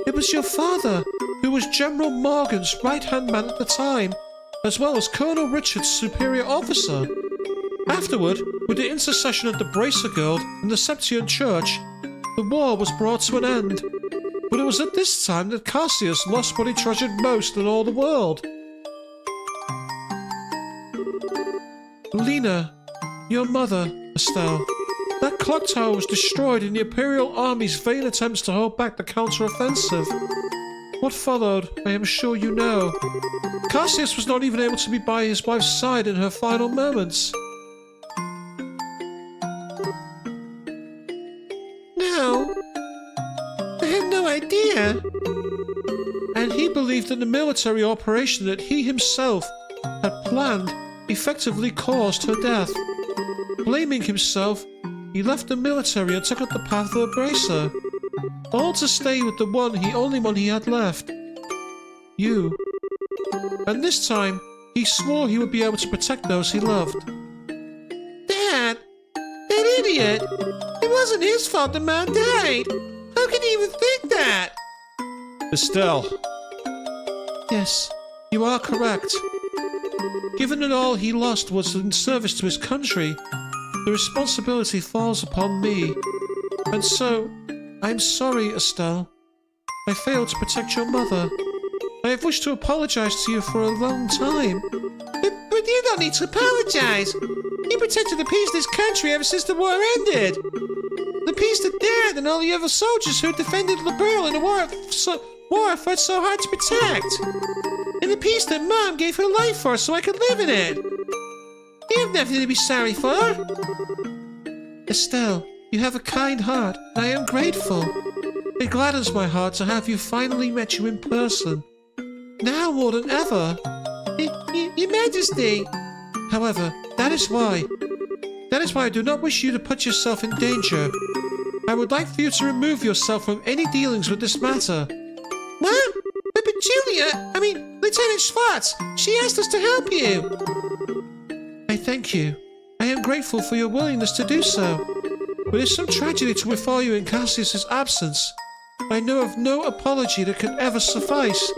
It was your father, who was General Morgan's right-hand man at the time, as well as Colonel Richard's superior officer. Afterward, with the intercession of the Bracer Guild and the Septian Church, the war was brought to an end. But it was at this time that Cassius lost what he treasured most in all the world. Lena, your mother, Estelle. That clock tower was destroyed in the Imperial Army's vain attempts to hold back the counter-offensive. What followed, I am sure you know. Cassius was not even able to be by his wife's side in her final moments. No, I had no idea. And he believed that the military operation that he himself had planned effectively caused her death. Blaming himself, he left the military and took up the path of a bracer, all to stay with the only one he had left. You. And this time, he swore he would be able to protect those he loved. Dad! That idiot! It wasn't his fault the man died! How could he even think that? Estelle. Yes, you are correct. Given that all he lost was in service to his country, the responsibility falls upon me. And so, I'm sorry, Estelle. I failed to protect your mother. I have wished to apologize to you for a long time. But you don't need to apologize. You protected the peace of this country ever since the war ended. The peace that Dad and all the other soldiers who defended Labourle in the war fought so hard to protect. And the peace that Mom gave her life for so I could live in it. You have nothing to be sorry for. Estelle, you have a kind heart, and I am grateful. It gladdens my heart to have you finally met you in person. Now more than ever. Your Majesty. However, that is why I do not wish you to put yourself in danger. I would like for you to remove yourself from any dealings with this matter. What? But Lieutenant Schwartz, she asked us to help you. I thank you. I am grateful for your willingness to do so. But if some tragedy to befall you in Cassius's absence, I know of no apology that can ever suffice.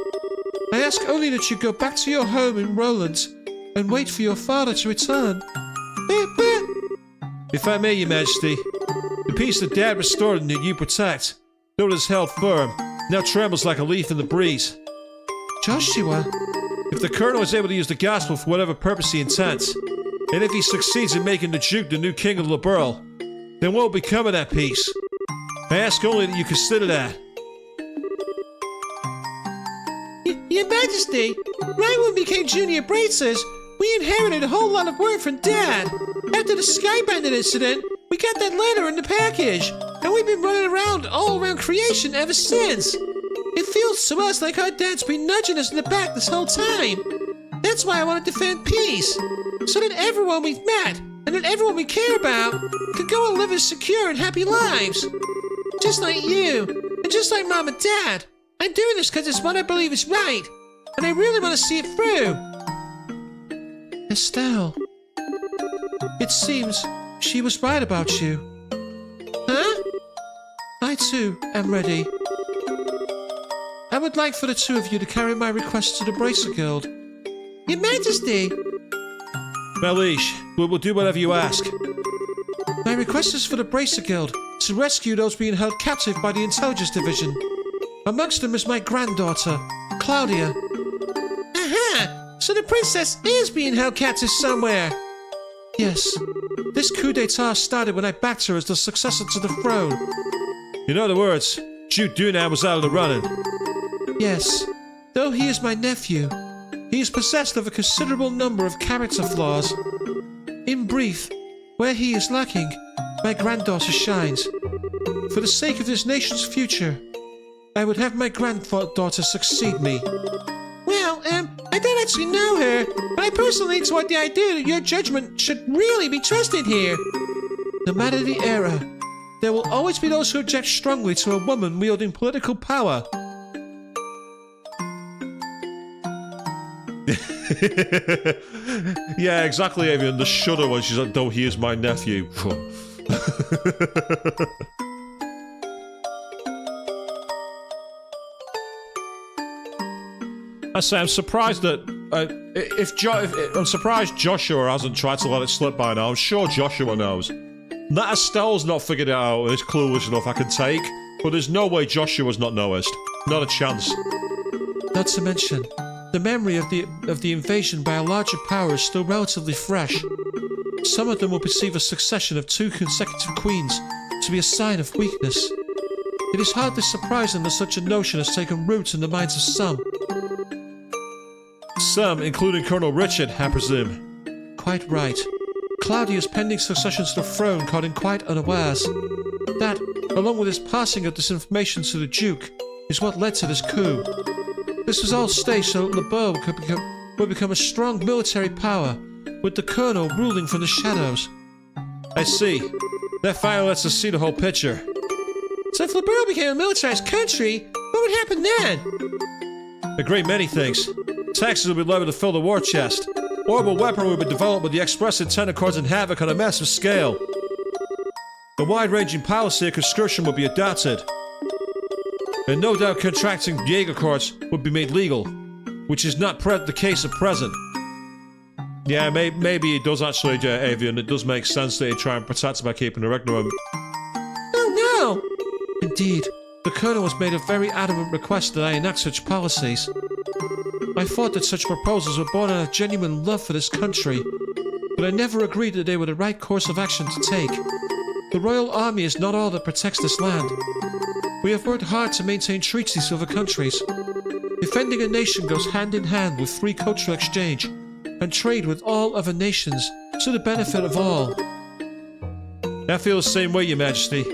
I ask only that you go back to your home in Roland and wait for your father to return. But... If I may, Your Majesty, the peace that Dad restored and that you protect, though it is held firm, now trembles like a leaf in the breeze. Joshua... If the Colonel is able to use the gospel for whatever purpose he intends, and if he succeeds in making the Duke the new King of Labourle, then what will become of that peace? I ask only that you consider that. Your Majesty, right when we became junior bracers, we inherited a whole lot of work from Dad. After the Skybandit incident, we got that letter in the package, and we've been running around all around creation ever since. It feels to us like our dad's been nudging us in the back this whole time. That's why I want to defend peace, so that everyone we've met, and that everyone we care about, can go and live as secure and happy lives. Just like you, and just like Mom and Dad. I'm doing this because it's what I believe is right, and I really want to see it through. Estelle, it seems she was right about you. Huh? I too am ready. I would like for the two of you to carry my request to the Bracer Guild. Your Majesty! Melish, we'll do whatever you ask. My request is for the Bracer Guild to rescue those being held captive by the Intelligence Division. Amongst them is my granddaughter, Claudia. Aha! So the princess is being held captive somewhere. Yes. This coup d'etat started when I backed her as the successor to the throne. In other words, Duke Dunan was out of the running. Yes. Though he is my nephew, he is possessed of a considerable number of character flaws. In brief, where he is lacking, my granddaughter shines. For the sake of this nation's future, I would have my granddaughter succeed me. Well, I don't actually know her, but I personally lean toward the idea that your judgment should really be trusted here. No matter the era, there will always be those who object strongly to a woman wielding political power. Yeah, exactly, Avian. The shudder when she's like, though he is my nephew. I say, I'm surprised that I'm surprised Joshua hasn't tried to let it slip by now. I'm sure Joshua knows. That Estelle's not figured it out and is clueless enough I can take, but there's no way Joshua's not noticed. Not a chance. Not to mention, the memory of the invasion by a larger power is still relatively fresh. Some of them will perceive a succession of 2 consecutive queens to be a sign of weakness. It is hardly surprising that such a notion has taken root in the minds of some. Some, including Colonel Richard, I presume. Quite right. Claudia's pending succession to the throne caught him quite unawares. That, along with his passing of this information to the Duke, is what led to this coup. This was all staged so that Lebeau would become a strong military power, with the Colonel ruling from the shadows. I see. That finally lets us see the whole picture. So if Lebeau became a militarized country, what would happen then? A great many things. Taxes would be levied to fill the war chest. Horrible weaponry would be developed with the express intent of causing havoc on a massive scale. A wide-ranging policy of conscription would be adopted. And no doubt contracting Jaeger courts would be made legal, which is not the case at present. Yeah, maybe it does actually, Avian. It does make sense that you try and protect it by keeping her ignorant. Oh no! Indeed, the Colonel has made a very adamant request that I enact such policies. I thought that such proposals were born out of genuine love for this country, but I never agreed that they were the right course of action to take. The Royal Army is not all that protects this land. We have worked hard to maintain treaties with other countries. Defending a nation goes hand in hand with free cultural exchange and trade with all other nations to the benefit of all. I feel the same way, Your Majesty.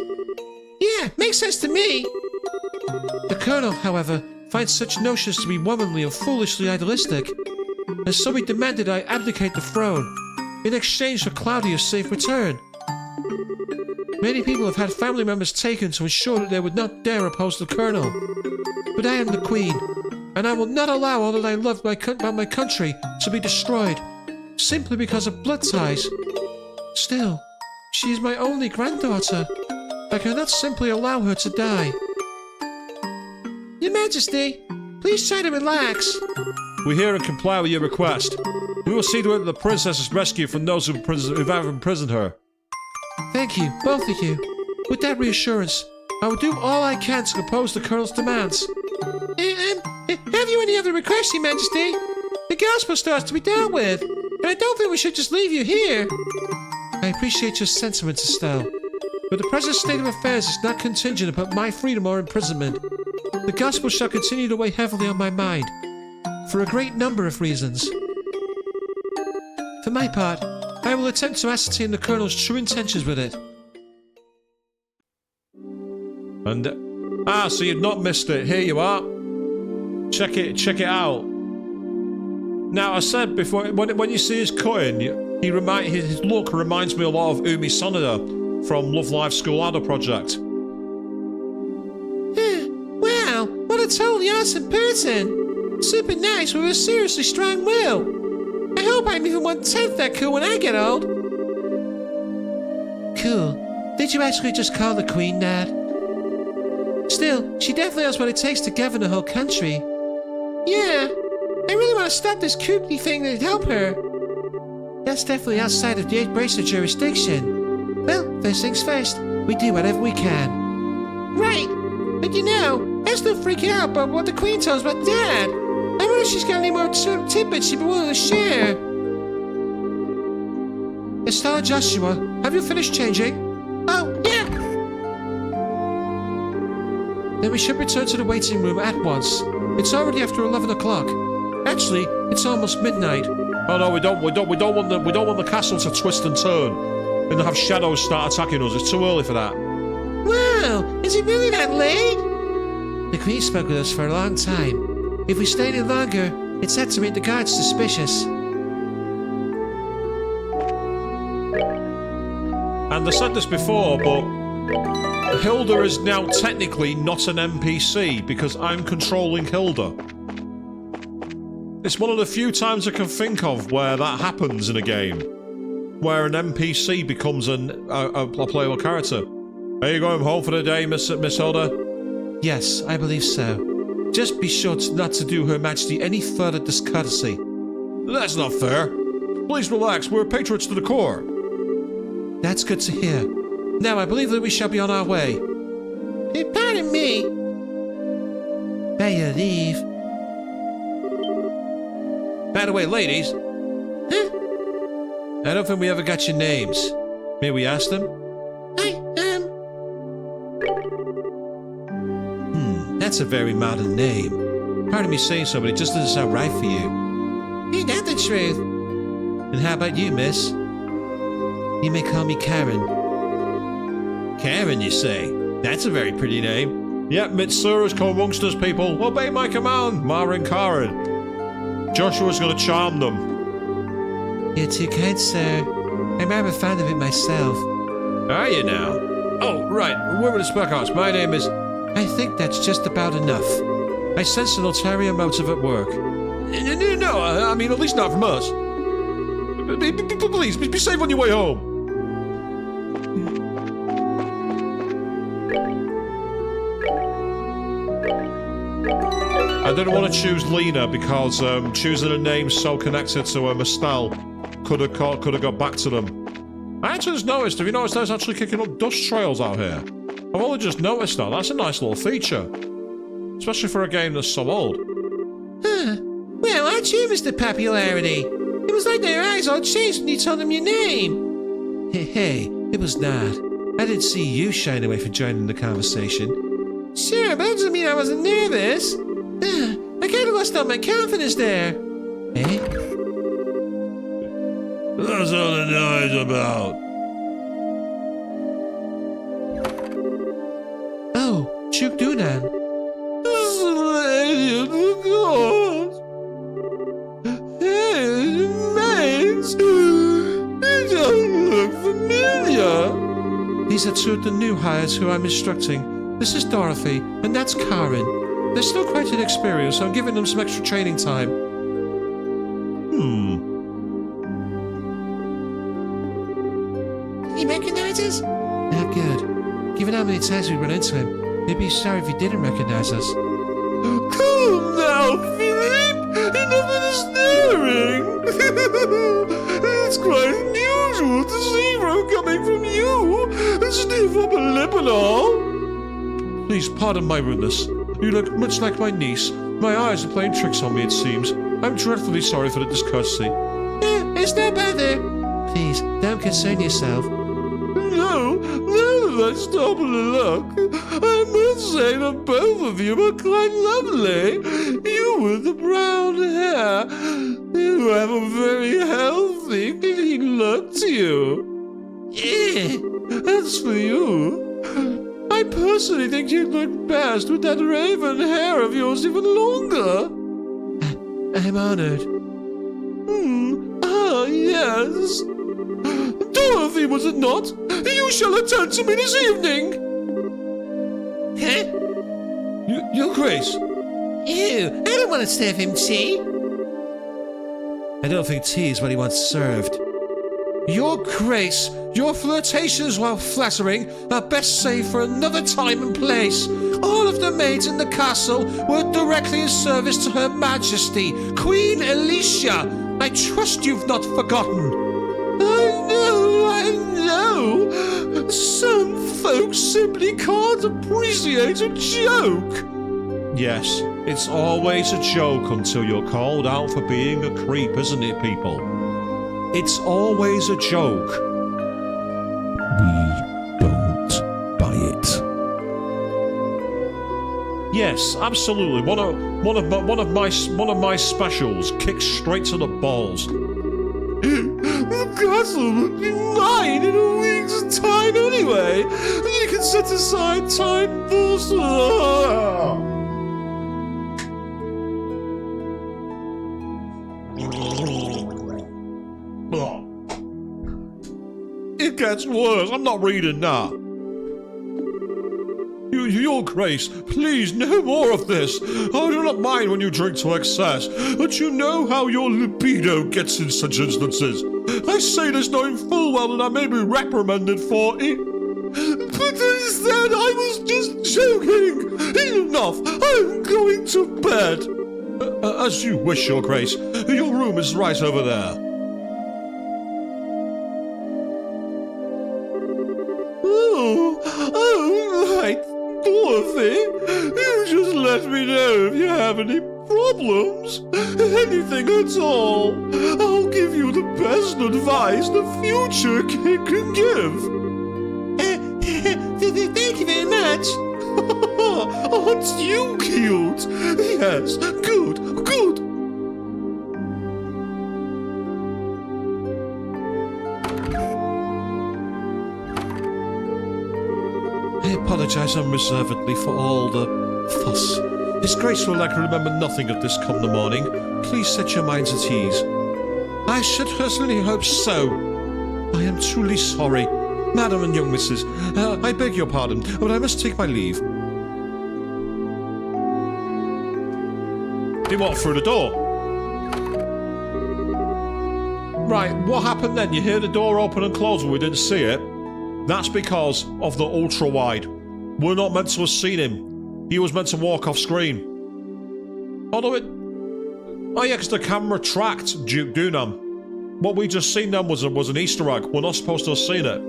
Yeah, makes sense to me. The Colonel, however, finds such notions to be womanly and foolishly idealistic, and so he demanded I abdicate the throne in exchange for Claudia's safe return. Many people have had family members taken to ensure that they would not dare oppose the Colonel. But I am the Queen, and I will not allow all that I love about my country to be destroyed, simply because of blood ties. Still, she is my only granddaughter. I cannot simply allow her to die. Your Majesty, please try to relax. We hear and comply with your request. We will see to it that the princess is rescued from those who've ever imprisoned her. Thank you, both of you. With that reassurance, I will do all I can to oppose the Colonel's demands. Have you any other requests, Your Majesty? The gospel starts to be dealt with, and I don't think we should just leave you here. I appreciate your sentiments, Estelle, but the present state of affairs is not contingent upon my freedom or imprisonment. The gospel shall continue to weigh heavily on my mind, for a great number of reasons. For my part, I will attempt to ascertain the Colonel's true intentions with it. And so you've not missed it. Here you are. Check it out. Now I said before, when you see his cutting, his look reminds me a lot of Umi Sonada from Love Live School Adder Project. Wow, what a totally awesome person! Super nice with a seriously strong will. I hope I'm even 1/10 that cool when I get old. Cool. Did you actually just call the Queen that? Still, she definitely has what it takes to govern the whole country. Yeah, I really want to stop this kooky thing to help her. That's definitely outside of the Bracer jurisdiction. Well, first things first, we do whatever we can. Right, but you know, I'm still freaking out about what the Queen tells about Dad. I wonder if she's got any more tidbits she'd be willing to share. Estelle and Joshua, have you finished changing? Oh, yeah! Then we should return to the waiting room at once. It's already after 11 o'clock. Actually, it's almost midnight. Oh no, we don't want the castle to twist and turn and have shadows start attacking us. It's too early for that. Wow, is it really that late? The Queen spoke with us for a long time. If we stay any longer, it's apt to make the guards suspicious. And I said this before, but Hilda is now technically not an NPC because I'm controlling Hilda. It's one of the few times I can think of where that happens in a game, where an NPC becomes a playable character. Are you going home for the day, Miss Hilda? Yes, I believe so. Just be sure not to do Her Majesty any further discourtesy. That's not fair. Please relax, we're patriots to the core. That's good to hear. Now I believe that we shall be on our way. Pardon me. May you leave. By the way, ladies. Huh? I don't think we ever got your names. May we ask them? That's a very modern name. Pardon me saying so, but it just doesn't sound right for you. Ain't that the truth? And how about you, miss? You may call me Karen. Karen, you say? That's a very pretty name. Yep, Mitsura's come amongst us, people. Obey my command, Mara and Karen. Joshua's gonna charm them. You're too kind, sir. I'm rather fond of it myself. Are you now? Oh, right. Where were the Sparkhouse? My name is... I think that's just about enough. I sense an ulterior motive at work. No, I mean, at least not from us. Please, be safe on your way home. I didn't want to choose Lena because choosing a name so connected to Estelle could have got back to them. I actually just noticed, have you noticed there's actually kicking up dust trails out here? I've only just noticed that. That's a nice little feature. Especially for a game that's so old. Huh. Well, aren't you Mr. Popularity? It was like their eyes all changed when you told them your name. Hey, it was not. I didn't see you shying away from joining the conversation. Sure, but that doesn't mean I wasn't nervous. I kind of lost all my confidence there. Eh? That's all the noise about. Oh, Chuk Dunan. This is the lady of the gods. Hey, mates. They don't look familiar. These are two of the new hires who I'm instructing. This is Dorothy, and that's Karen. They're still quite inexperienced, so I'm giving them some extra training time. He recognizes us? Not good. Given how many times we run into him, he'd be sorry if he didn't recognize us. Come now, Philip! Enough of the staring! It's quite unusual to see from coming from you! Stiff upper lip and all! Please pardon my rudeness. You look much like my niece. My eyes are playing tricks on me, it seems. I'm dreadfully sorry for the discourtesy. It's no bother. Please, don't concern yourself. No, let's stop and look. I must say that both of you are quite lovely. You with the brown hair. You have a very healthy, clean look to you. As for you, I personally think you'd look best with that raven hair of yours even longer. I'm honored. Yes. Dorothy, was it not? You shall attend to me this evening. Huh? Your Grace. Ew, I don't want to serve him tea. I don't think tea is what he wants served. Your Grace, your flirtations, while flattering, are best saved for another time and place. All of the maids in the castle were directly in service to Her Majesty, Queen Alicia. I trust you've not forgotten. I know. Some folks simply can't appreciate a joke. Yes, it's always a joke until you're called out for being a creep, isn't it, people? It's always a joke. We don't buy it. Yes, absolutely. One of my specials kicks straight to the balls. The castle will be mine in a week's time anyway. You can set aside time for... It gets worse. I'm not reading that. Your Grace, please, no more of this. I do not mind when you drink to excess, but you know how your libido gets in such instances. I say this knowing full well that I may be reprimanded for it. But instead, I was just joking. Enough. I'm going to bed. As you wish, Your Grace. Your room is right over there. Oh, right. Dorothy, you just let me know if you have any problems. Anything at all. I'll give you the best advice the future king can give. Thank you very much. Aren't you cute? Yes, good. I apologise unreservedly for all the fuss. His Grace will likely remember nothing of this come the morning. Please set your minds at ease. I should personally hope so. I am truly sorry. Madam and young missus, I beg your pardon, but I must take my leave. He walked through the door. Right, what happened then? You hear the door open and close and we didn't see it? That's because of the ultra-wide. We're not meant to have seen him. He was meant to walk off screen. Although it... Oh yeah, because the camera tracked Duke Dunham. What we just seen then was an Easter egg. We're not supposed to have seen it.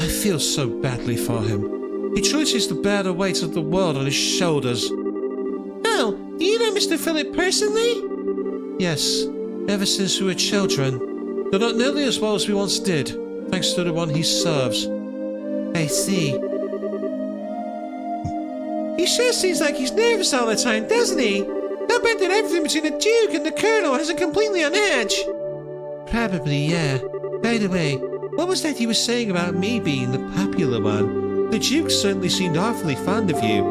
I feel so badly for him. He chooses to bear the weight of the world on his shoulders. Oh, do you know Mr. Philip personally? Yes, ever since we were children. Though not nearly as well as we once did, thanks to the one he serves. I see. He sure seems like he's nervous all the time, doesn't he? I bet that everything between the Duke and the Colonel has him completely on edge. Probably, yeah. By the way, what was that you were saying about me being the popular one? The Duke certainly seemed awfully fond of you.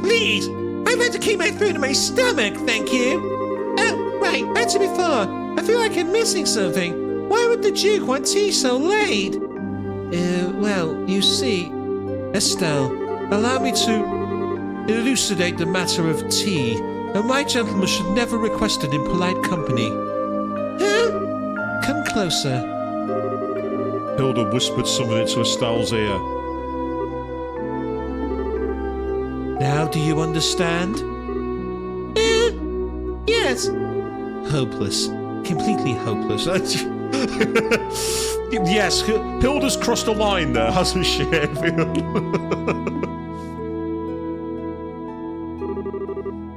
Please! I've had to keep my food in my stomach, thank you! Oh, right, back to before. I feel like I'm missing something. Why would the Duke want tea so late? Well, you see... Estelle, allow me to elucidate the matter of tea. My gentleman should never request it in polite company. Huh? Come closer. Hilda whispered something into Estelle's ear. Now do you understand? Yes. Hopeless. Completely hopeless. Yes, Hilda's crossed a line there, hasn't she?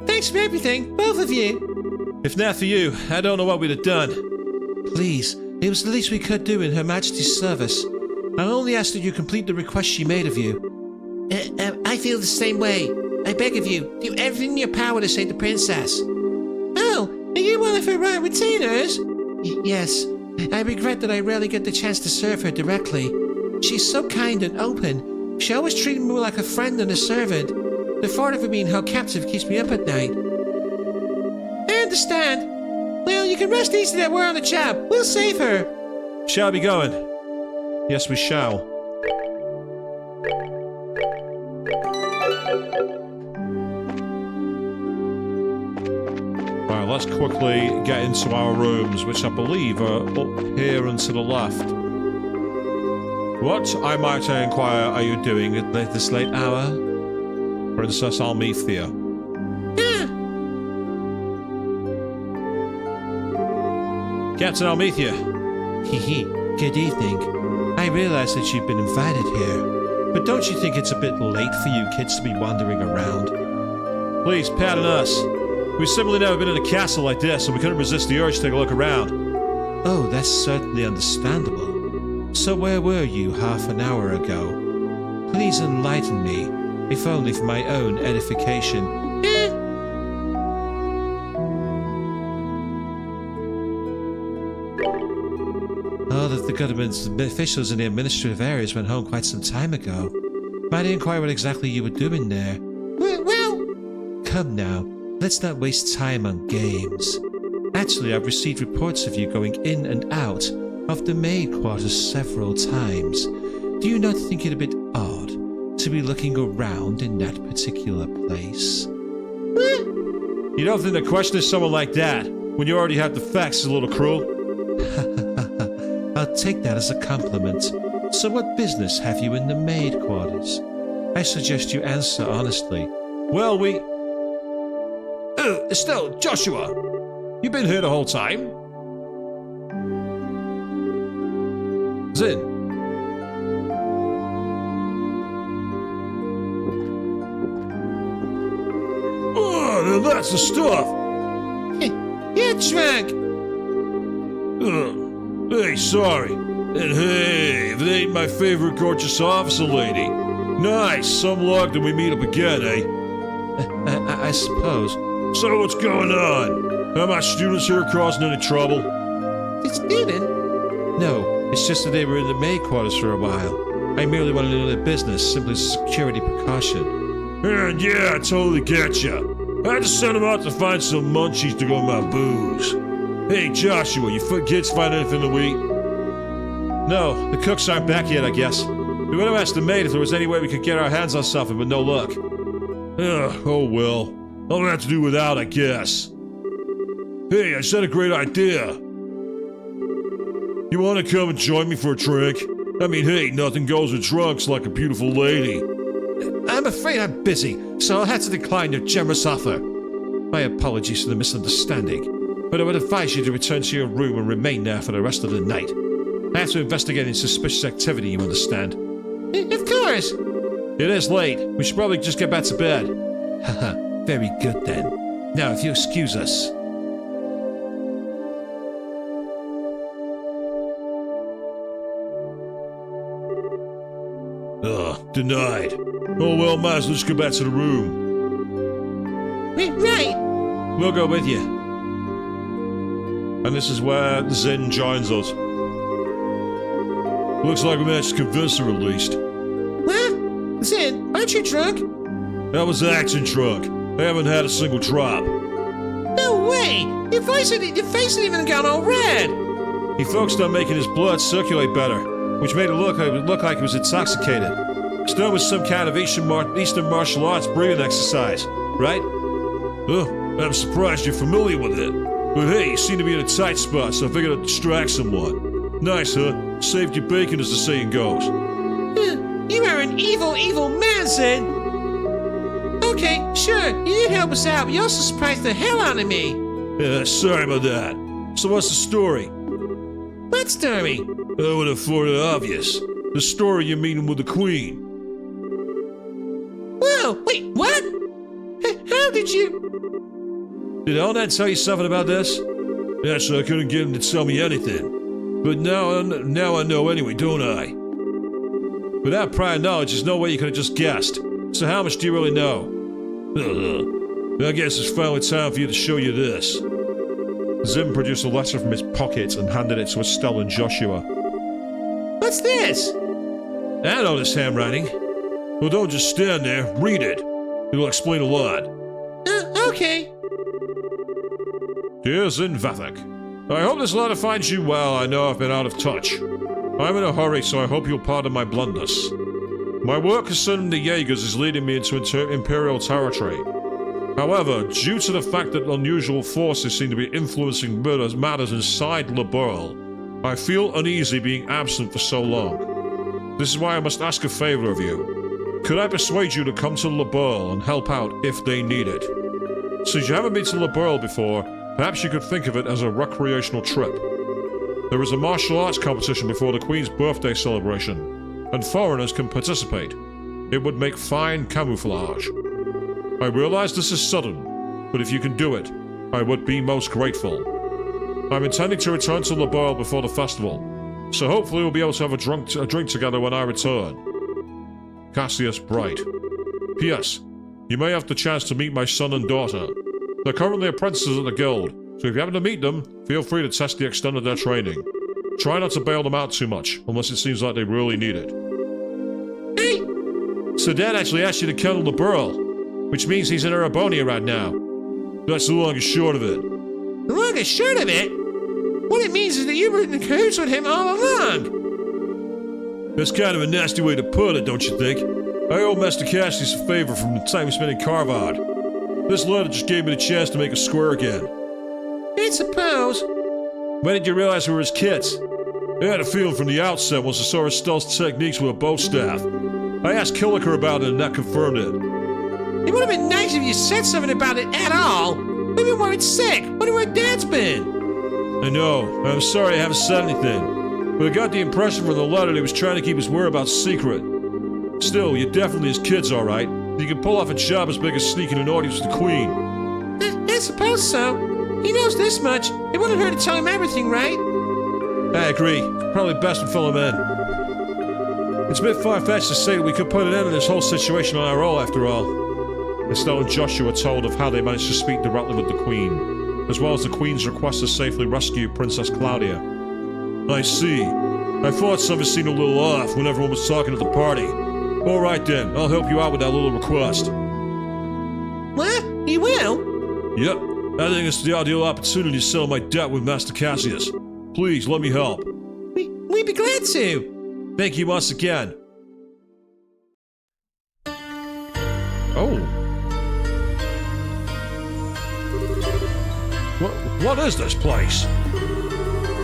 Thanks for everything, both of you. If not for you, I don't know what we'd have done. Please, it was the least we could do in Her Majesty's service. I'll only ask that you complete the request she made of you. I feel the same way. I beg of you, do everything in your power to save the princess. Oh, are you one of her retainers? Yes. I regret that I rarely get the chance to serve her directly. She's so kind and open. She always treated me more like a friend than a servant. The thought of her being held captive keeps me up at night. I understand. Well, you can rest easy that we're on the job. We'll save her. Shall we be going? Yes, we shall. Right, let's quickly get into our rooms, which I believe are up here and to the left. What, I might inquire, are you doing at this late hour? Princess Almethea. Captain Almethea. Hee. Good evening. I realize that you've been invited here, but don't you think it's a bit late for you kids to be wandering around? Please, pardon us. We've simply never been in a castle like this, and we couldn't resist the urge to take a look around. Oh, that's certainly understandable. So where were you half an hour ago? Please enlighten me, if only for my own edification. All of the government's officials in the administrative areas went home quite some time ago. Might I inquire what exactly you were doing there? Well... Come now, let's not waste time on games. Actually, I've received reports of you going in and out of the maid quarters several times. Do you not think it a bit odd to be looking around in that particular place? You don't think the questioning someone like that, when you already have the facts, is a little cruel? I'll take that as a compliment. So what business have you in the maid quarters? I suggest you answer honestly. Well, we... Oh, Estelle, Joshua! You've been here the whole time? Zin. Oh, now that's the stuff! You're drunk! Hey, sorry. And hey, if it ain't my favorite gorgeous officer lady. Nice, some luck that we meet up again, eh? I suppose. So what's going on? Are my students here causing any trouble? The student? No, it's just that they were in the maid quarters for a while. I merely wanted to know their business, simply as a security precaution. And yeah, I totally get ya. I had to send them out to find some munchies to go with my booze. Hey, Joshua, you kids find anything to eat? No, the cooks aren't back yet, I guess. We would have asked the maid if there was any way we could get our hands on something, but no luck. Oh well. I'll have to do without, I guess. Hey, I just had a great idea. You want to come and join me for a drink? I mean, hey, nothing goes with drunks like a beautiful lady. I'm afraid I'm busy, so I'll have to decline your generous offer. My apologies for the misunderstanding, but I would advise you to return to your room and remain there for the rest of the night. I have to investigate any suspicious activity, you understand? Of course! It is late. We should probably just get back to bed. Haha, very good then. Now, if you excuse us. Denied. Oh well, might as well just go back to the room. Right! We'll go with you. And this is where Zin joins us. Looks like we managed to convince her at least. What? Zin, aren't you drunk? I was acting drunk. I haven't had a single drop. No way! Your face had even gone all red! He focused on making his blood circulate better, which made it look like he was intoxicated. It's done with some kind of Eastern martial arts breathing exercise, right? Oh, I'm surprised you're familiar with it. But hey, you seem to be in a tight spot, so I figured I'd distract someone. Nice, huh? Saved your bacon, as the saying goes. You are an evil, evil man, Zin! Okay, sure, you did help us out, but you also surprised the hell out of me! Yeah, sorry about that. So what's the story? What story? I would have thought it obvious. The story you're meeting with the Queen. Whoa, wait, what? How did you... Did Elnat tell you something about this? Actually, I couldn't get him to tell me anything. But now I know anyway, don't I? Without prior knowledge, there's no way you could have just guessed. So how much do you really know? I guess it's finally time for you to show you this. Zim produced a letter from his pocket and handed it to Estelle and Joshua. What's this? I know this handwriting. Well, don't just stand there. Read it. It'll explain a lot. Okay. Dear Zin Vathek, I hope this letter finds you well. I know I've been out of touch. I'm in a hurry, so I hope you'll pardon my blunders. My work concerning the Jaegers is leading me into Imperial territory. However, due to the fact that unusual forces seem to be influencing matters inside Le Burle, I feel uneasy being absent for so long. This is why I must ask a favor of you. Could I persuade you to come to Le Burle and help out if they need it? Since you haven't been to Le Burle before, perhaps you could think of it as a recreational trip. There is a martial arts competition before the Queen's birthday celebration, and foreigners can participate. It would make fine camouflage. I realize this is sudden, but if you can do it, I would be most grateful. I'm intending to return to Le Burle before the festival, so hopefully we'll be able to have a drink together when I return. Cassius Bright. P.S. You may have the chance to meet my son and daughter. They're currently apprentices at the guild, so if you happen to meet them, feel free to test the extent of their training. Try not to bail them out too much, unless it seems like they really need it. Hey! So Dad actually asked you to come to Le Burle, which means he's in Arabonia right now. That's the long and short of it. The long and short of it? What it means is that you were in cahoots with him all along. That's kind of a nasty way to put it, don't you think? I owe Master Cassius a favor from the time we spent in Carvad. This letter just gave me the chance to make a square again. I suppose. When did you realize we were his kids? I had a feeling from the outset once I saw Estelle's techniques with a bow staff. I asked Killiker about it and that confirmed it. It would have been nice if you said something about it at all. We've been worried sick. Wonder where Dad's been. I know. I'm sorry I haven't said anything. But I got the impression from the letter that he was trying to keep his whereabouts secret. Still, you're definitely his kids, alright. You can pull off a job as big as sneaking an audience with the Queen. I suppose so. He knows this much. It wouldn't hurt to tell him everything, right? I agree. It's probably best to fill him in. It's a bit far-fetched to say that we could put an end to this whole situation on our own, after all. Estelle and Joshua told of how they managed to speak directly with the Queen, as well as the Queen's request to safely rescue Princess Claudia. I see. I thought something seemed a little off when everyone was talking at the party. Alright then, I'll help you out with that little request. What? You will? Yep. I think it's the ideal opportunity to settle my debt with Master Cassius. Please, let me help. We'd be glad to. Thank you once again. Oh. What is this place?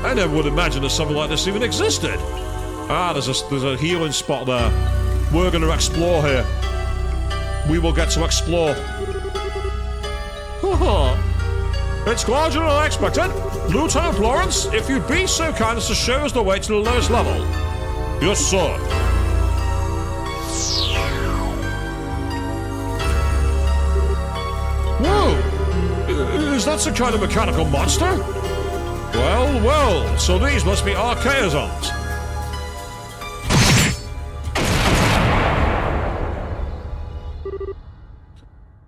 I never would imagine that something like this even existed. Ah, there's a healing spot there. We're going to explore here. We will get to explore. It's larger than I expected. Lieutenant Lawrence, if you'd be so kind as to show us the way to the lowest level. Yes, sir. Whoa! Is that some kind of mechanical monster? Well, so these must be archaisms.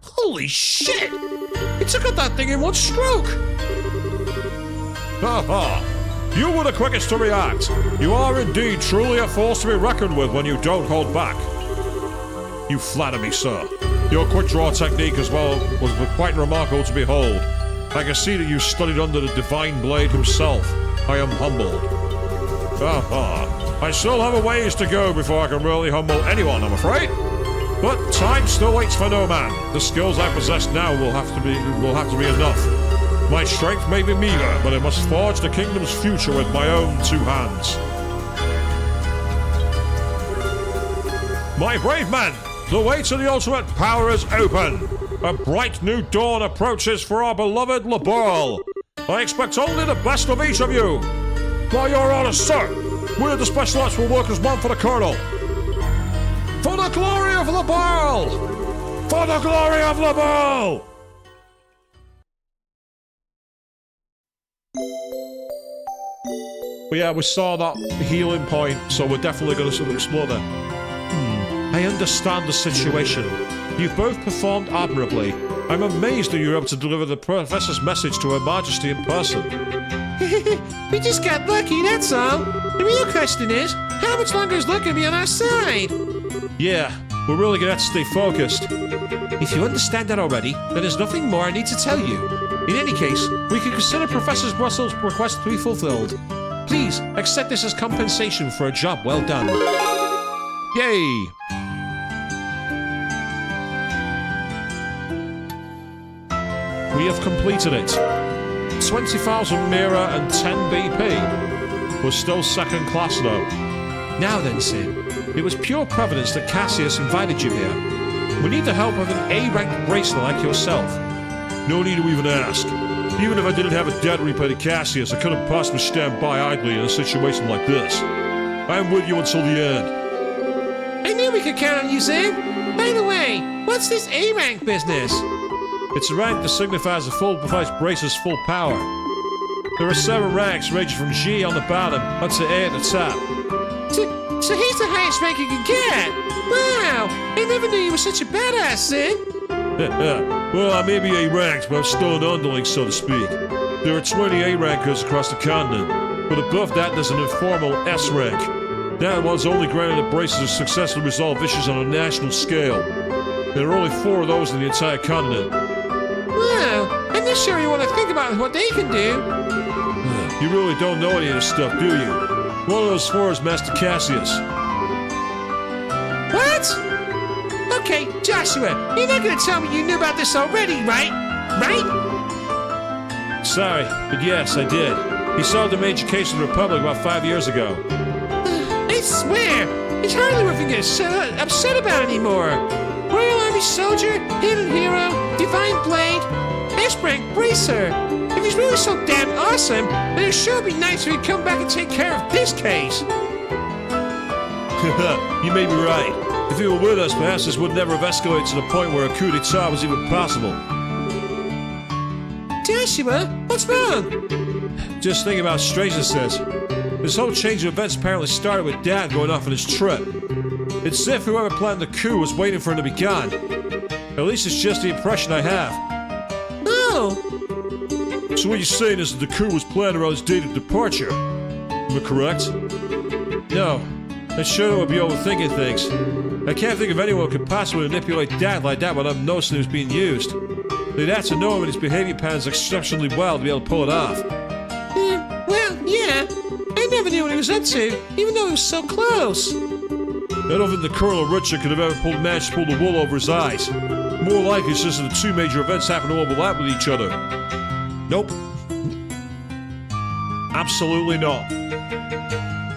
Holy shit! He took out that thing in one stroke! Ha! You were the quickest to react. You are indeed truly a force to be reckoned with when you don't hold back. You flatter me, sir. Your quick draw technique as well was quite remarkable to behold. I can see that you studied under the Divine Blade himself. I am humbled. I still have a ways to go before I can really humble anyone, I'm afraid. But time still waits for no man. The skills I possess now will have to be enough. My strength may be meager, but I must forge the kingdom's future with my own two hands. My brave men, the way to the ultimate power is open. A bright new dawn approaches for our beloved Le Burle. I expect only the best of each of you. By your orders, sir, we of the Special Ops will work as one for the Colonel. For the glory of Le Burle! For the glory of Le Burle! But yeah, we saw that healing point, so we're definitely going to sort of explore that. I understand the situation. You've both performed admirably. I'm amazed that you were able to deliver the Professor's message to Her Majesty in person. We just got lucky, that's all. The real question is, how much longer is luck going to be on our side? Yeah, we're really gonna have to stay focused. If you understand that already, then there's nothing more I need to tell you. In any case, we can consider Professor Russell's request to be fulfilled. Please accept this as compensation for a job well done. Yay! We have completed it. 20,000 Mira and 10 BP. We're still second class though. Now then, Sin, It was pure providence that Cassius invited you here. We need the help of an A-ranked bracelet like yourself. No need to even ask. Even if I didn't have a debt repay to Cassius, I couldn't possibly stand by idly in a situation like this. I am with you until the end. I knew we could count on you, Zin. By the way, what's this A-rank business? It's a rank that signifies the full device bracelet's full power. There are 7 ranks ranging from G on the bottom up to A at the top. So he's the highest rank you can get. Wow, I never knew you were such a badass, Zin. Well, I may be A-ranked, but I'm still an underling, so to speak. There are 20 A-rankers across the continent, but above that there's an informal S-rank. That one's only granted the braces to successfully resolve issues on a national scale. There are only 4 of those in the entire continent. Wow, I'm not sure you want to think about what they can do. You really don't know any of this stuff, do you? One of those 4 is Master Cassius. What? Okay, Joshua, you're not going to tell me you knew about this already, right? Right? Sorry, but yes, I did. He solved a major case in the Republic about 5 years ago. I swear, it's hardly worth getting upset about anymore. Royal Army soldier, hidden hero, divine blade, S-rank bracer. If he's really so damn awesome, then it sure be nice if he'd come back and take care of this case. You may be right. If he were with us, perhaps this would never have escalated to the point where a coup d'etat was even possible. Joshua, what's wrong? Just think about how strange this is. This whole change of events apparently started with Dad going off on his trip. It's as if whoever planned the coup was waiting for him to be gone. At least it's just the impression I have. Oh, So what you're saying is that the coup was planned around his date of departure. Am I correct? No. I sure would be overthinking things. I can't think of anyone who could possibly manipulate Dad like that without noticing he was being used. They'd have to know him and his behavior patterns exceptionally well to be able to pull it off. well, yeah. I never knew what he was up to, even though he was so close. I don't think the Colonel Richard could have ever managed to pull the wool over his eyes. More likely it's just that the 2 major events happen to overlap with each other. Nope. Absolutely not.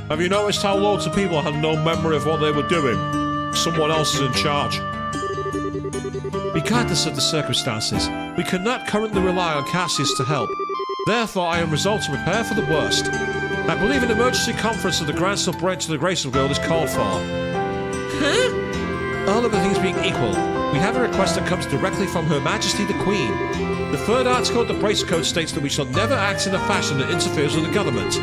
Have you noticed how loads of people had no memory of what they were doing? Someone else is in charge. regardless of the circumstances, we cannot currently rely on Cassius to help. Therefore, I am resolved to prepare for the worst. I believe an emergency conference of the Grancel branch of the Grancel Guild is called for. Huh? All other things being equal, we have a request that comes directly from Her Majesty the Queen. The 3rd article of the Brace Code states that we shall never act in a fashion that interferes with the government.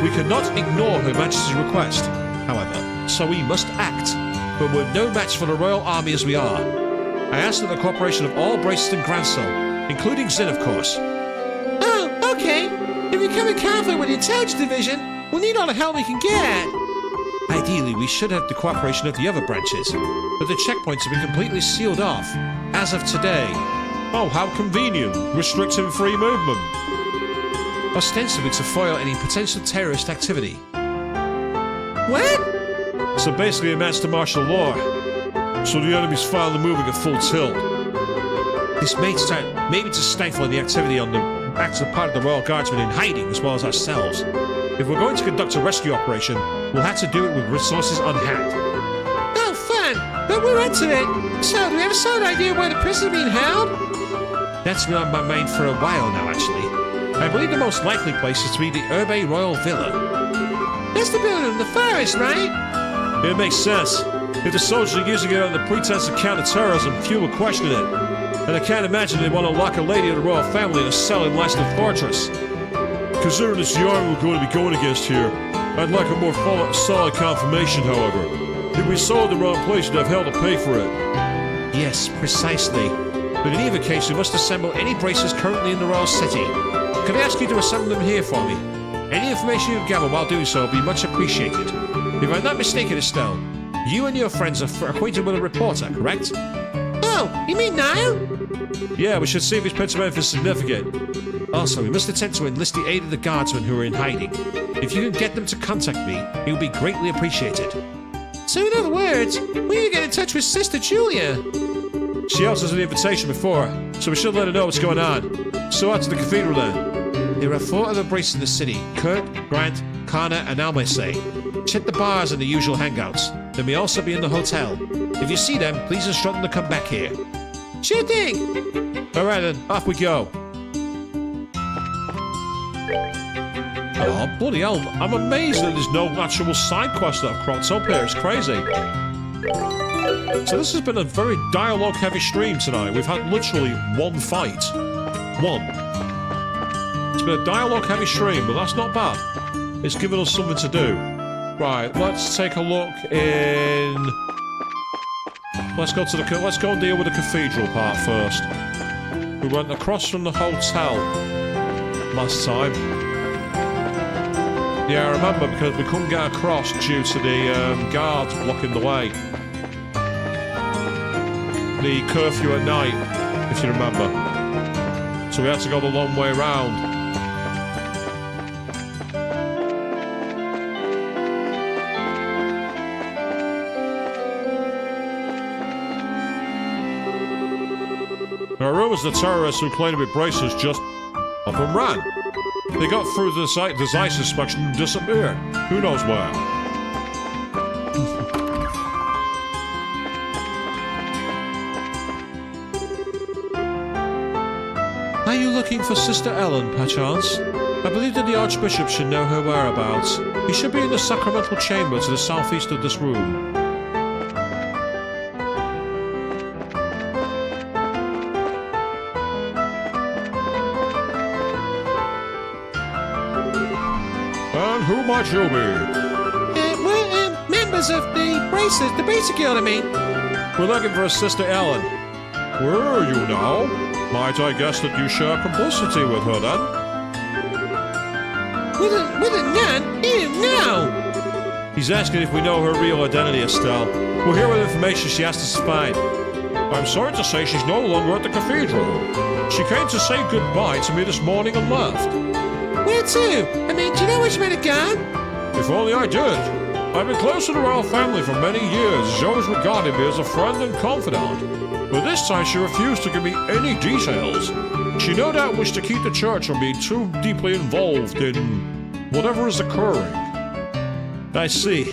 We cannot ignore Her Majesty's request, however, so we must act. But we're no match for the Royal Army as we are. I ask that the cooperation of all Braces in Grancel, including Zin, of course. Oh, okay. If we come in conflict with the Intelligence Division, we'll need all the help we can get. Ideally, we should have the cooperation of the other branches, but the checkpoints have been completely sealed off, as of today. Oh, how convenient. Restricting free movement. Ostensibly to foil any potential terrorist activity. What? So basically, it amounts to martial law. So the enemy's finally moving at full tilt. This may start maybe to stifle the activity on the active part of the Royal Guardsmen in hiding as well as ourselves. If we're going to conduct a rescue operation, we'll have to do it with resources on hand. Oh, fun. But we're into it. So, do we have a solid idea where the prisoners are being held? That's been on my mind for a while now, actually. I believe the most likely place is to be the Urbe Royal Villa. That's the building in the forest, right? It makes sense. If the soldiers are using it under the pretense of counter-terrorism, few will question it. And I can't imagine they'd want to lock a lady of the royal family in a cell in Leicester Fortress. Considering it's the army we're going to be going against here, I'd like a more solid confirmation, however. If we sold the wrong place, you'd have hell to pay for it. Yes, precisely. But in either case, we must assemble any braces currently in the Royal City. Could I ask you to assemble them here for me? Any information you gather while doing so will be much appreciated. If I'm not mistaken, Estelle, you and your friends are acquainted with a reporter, correct? Oh, you mean Niall? Yeah, we should see if his prints of anything significant. Also, we must attempt to enlist the aid of the guardsmen who are in hiding. If you can get them to contact me, it will be greatly appreciated. So in other words, we need to get in touch with Sister Julia. She asked us an invitation before, so we should let her know what's going on. So out to the cathedral then. There are 4 other braces in the city: Kurt, Grant, Connor, and Almese. Check the bars and the usual hangouts. They may also be in the hotel. If you see them, please instruct them to come back here. Sure thing. Alright then, off we go. Oh, bloody hell. I'm amazed that there's no actual side quests that have cropped up here. It's crazy. So this has been a very dialogue-heavy stream tonight. We've had literally one fight. One. It's been a dialogue-heavy stream, but that's not bad. It's given us something to do. Right, let's take a look in... Let's go and deal with the cathedral part first. We went across from the hotel last time. Yeah, I remember, because we couldn't get across due to the guards blocking the way. The curfew at night, if you remember. So we had to go the long way round. There are rumours the terrorists who claim to be braces just up and ran. They got through the Zeiss inspection and disappeared. Who knows where? Are you looking for Sister Ellen, perchance? I believe that the Archbishop should know her whereabouts. He should be in the sacramental chamber to the southeast of this room. And who might you be? We're members of the braces, the Bracer Guild, I mean. We're looking for a Sister Ellen. Where are you now? Might I guess that you share complicity with her then? With a nun? Ew, no! He's asking if we know her real identity, Estelle. We're here with information she asked us to find. I'm sorry to say she's no longer at the cathedral. She came to say goodbye to me this morning and left. Where to? I mean, do you know where she might have gone? If only I did. I've been close to the royal family for many years. She always regarded me as a friend and confidant. But this time she refused to give me any details. She no doubt wished to keep the church from being too deeply involved in whatever is occurring. I see.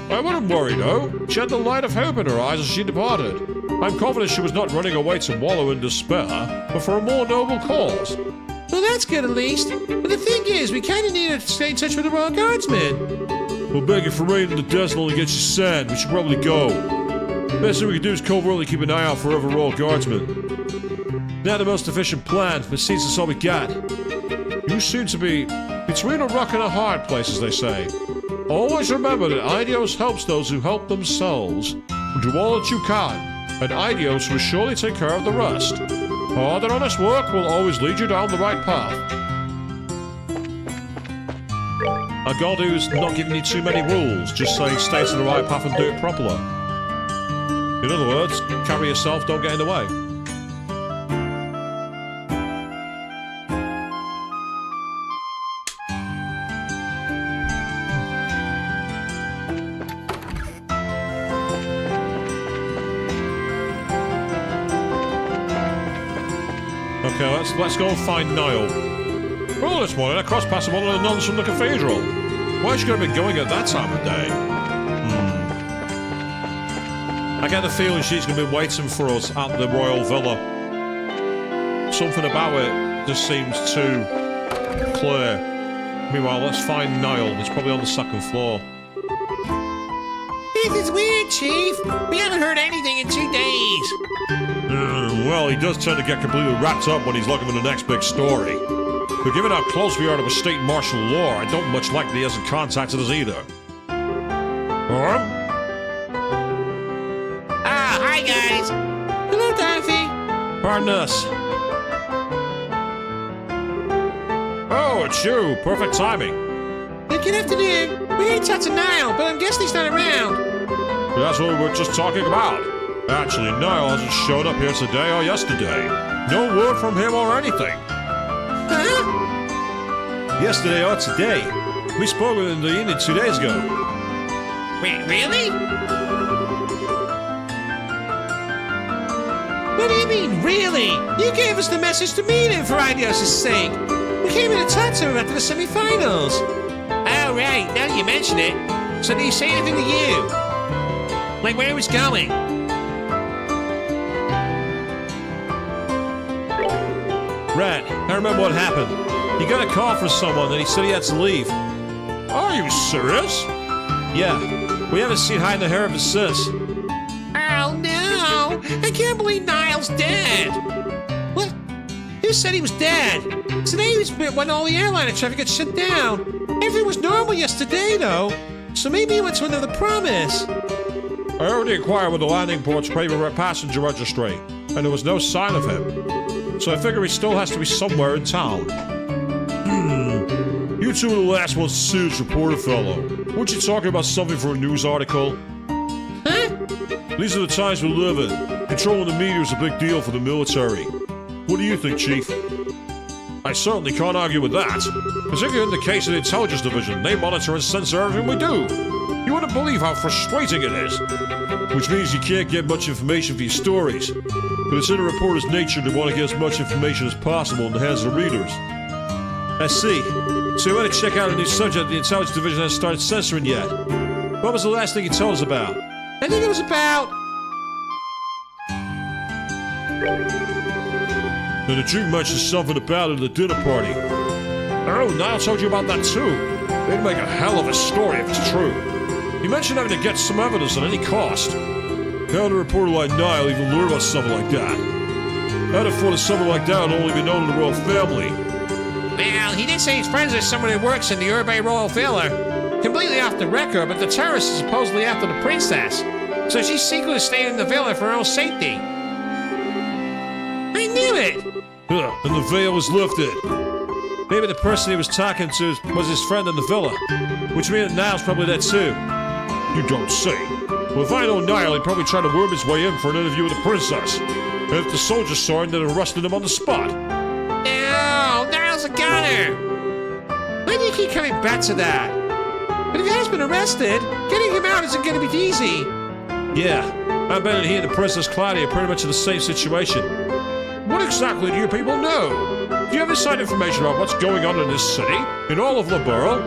I wouldn't worry, though. She had the light of hope in her eyes as she departed. I'm confident she was not running away to wallow in despair, but for a more noble cause. Well, that's good at least. But the thing is, we kind of need to stay in touch with the Royal Guardsmen. We'll beg you for rain in the desert only gets you sand. We should probably go. Best thing we can do is covertly keep an eye out for other Royal Guardsmen. Not the most efficient plan, but since it's all we got. You seem to be between a rock and a hard place, as they say. Always remember that Idios helps those who help themselves. Do all that you can, and Idios will surely take care of the rest. Hard and honest work will always lead you down the right path. Our goal is not giving you too many rules, just say stay to the right path and do it properly. In other words, carry yourself, don't get in the way. Okay, let's go and find Niall. Well, this morning I crossed past one of the nuns from the cathedral. Where's she going to be going at that time of day? I get the feeling she's going to be waiting for us at the royal villa. Something about it just seems too clear. Meanwhile, let's find Niall. He's probably on the second floor. This is weird, Chief. We haven't heard anything in 2 days. Well, he does tend to get completely wrapped up when he's looking for the next big story. But given how close we are to a state martial law, I don't much like that he hasn't contacted us either. Pardon us. Oh, it's you. Perfect timing. Good afternoon. We're here to talk to Niall, but I'm guessing he's not around. That's what we were just talking about. Actually, Niall hasn't showed up here today or yesterday. No word from him or anything. Huh? Yesterday or today. We spoke with him in the evening 2 days ago. Wait, really? What do you mean, really? You gave us the message to meet him, for Idios' sake. We came in to talk to him after the semi-finals. Oh, right. Now that you mention it. So did he say anything to you? Like where he was going? Rat, I remember what happened. He got a call from someone and he said he had to leave. Are you serious? Yeah. We haven't seen hide nor hair of him since. Oh, no. I can't believe Niall's dead. What? Who said he was dead? Today was when all the airliner traffic got shut down. Everything was normal yesterday, though. So maybe he went to another promise. I already inquired with the landing port's passenger registry, and there was no sign of him. So I figure he still has to be somewhere in town. You two were the last ones to see this reporter fellow. Weren't you talking about something for a news article? Huh? These are the times we live in. Controlling the media is a big deal for the military. What do you think, Chief? I certainly can't argue with that. Particularly in the case of the Intelligence Division, they monitor and censor everything we do. You wouldn't believe how frustrating it is. Which means you can't get much information for your stories. But it's in a reporter's nature to want to get as much information as possible in the hands of the readers. I see. So you want to check out a new subject the Intelligence Division hasn't started censoring yet. What was the last thing you told us about? I think it was about... And the Duke mentioned something about it at the dinner party. Oh, Niall told you about that too. They'd make a hell of a story if it's true. He mentioned having to get some evidence at any cost. How would a reporter like Niall even learn about something like that? I'd have thought that something like that would only be known to the royal family. Well, he did say he's friends with someone who works in the Urbay Royal Villa. Completely off the record, but the terrorists are supposedly after the princess. So she's secretly staying in the villa for her own safety. I knew it! And the veil was lifted. Maybe the person he was talking to was his friend in the villa. Which means that Niall's probably there too. You don't say. Well, if I know Niall, he'd probably try to worm his way in for an interview with the princess. And if the soldiers saw him, they'd have arrested him on the spot. No, Niall's a gunner. Why do you keep coming back to that? But if he has been arrested, getting him out isn't going to be easy. Yeah, I bet that he and the Princess Claudia are pretty much in the same situation. What exactly do you people know? Do you have inside information about what's going on in this city? In all of Laboro?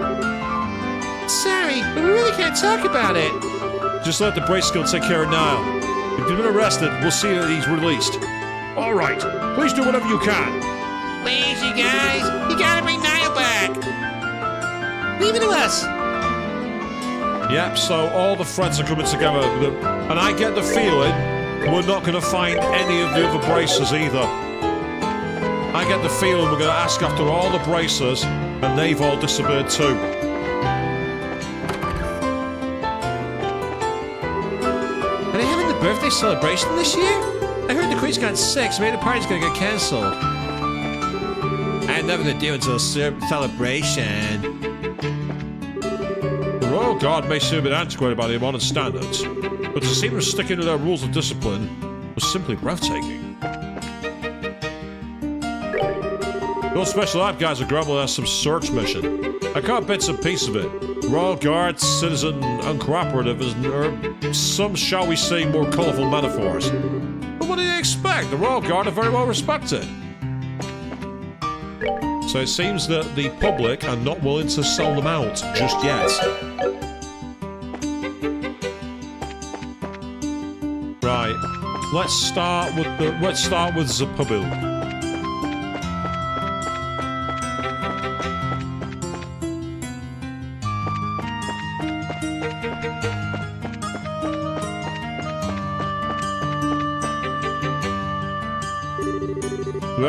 Sorry, but we really can't talk about it. Just let the Brace Guild take care of Niall. If he's been arrested, we'll see that he's released. All right, please do whatever you can. Please, you guys. You gotta bring Niall back. Leave it to us. Yep, so all the friends are coming together. And I get the feeling we're not going to find any of the other bracers either. I get the feeling we're going to ask after all the bracers, and they've all disappeared too. Are they having the birthday celebration this year? I heard the Queen's gone sick, so maybe the party's going to get cancelled. I had nothing to do until the celebration. The Royal Guard may seem a bit antiquated by the modern standards, but to see them sticking to their rules of discipline was simply breathtaking. Those special op guys are grumbling at some search mission. I caught bits and pieces of it. Royal Guard, citizen, uncooperative, or some, shall we say, more colourful metaphors. But what do you expect? The Royal Guard are very well respected. So it seems that the public are not willing to sell them out just yet. Right. Let's start with Zapubil.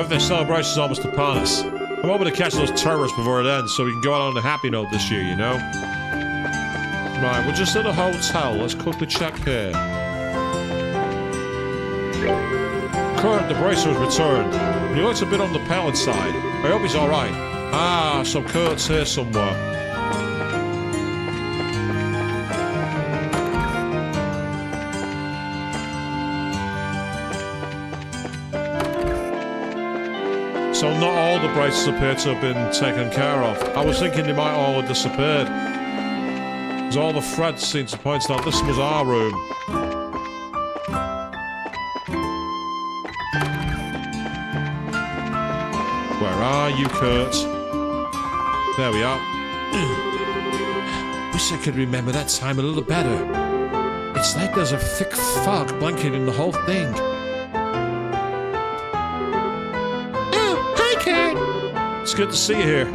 Their celebration's almost upon us. I'm hoping to catch those terrorists before it ends so we can go out on a happy note this year, you know? Right, we're just at a hotel. Let's quickly check here. Kurt, the bracer was returned. He looks a bit on the pallid side. I hope he's alright. Ah, so Kurt's here somewhere. So not all the braces appear to have been taken care of. I was thinking they might all have disappeared. Because all the threads seem to point out this was our room. Where are you, Kurt? There we are. Wish I could remember that time a little better. It's like there's a thick fog blanketing the whole thing. Oh, hi, Kurt. It's good to see you here.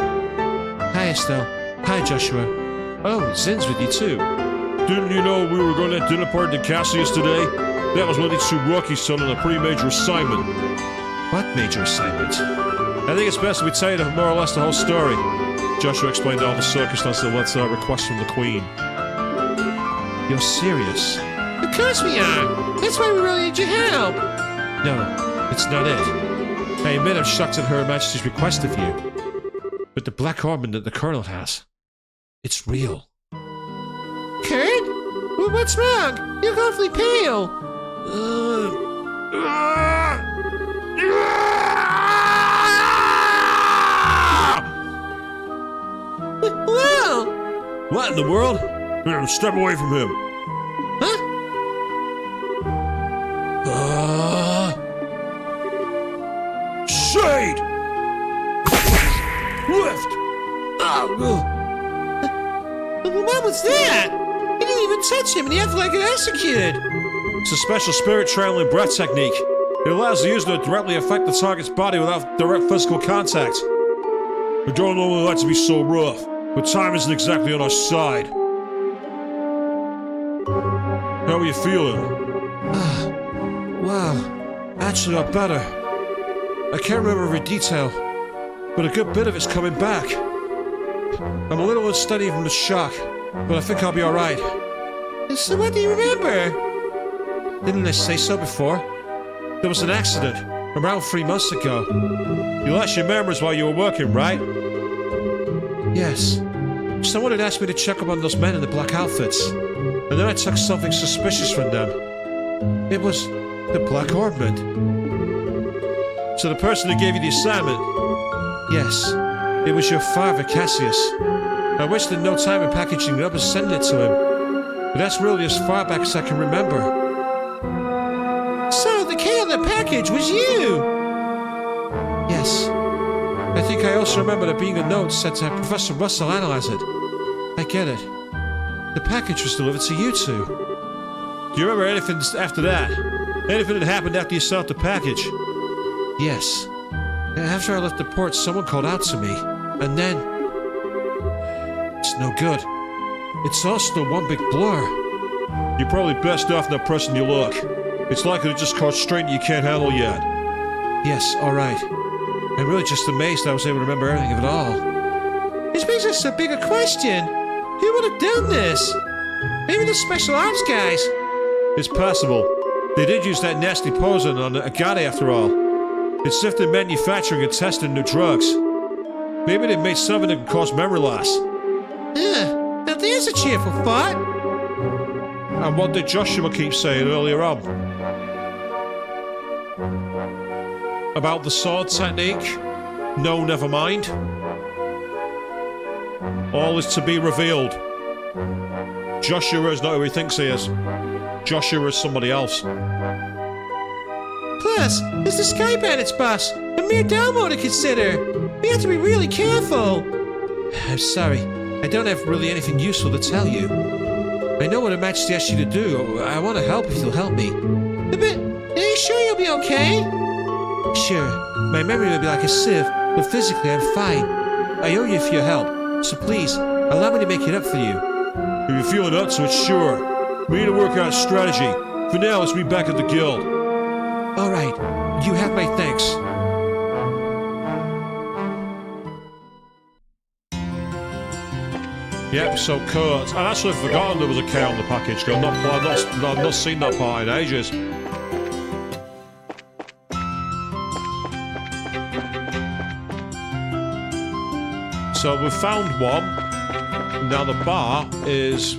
Hi, Estelle. Hi, Joshua. Oh, Zin's with you too. Didn't you know we were going to dinner party to Cassius today? That was one of these two rookies on a pretty major assignment. What major assignment? I think it's best we tell you more or less the whole story. Joshua explained all the circumstances that led to our request from the Queen. You're serious? Of course we are. That's why we really need your help. No, it's not it. I admit I'm shocked at Her Majesty's request of you. But the black ornament that the Colonel has, it's real. Kurt? Well, what's wrong? You look awfully pale. Well, What in the world? Here, step away from him. huh? Shade! Lift! What was that? You didn't even touch him and he acted like an executed. It's a special spirit channeling breath technique. It allows the user to directly affect the target's body without direct physical contact. I don't normally like to be so rough, but time isn't exactly on our side. How are you feeling? Wow, actually I'm better. I can't remember every detail, but a good bit of it's coming back. I'm a little unsteady from the shock, but I think I'll be alright. So what do you remember? Didn't I say so before? There was an accident around 3 months ago. You lost your memories while you were working, right? Yes. Someone had asked me to check up on those men in the black outfits, and then I took something suspicious from them. It was the black ornament. So the person who gave you the assignment, Yes, it was your father, Cassius. I wasted no time in packaging it up and sending it to him, but that's really as far back as I can remember. So the key of the package was you. Yes. I think I also remember there being a note sent to have Professor Russell analyze it. I get it. The package was delivered to you two. do you remember anything after that? Anything that happened after you sent the package? Yes. After I left the port, someone called out to me, and then... It's no good. It's all still one big blur. You're probably best off not pressing your luck. It's likely to just cause strain you can't handle yet. Yes, alright. I'm really just amazed I was able to remember everything of it all. This brings us to a bigger question. Who would have done this? Maybe the special ops guys. It's possible. They did use that nasty poison on Agate after all. It's if they're manufacturing and testing new drugs. Maybe they made something that can cause memory loss. Now there's a cheerful thought. And what did Joshua keep saying earlier on? About the sword technique? No, never mind. All is to be revealed. Joshua is not who he thinks he is. Joshua is somebody else. Plus, there's the Sky Bandits boss, a mere domo to consider. We have to be really careful. I'm sorry. I don't have really anything useful to tell you. I know what Her Majesty asked you to do. I want to help if you'll help me. But are you sure you'll be okay? Sure, my memory may be like a sieve, but physically I'm fine. I owe you for your help, so please, allow me to make it up for you. If you're feeling up to it, sure. We need to work out a strategy. For now, let's meet back at the guild. Alright, you have my thanks. Yep, so Kurt. I'd actually forgotten there was a K on the package. I've not seen that part in ages. so we found one. Now the bar is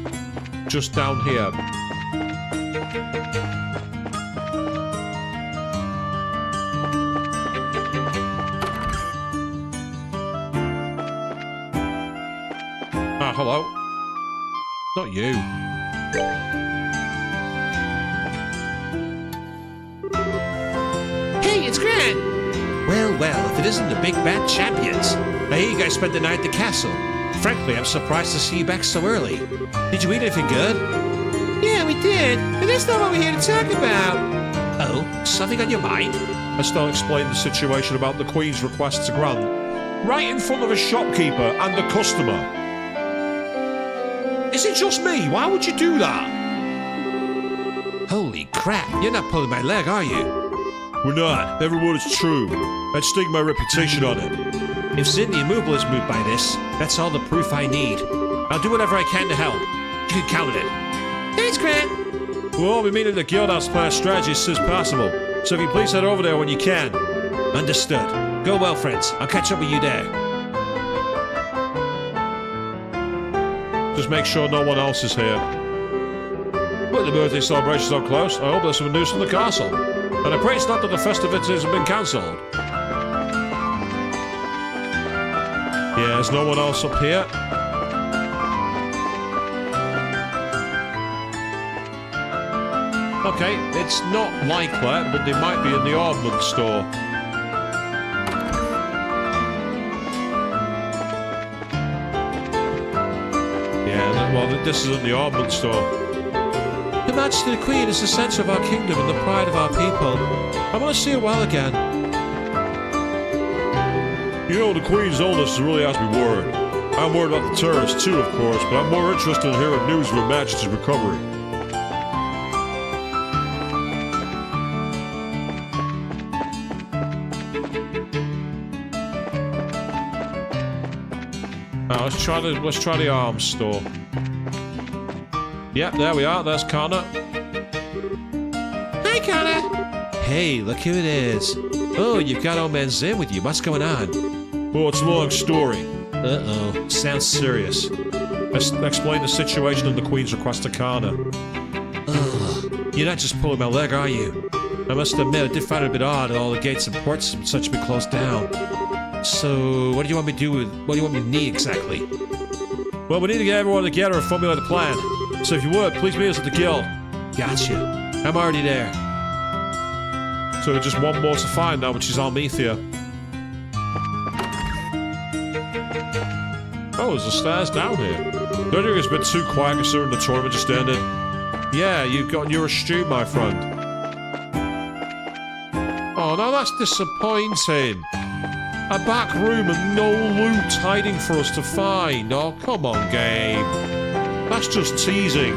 just down here. Ah, hello. Not you. Hey, it's Grant. Well, well, if it isn't the big bad champions. I hear you guys spent the night at the castle. Frankly, I'm surprised to see you back so early. Did you eat anything good? Yeah, we did. But that's not what we're here to talk about. Oh, something on your mind? Estelle explained the situation about the Queen's request to Grant, right in front of a shopkeeper and a customer. Is it just me? Why would you do that? Holy crap, you're not pulling my leg, are you? We're not. Every word is true. I'd stake my reputation on it. If Cindy Immovable is moved by this, that's all the proof I need. I'll do whatever I can to help. You can count on it. Thanks, Grant. We'll all be meeting at the Guildhouse plan strategy as soon as possible. So if you please head over there when you can. Understood. Go well, friends. I'll catch up with you there. Just make sure no one else is here. With the birthday celebration so close, I hope there's some news from the castle. And I pray it's not that the festivities have been cancelled. Yeah, there's no one else up here. Okay, it's not likely, but they might be in the ornament store. Yeah, well, this isn't the ornament store. Her Majesty the Queen is the centre of our kingdom and the pride of our people. I want to see her well again. You know, the Queen's illness really has me worried. I'm worried about the tourists too, of course, but I'm more interested in hearing news of Her Majesty's recovery. Let's try the arms store. Yep, there we are. There's Connor. Hi, Connor. Hey, look who it is. Oh, you've got old man Zim with you. What's going on? Well, it's a long story. Uh-oh. Sounds serious. Let's explain the situation and the Queen's request to Connor. Ugh. You're not just pulling my leg, are you? I must admit, I did find it a bit odd that all the gates and ports and such been closed down. So, what do you want me to do with... What do you want me to need, exactly? Well, we need to get everyone together and formulate a plan. So if you would, please meet us at the guild. Gotcha. I'm already there. So there's just one more to find now, which is Almethea. Oh, there's the stairs down here. Don't you think it's a bit too quiet considering the tournament just ended? Yeah, you're astute, my friend. Oh, no, that's disappointing. A back room and no loot hiding for us to find. Oh, come on, game. That's just teasing.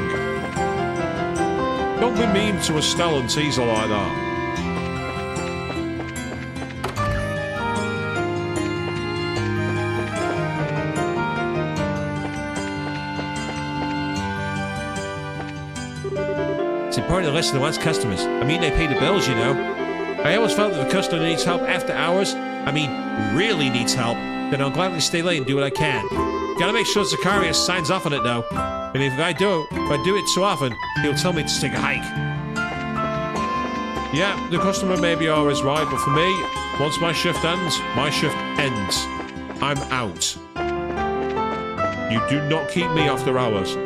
Don't be mean to Estelle and tease her like that. It's important to listen to one's customers. I mean, they pay the bills, you know. I always felt that if a customer needs help after hours, I mean, really needs help, then I'll gladly stay late and do what I can. Gotta make sure Zacharias signs off on it, though. And if I do it too often, he'll tell me to take a hike. Yeah, the customer may be always right, but for me, once my shift ends, my shift ends. I'm out. You do not keep me after hours.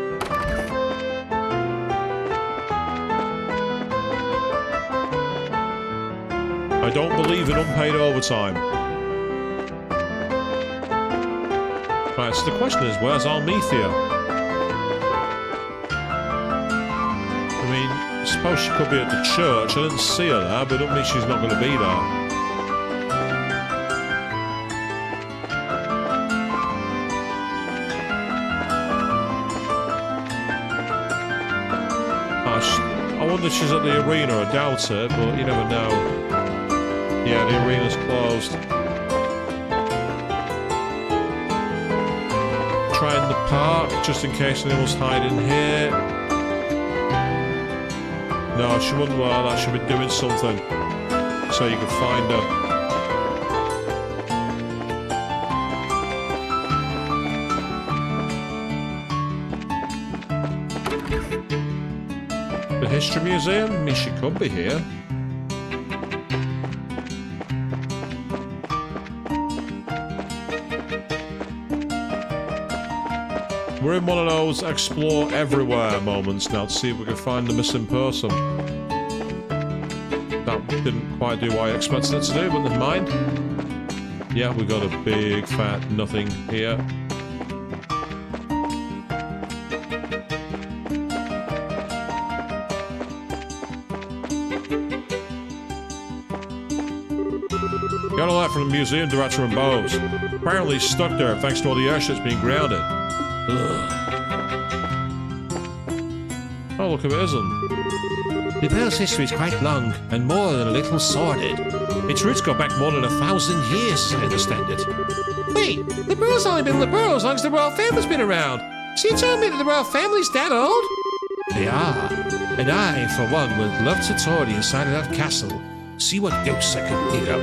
I don't believe in unpaid overtime. Right, so the question is, where's Almethea? I mean, I suppose she could be at the church. I didn't see her there, but it doesn't mean she's not going to be there. I wonder if she's at the arena. I doubt it, but you never know. Yeah, the arena's closed. Try in the park, just in case anyone's hiding here. No, she wouldn't wear that. She'd be doing something so you could find her. history museum? I mean, she could be here. We're in one of those explore everywhere moments now to see if we can find the missing person. That didn't quite do what I expected it to do, but never mind. Yeah, we got a big fat nothing here. Got a letter from the museum director in Bose. Apparently he's stuck there thanks to all the airships being grounded. Ugh. Oh, look, if it isn't. The Pearl's history is quite long and more than a little sordid. Its roots go back more than 1,000 years, as I understand it. Wait, the Pearl's only been the Pearl as long as the royal family's been around. So you telling me that the royal family's that old? They are. And I, for one, would love to tour the inside of that castle. See what ghosts I could dig up.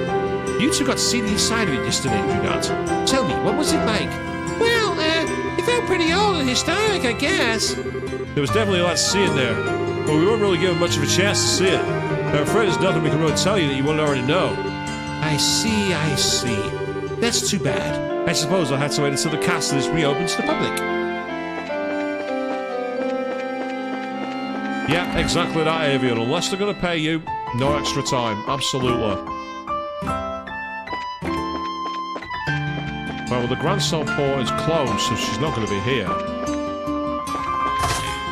You two got to see the inside of it yesterday, did you not? Tell me, what was it like? Well, it felt pretty old and historic, I guess. There was definitely a lot to see in there, but we weren't really given much of a chance to see it. I'm afraid there's nothing we can really tell you that you wouldn't already know. I see, I see. That's too bad. I suppose I'll have to wait until the castle is reopened to the public. Yeah, exactly that, Avian. Unless they're going to pay you, no extra time. Absolutely. Well, the Grancel port is closed, so she's not going to be here.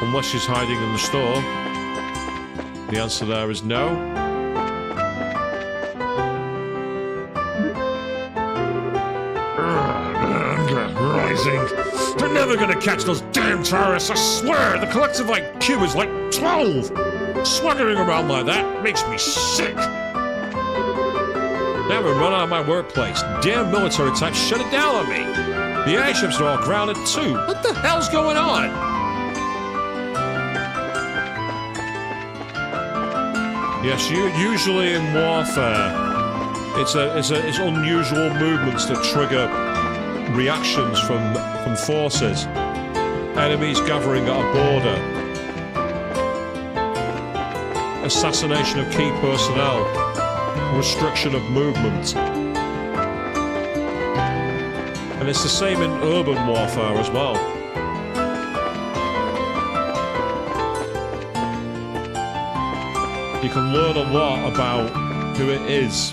Unless she's hiding in the store. The answer there is no. Rising. They're never going to catch those damn terrorists, I swear! The collective IQ is like 12! Swaggering around like that makes me sick! Now we're running out of my workplace. Damn military types shut it down on me. The airships are all grounded too. What the hell's going on? Yes, usually in warfare, it's unusual movements that trigger reactions from forces. Enemies gathering at a border. Assassination of key personnel. Restriction of movement. And it's the same in urban warfare as well. You can learn a lot about who it is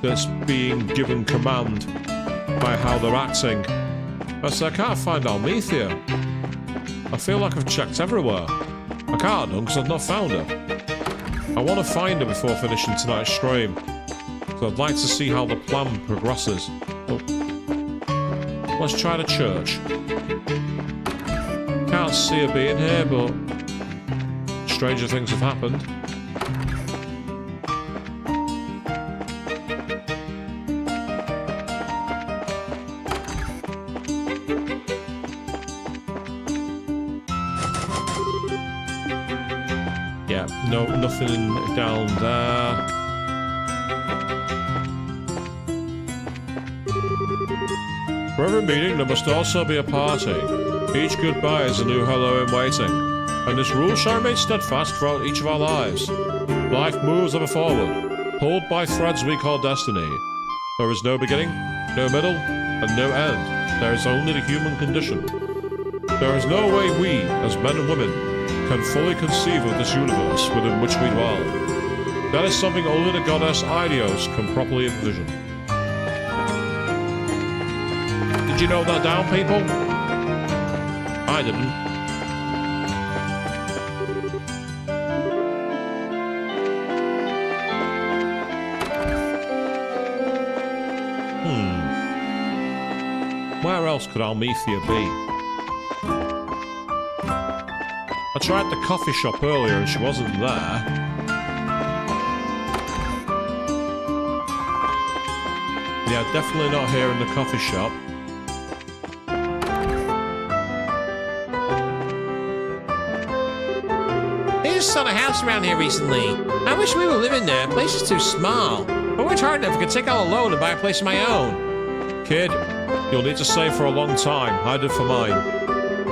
that's being given command by how they're acting. I can't find Almethea. I feel like I've checked everywhere. I can't have done because I've not found her. I want to find her before finishing tonight's stream, so I'd like to see how the plan progresses. Oh. Let's try the church. Can't see her being here, but stranger things have happened. Yeah, no, nothing down there. For every meeting, there must also be a party. Each goodbye is a new hello in waiting. And this rule shall remain steadfast throughout each of our lives. Life moves ever forward, pulled by threads we call destiny. There is no beginning, no middle, and no end. There is only the human condition. There is no way we, as men and women, can fully conceive of this universe within which we dwell. That is something only the goddess Eidos can properly envision. Did you know that down, people? I didn't. Where else could Almethea be? I tried the coffee shop earlier and she wasn't there. Yeah, definitely not here in the coffee shop. They just sold a house around here recently. I wish we were living there. The place is too small. I worked hard enough I could take out a loan and buy a place of my own. Kid, you'll need to save for a long time. I did for mine.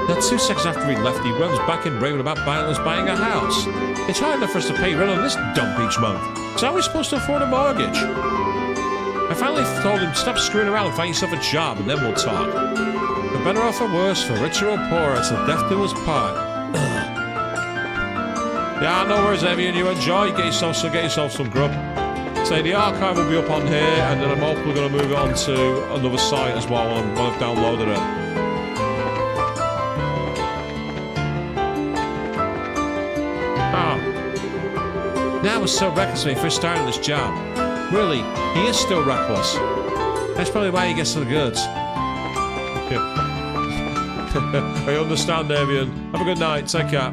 Now, 2 seconds after he left, he runs back in raving about buying a house. It's hard enough for us to pay rent on this dump each month. So how are we supposed to afford a mortgage? I finally told him, stop screwing around and find yourself a job, and then we'll talk. For better or for worse, for richer or poorer, it's a death do us part. Yeah, no worries, Evian. You enjoy. Get yourself some grub. Say the archive will be up on here, and then I'm hopefully going to move it on to another site as well when I've downloaded it. Now was so reckless when he first started this job. Really, he is still reckless. That's probably why he gets the goods. I understand, Avian. Have a good night. Take care.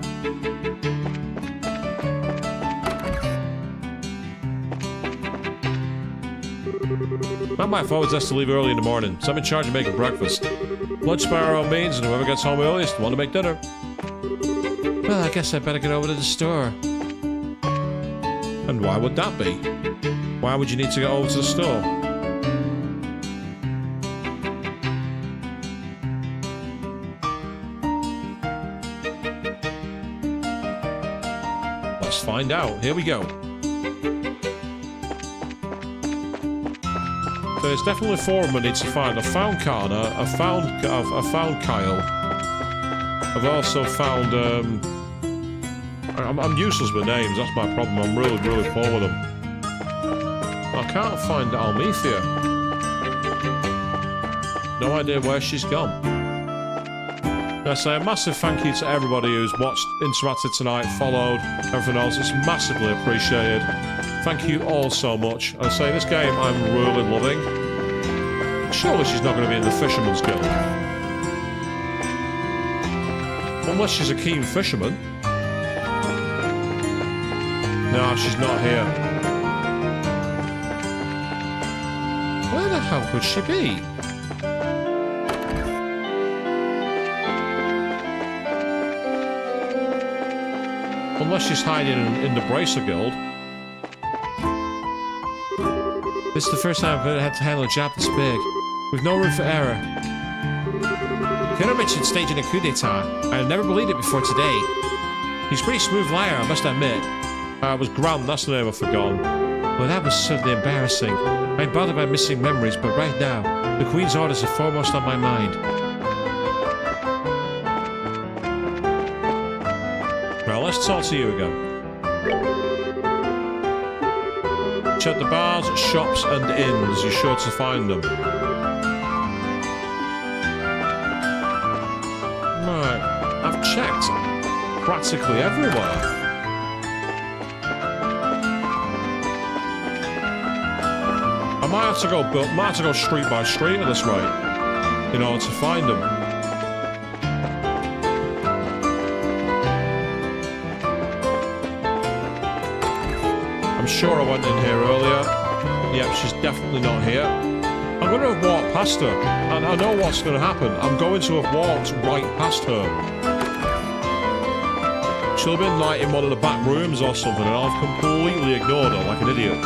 My wife always has to leave early in the morning, so I'm in charge of making breakfast. Lunch by our own means, and whoever gets home earliest will want to make dinner. Well, I guess I better get over to the store. And why would that be? Why would you need to go over to the store? Let's find out. Here we go. So there's definitely 4 of them I need to find. I found Kana. I found Kyle. I've also found I'm useless with names, that's my problem. I'm really poor with them. I can't find Almethea. No idea where she's gone. I say a massive thank you to everybody who's watched, interacted tonight, followed, everything else. It's massively appreciated. Thank you all so much. I say this game I'm really loving. Surely she's not going to be in the Fisherman's Guild. Unless she's a keen fisherman. No, she's not here. Where the hell could she be? Unless she's hiding in the Bracer Guild. This is the first time I've ever had to handle a job this big. With no room for error. Colonel Richard staging a coup d'etat. I had never believed it before today. He's a pretty smooth liar, I must admit. It was Grant, that's the name I've forgotten. Well, that was certainly embarrassing. I'm bothered by missing memories, but right now, the Queen's orders are foremost on my mind. Well, let's talk to you again. Check the bars, shops, and inns. You're sure to find them. Right, I've checked practically everywhere. I might have to go street by street at this rate in order to find them. I'm sure I went in here earlier. Yep, she's definitely not here. I'm going to have walked past her, and I know what's going to happen. I'm going to have walked right past her. She'll have been like in one of the back rooms or something, and I've completely ignored her like an idiot.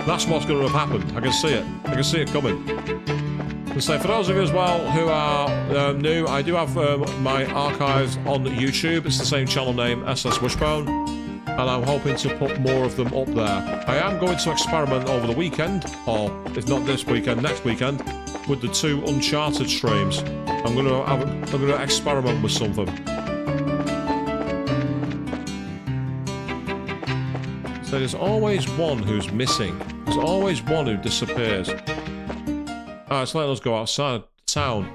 That's what's going to have happened. I can see it. I can see it coming. And so for those of you as well who are new, I do have my archives on YouTube. It's the same channel name, SS Wishbone. And I'm hoping to put more of them up there. I am going to experiment over the weekend, or if not this weekend, next weekend, with the 2 Uncharted streams. I'm going to experiment with something. So there's always one who's missing. There's always one who disappears. Alright, so let us go outside town.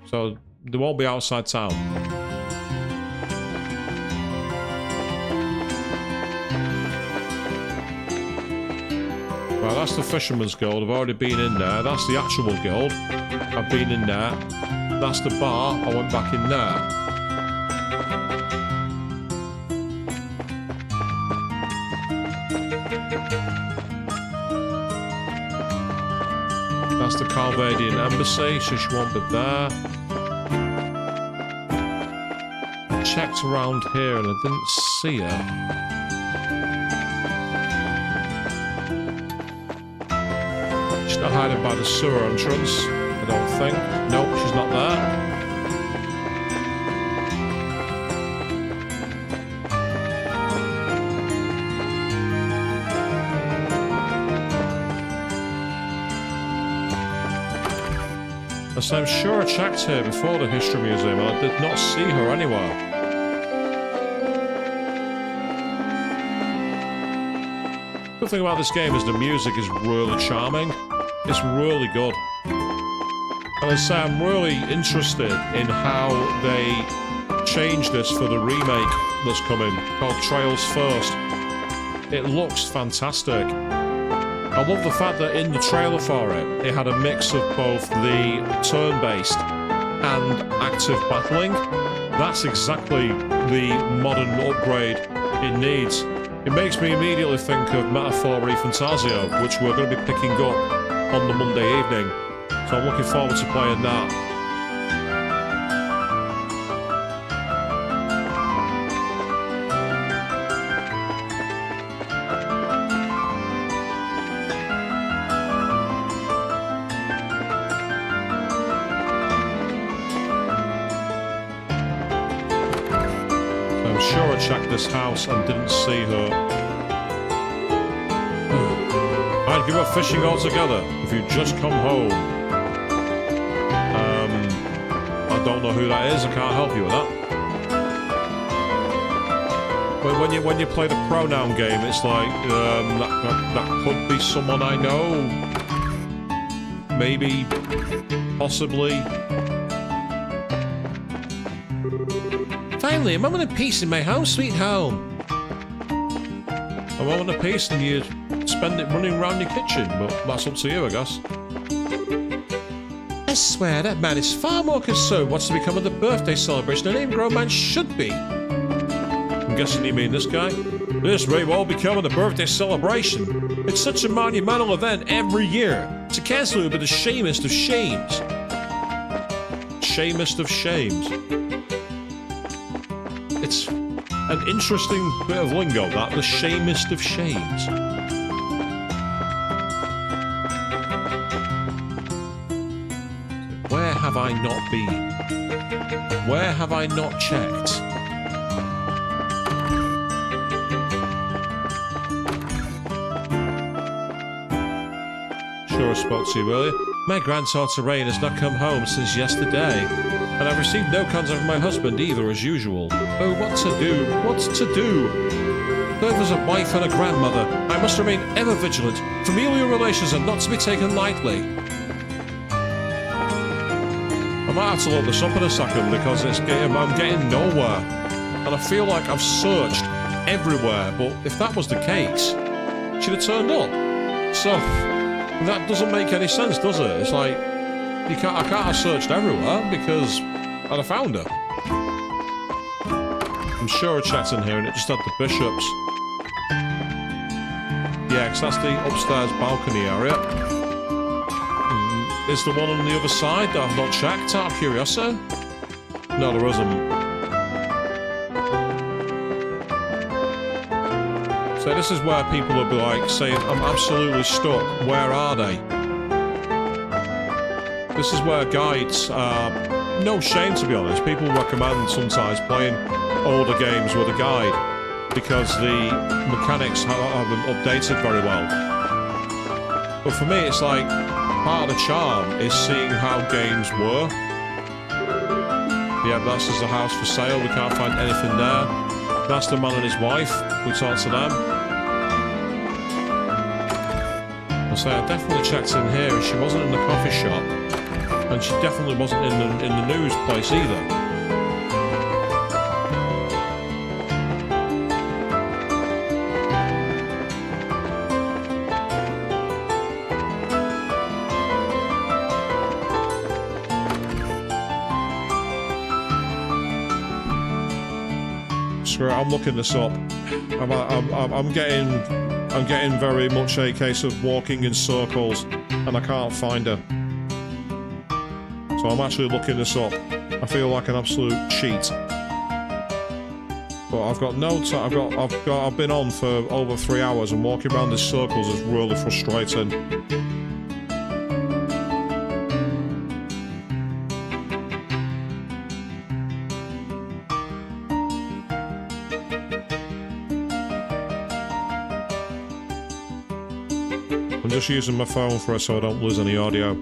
So they won't be outside town. Right, that's the Fisherman's Guild. I've already been in there. That's the actual guild. I've been in there. That's the bar. I went back in there. That's the Calvadian Embassy, so she won't be there. I checked around here and I didn't see her. She's not hiding by the sewer entrance, I don't think. Nope, she's not there. So I'm sure I checked her before the History Museum and I did not see her anywhere. Good thing about this game is the music is really charming. It's really good. And I say I'm really interested in how they change this for the remake that's coming, called Trails First. It looks fantastic. I love the fact that in the trailer for it, it had a mix of both the turn-based and active battling. That's exactly the modern upgrade it needs. It makes me immediately think of Metaphor Fantasio, which we're going to be picking up on the Monday evening. So I'm looking forward to playing that. Sure I checked this house and didn't see her. I'd give up fishing altogether if you'd just come home. I don't know who that is, I can't help you with that. But when you play the pronoun game, it's like, that could be someone I know. Maybe, possibly. Finally, a moment of peace in my home, sweet home. A moment of peace and you spend it running around your kitchen, but that's up to you, I guess. I swear, that man is far more concerned what's to become of the birthday celebration than any grown man should be. I'm guessing you mean this guy? This may well become the birthday celebration. It's such a monumental event every year. To cancel it would be the shamest of shames. Shamest of shames. It's an interesting bit of lingo, that. The shamest of shames. Where have I not been? Where have I not checked? Sure I spoke to you earlier. My granddaughter Rain has not come home since yesterday. And I've received no contact from my husband either, as usual. Oh, what to do? What to do? Both as a wife and a grandmother, I must remain ever vigilant. Familial relations are not to be taken lightly. I might have to look this up in a second because I'm getting nowhere. And I feel like I've searched everywhere, but if that was the case, she'd have turned up. So, that doesn't make any sense, does it? It's like, I can't have searched everywhere because I'd have found her. I'm sure I checked in here and it just had the bishops. Yeah, because that's the upstairs balcony area. Is the one on the other side that I've not checked out of curiosity? No, there isn't. So this is where people will be like saying, I'm absolutely stuck, where are they? This is where guides are no shame, to be honest. People recommend sometimes playing older games with a guide because the mechanics haven't updated very well. But for me, it's like part of the charm is seeing how games were. Yeah, that's just the house for sale. We can't find anything there. That's the man and his wife. We talked to them. I say I definitely checked in here, and she wasn't in the coffee shop. And she definitely wasn't in the news place either. Screw it, I'm looking this up. I'm getting very much a case of walking in circles, and I can't find her. So I'm actually looking this up. I feel like an absolute cheat. But I've got no time. I've been on for over 3 hours, and walking around in circles is really frustrating. I'm just using my phone for it so I don't lose any audio.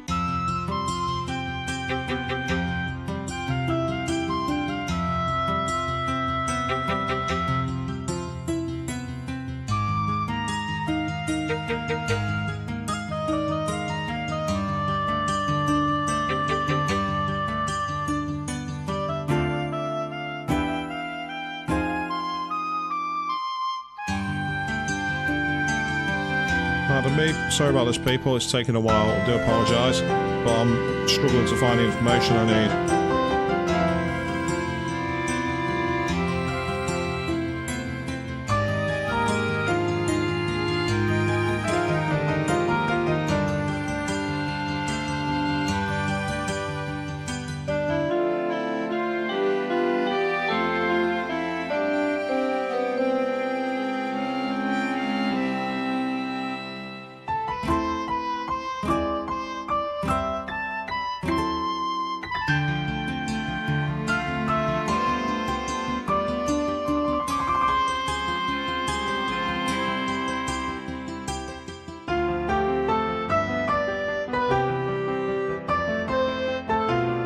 Pardon me. Sorry about this, people. It's taken a while. I do apologise. But I'm struggling to find the information I need.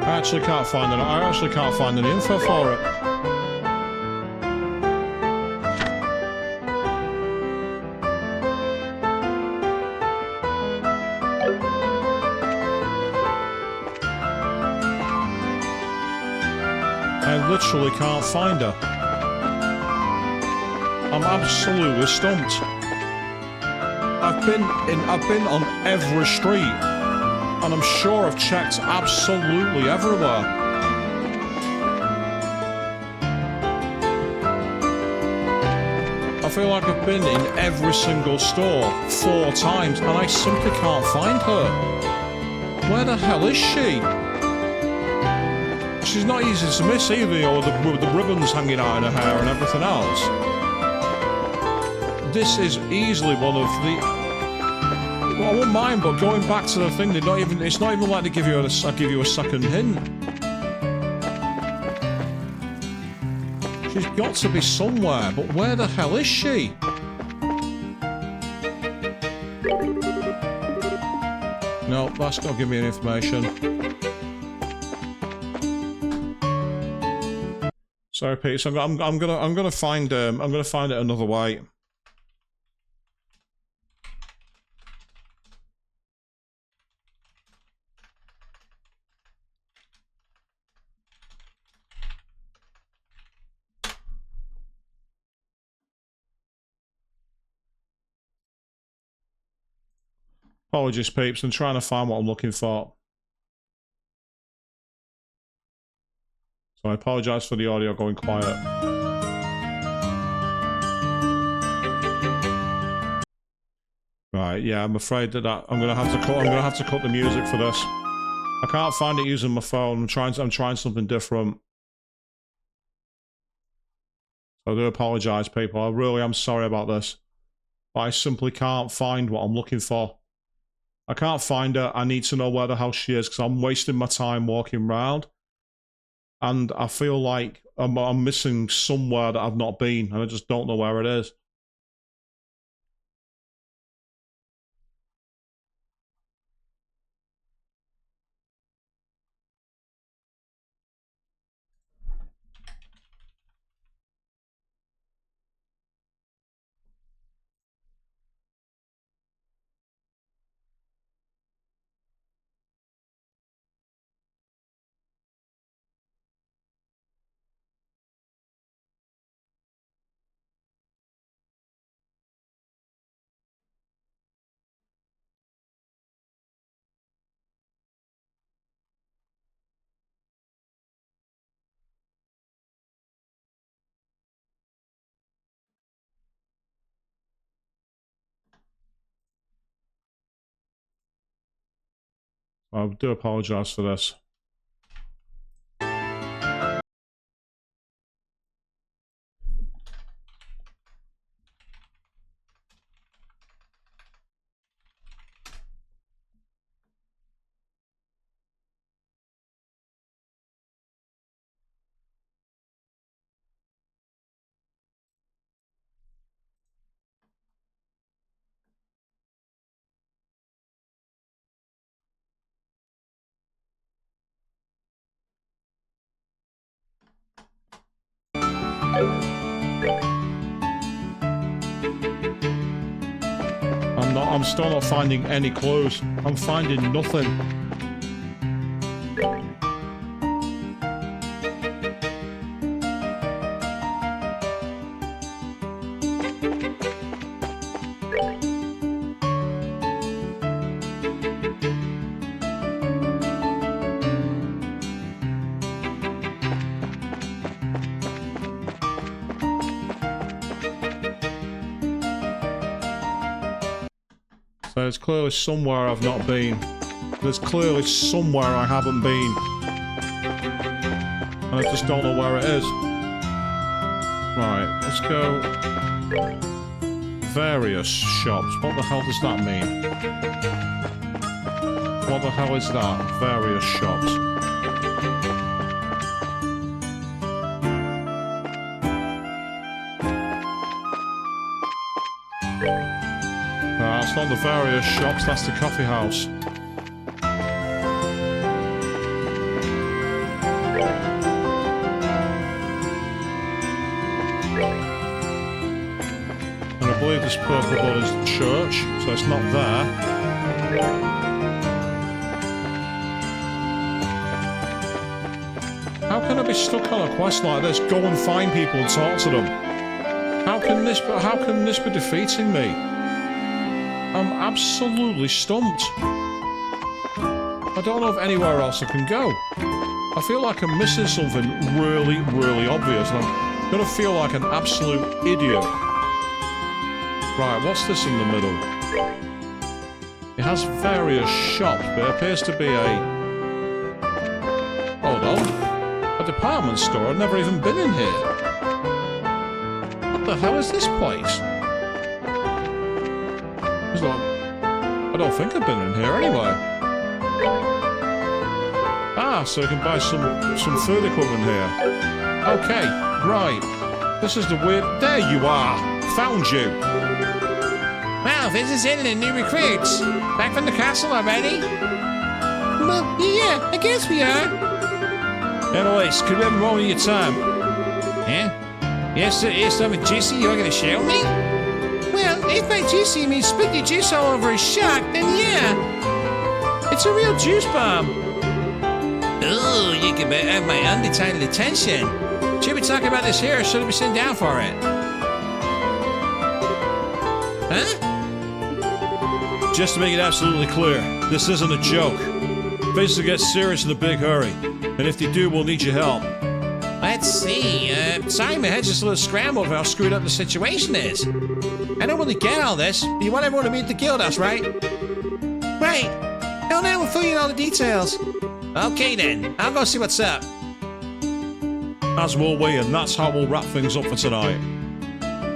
I actually can't find any info for it. I literally can't find her. I'm absolutely stumped. I've been on every street. And I'm sure I've checked absolutely everywhere. I feel like I've been in every single store 4 times and I simply can't find her. Where the hell is she? She's not easy to miss either, you know, with the ribbons hanging out in her hair and everything else. This is easily one of the... Well, I wouldn't mind, but going back to the thing, it's not even like they give you a second hint. She's got to be somewhere, but where the hell is she? No, that's not giving me any information. Sorry, Pete. So I'm gonna find it another way. Apologies, peeps. I'm trying to find what I'm looking for. So I apologise for the audio going quiet. Right, yeah, I'm afraid that I'm gonna have to cut the music for this. I can't find it using my phone. I'm trying something different. I do apologise, people. I really am sorry about this. But I simply can't find what I'm looking for. I can't find her. I need to know where the hell she is because I'm wasting my time walking around. And I feel like I'm missing somewhere that I've not been and I just don't know where it is. I do apologise for this. I'm still not finding any clues. I'm finding nothing. There's clearly somewhere I've not been. There's clearly somewhere I haven't been. And I just don't know where it is. Right, let's go... Various shops. What the hell does that mean? What the hell is that? Various shops. That's not the various shops, that's the coffee house. And I believe this purple bud is the church, so it's not there. How can I be stuck on a quest like this? Go and find people and talk to them. How can this be defeating me? I'm absolutely stumped. I don't know of anywhere else I can go. I feel like I'm missing something really, really obvious. And I'm gonna feel like an absolute idiot. Right, what's this in the middle? It has various shops, but it appears to be a... Hold on. A department store. I've never even been in here. What the hell is this place? It's like... I don't think I've been in here anyway. Ah, so you can buy some food equipment here. Okay, right. This is the weird... There you are! Found you! Wow, this is it, and new recruits. Back from the castle already? Well, yeah, I guess we are. Anyways, could we have a moment of your time? Yeah? Yes, sir, here's something juicy you're gonna show me? Well, if by juicy means spit your juice all over a shark, then yeah. It's a real juice bomb. Ooh, you can have my undivided attention. Should we talk about this here, or should we sit down for it? Huh? Just to make it absolutely clear, this isn't a joke. Things will get serious in a big hurry, and if they do, we'll need your help. Let's see. Sorry, my head's just a little scrambled for how screwed up the situation is. I don't really get all this. You want everyone to meet at the guild house, right? Right. Hell now, we'll fill you in all the details. Okay then, I'll go see what's up. As will we, and that's how we'll wrap things up for tonight.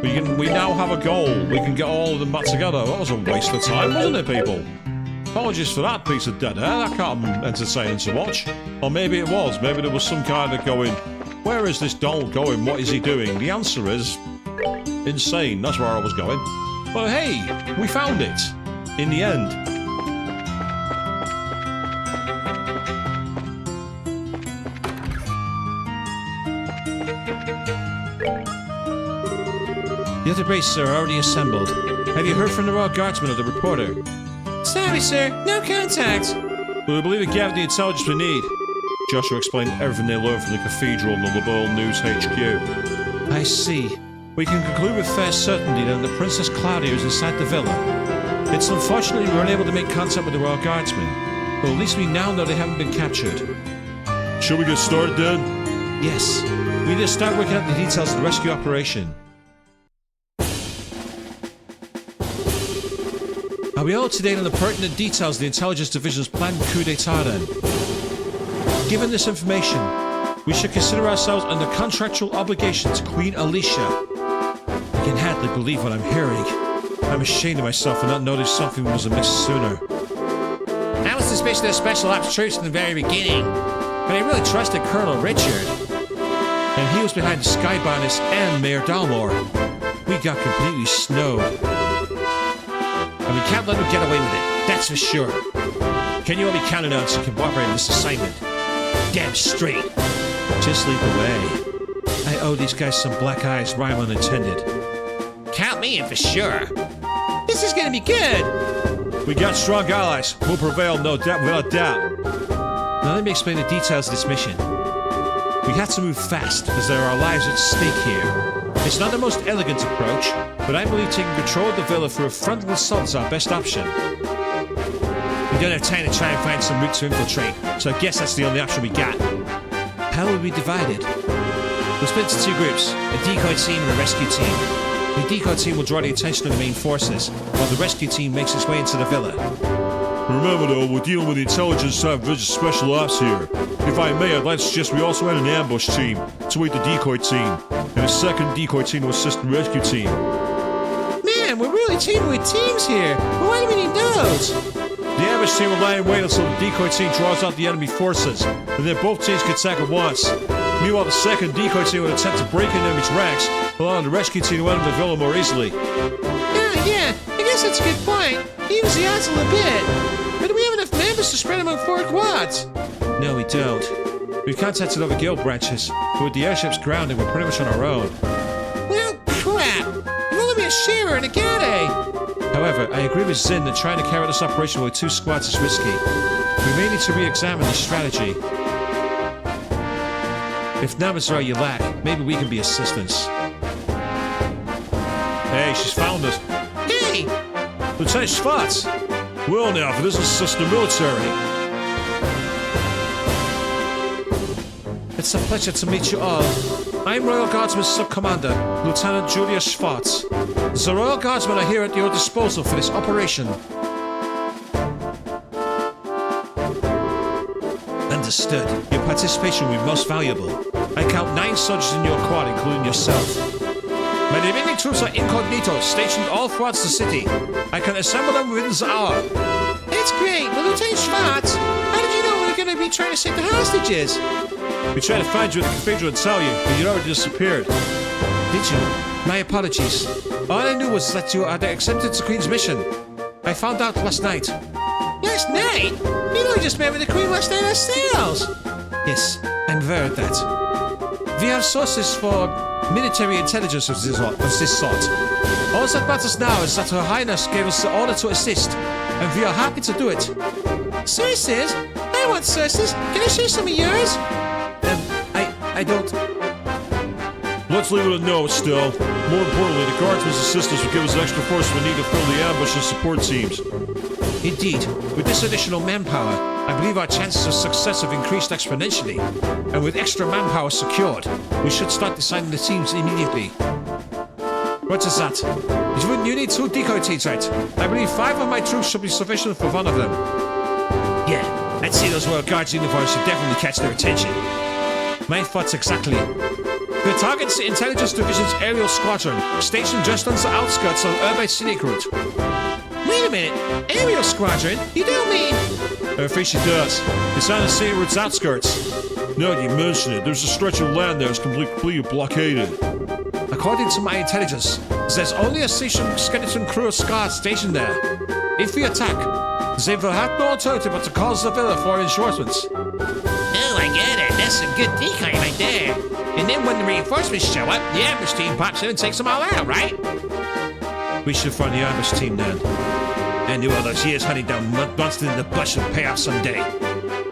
We now have a goal. We can get all of them back together. That was a waste of time, wasn't it, people? Apologies for that piece of dead air. That can't be entertaining to watch. Or maybe it was. Maybe there was some kind of going, where is this Donald going? What is he doing? The answer is insane. That's where I was going. But hey, we found it. In the end. The other braces are already assembled. Have you heard from the Royal Guardsman or the reporter? Sorry, sir. No contact. But we believe it gathered the intelligence we need. Joshua explained everything they learned from the cathedral and the LeBeau News HQ. I see. We can conclude with fair certainty that the Princess Claudia is inside the villa. It's unfortunate we weren't able to make contact with the Royal Guardsmen, but at least we now know they haven't been captured. Shall we get started then? Yes. We need to start working out the details of the rescue operation. Are we all up to date on the pertinent details of the Intelligence Division's planned coup d'etat then? Given this information, we should consider ourselves under contractual obligation to Queen Alicia. I can hardly believe what I'm hearing. I'm ashamed of myself for not noticing something was amiss sooner. I was suspicious of special ops troops from the very beginning, but I really trusted Colonel Richard. And he was behind the Skybonus and Mayor Dalmore. We got completely snowed. And we can't let him get away with it, that's for sure. Can you all be counted on to cooperate in this assignment? Damn straight. Just lead the way. I owe these guys some black eyes, rhyme unintended. Count me in for sure. This is gonna be good. We got strong allies. We'll prevail, no doubt, without doubt. Now let me explain the details of this mission. We have to move fast, because there are lives at stake here. It's not the most elegant approach, but I believe taking control of the villa through a frontal assault is our best option. We don't have time to try and find some route to infiltrate, so I guess that's the only option we got. How will we divide it? We'll split into two groups, a decoy team and a rescue team. The decoy team will draw the attention of the main forces, while the rescue team makes its way into the villa. Remember though, we're dealing with the intelligence type of special ops here. If I may, I'd like to suggest we also add an ambush team to aid the decoy team, and a second decoy team to assist the rescue team. Man, we're really teaming with teams here. But why do we need those? The ambush team will lie in wait until the decoy team draws out the enemy forces, and then both teams can attack at once. Meanwhile, the second decoy team would attempt to break into enemy's ranks, allowing the rescue team to enter the villa more easily. Yeah, I guess that's a good point. Evens the odds a little bit. But do we have enough members to spread among 4 quads? No, we don't. We've contacted other guild branches, but with the airships grounded, we're pretty much on our own. Well, crap. We'll only be a Shearer and a Gade. However, I agree with Zin that trying to carry this operation with 2 squads is risky. We may need to re-examine the strategy. If numbers are all you lack, maybe we can be assistance. Hey, she's found us. Hey! Lieutenant Schwartz! Well now, for this is assist the military. It's a pleasure to meet you all. I'm Royal Guardsman Sub-Commander, Lieutenant Julius Schwartz. The Royal Guardsmen are here at your disposal for this operation. Understood. Your participation will be most valuable. I count 9 soldiers in your quad, including yourself. My remaining troops are incognito, stationed all throughout the city. I can assemble them within the hour. That's great, but Lieutenant Schwartz, how did you know we were going to be trying to save the hostages? We tried to find you at the cathedral and tell you, but you'd already disappeared. Did you? My apologies. All I knew was that you had accepted the Queen's mission. I found out last night. Last night? You know we just met with the Queen last night ourselves. Yes, I'm aware of that. We have sources for military intelligence of this sort. All that matters now is that Her Highness gave us the order to assist, and we are happy to do it. Sources? I want sources. Can I share some of yours? I don't... Let's leave it a no, Estelle. More importantly, the Guardsmen's assistance will give us extra force we need to fill the ambush and support teams. Indeed, with this additional manpower, I believe our chances of success have increased exponentially. And with extra manpower secured, we should start designing the teams immediately. What is that? You need 2 decoy teams, right? I believe 5 of my troops should be sufficient for 1 of them. Yeah, I'd say those Royal Guards uniforms should definitely catch their attention. My thoughts exactly. The target's the Intelligence Division's aerial squadron, stationed just on the outskirts of Urban Scenic Route. Wait a minute. Aerial squadron? You don't mean... I'm afraid she does. It's on the Scenic Route's outskirts. Now that you mention it, there's a stretch of land there that's completely blockaded. According to my intelligence, there's only a skeleton crew of Scars stationed there. If we attack, they will have no alternative but to call the villa for reinforcements. Oh, I get it. That's a good decoy right there. And then when the reinforcements show up, the ambush team pops in and takes them all out, right? We should find the ambush team then. And do all those years hunting down monsters in the bush will pay off someday.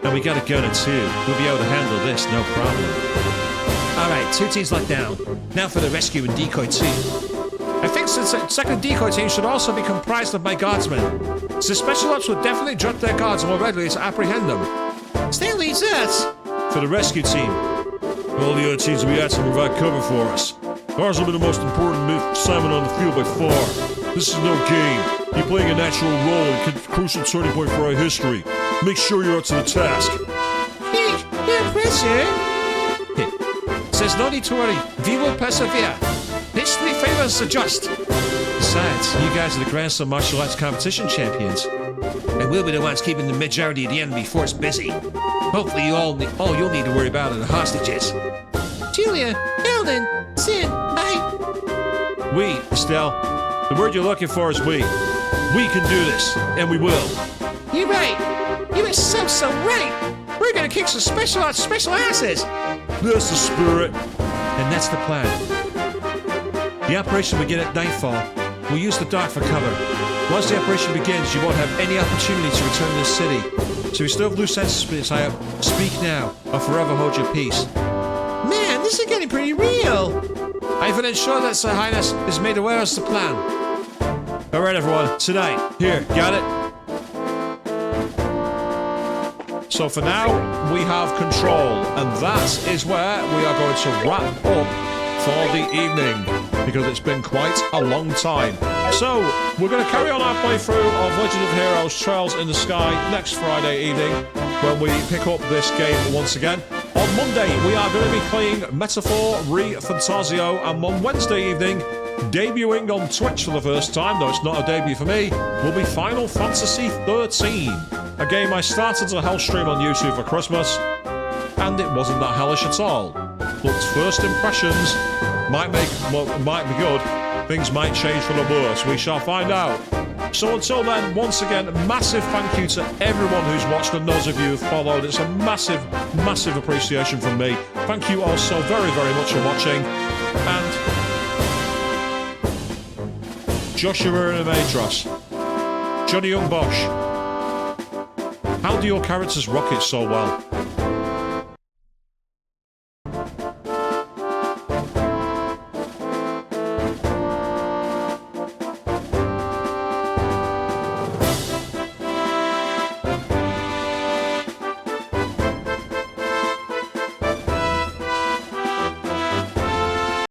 And we got a gunner too. We'll be able to handle this, no problem. Alright, 2 teams locked down. Now for the rescue and decoy team. I think the second decoy team should also be comprised of my guardsmen. The special ops will definitely drop their guards more readily to apprehend them. That leaves us. For the rescue team. All the other teams will be out to provide cover for us. Ours will be the most important assignment on the field by far. This is no game. You're playing a natural role and a crucial turning point for our history. Make sure you're up to the task. Hey, no pressure. There's no need to worry. We will persevere. History favors the just. Besides, you guys are the Grancel martial arts competition champions. And we'll be the ones keeping the majority of the enemy force busy. Hopefully all you'll need to worry about are the hostages. Julia, Eldon, Sid, We, Estelle. The word you're looking for is we. We can do this, and we will. You're right. You are so right. We're gonna kick some special asses. That's the spirit. And that's the plan. The operation will begin at nightfall. We'll use the dark for cover. Once the operation begins, you won't have any opportunity to return to the city. So if you still have loose ends to speak now, or forever hold your peace. Man, this is getting pretty real. I will ensure that Her Highness is made aware of the plan. Alright everyone, tonight. Here, got it? So for now, we have control, and that is where we are going to wrap up for the evening, because it's been quite a long time. So, we're going to carry on our playthrough of Legend of Heroes Trails in the Sky next Friday evening, when we pick up this game once again. On Monday, we are going to be playing Metaphor Re Fantasio, and on Wednesday evening, debuting on Twitch for the first time, though it's not a debut for me, will be Final Fantasy 13, a game I started as a hell stream on YouTube for Christmas, and it wasn't that hellish at all. But first impressions might be good. Things might change for the worse. We shall find out. So until then, once again, massive thank you to everyone who's watched and those of you who've followed. It's a massive, massive appreciation from me. Thank you all so very, very much for watching. And Joshua and Amatros, Johnny Young Bosch, how do your characters rock it so well?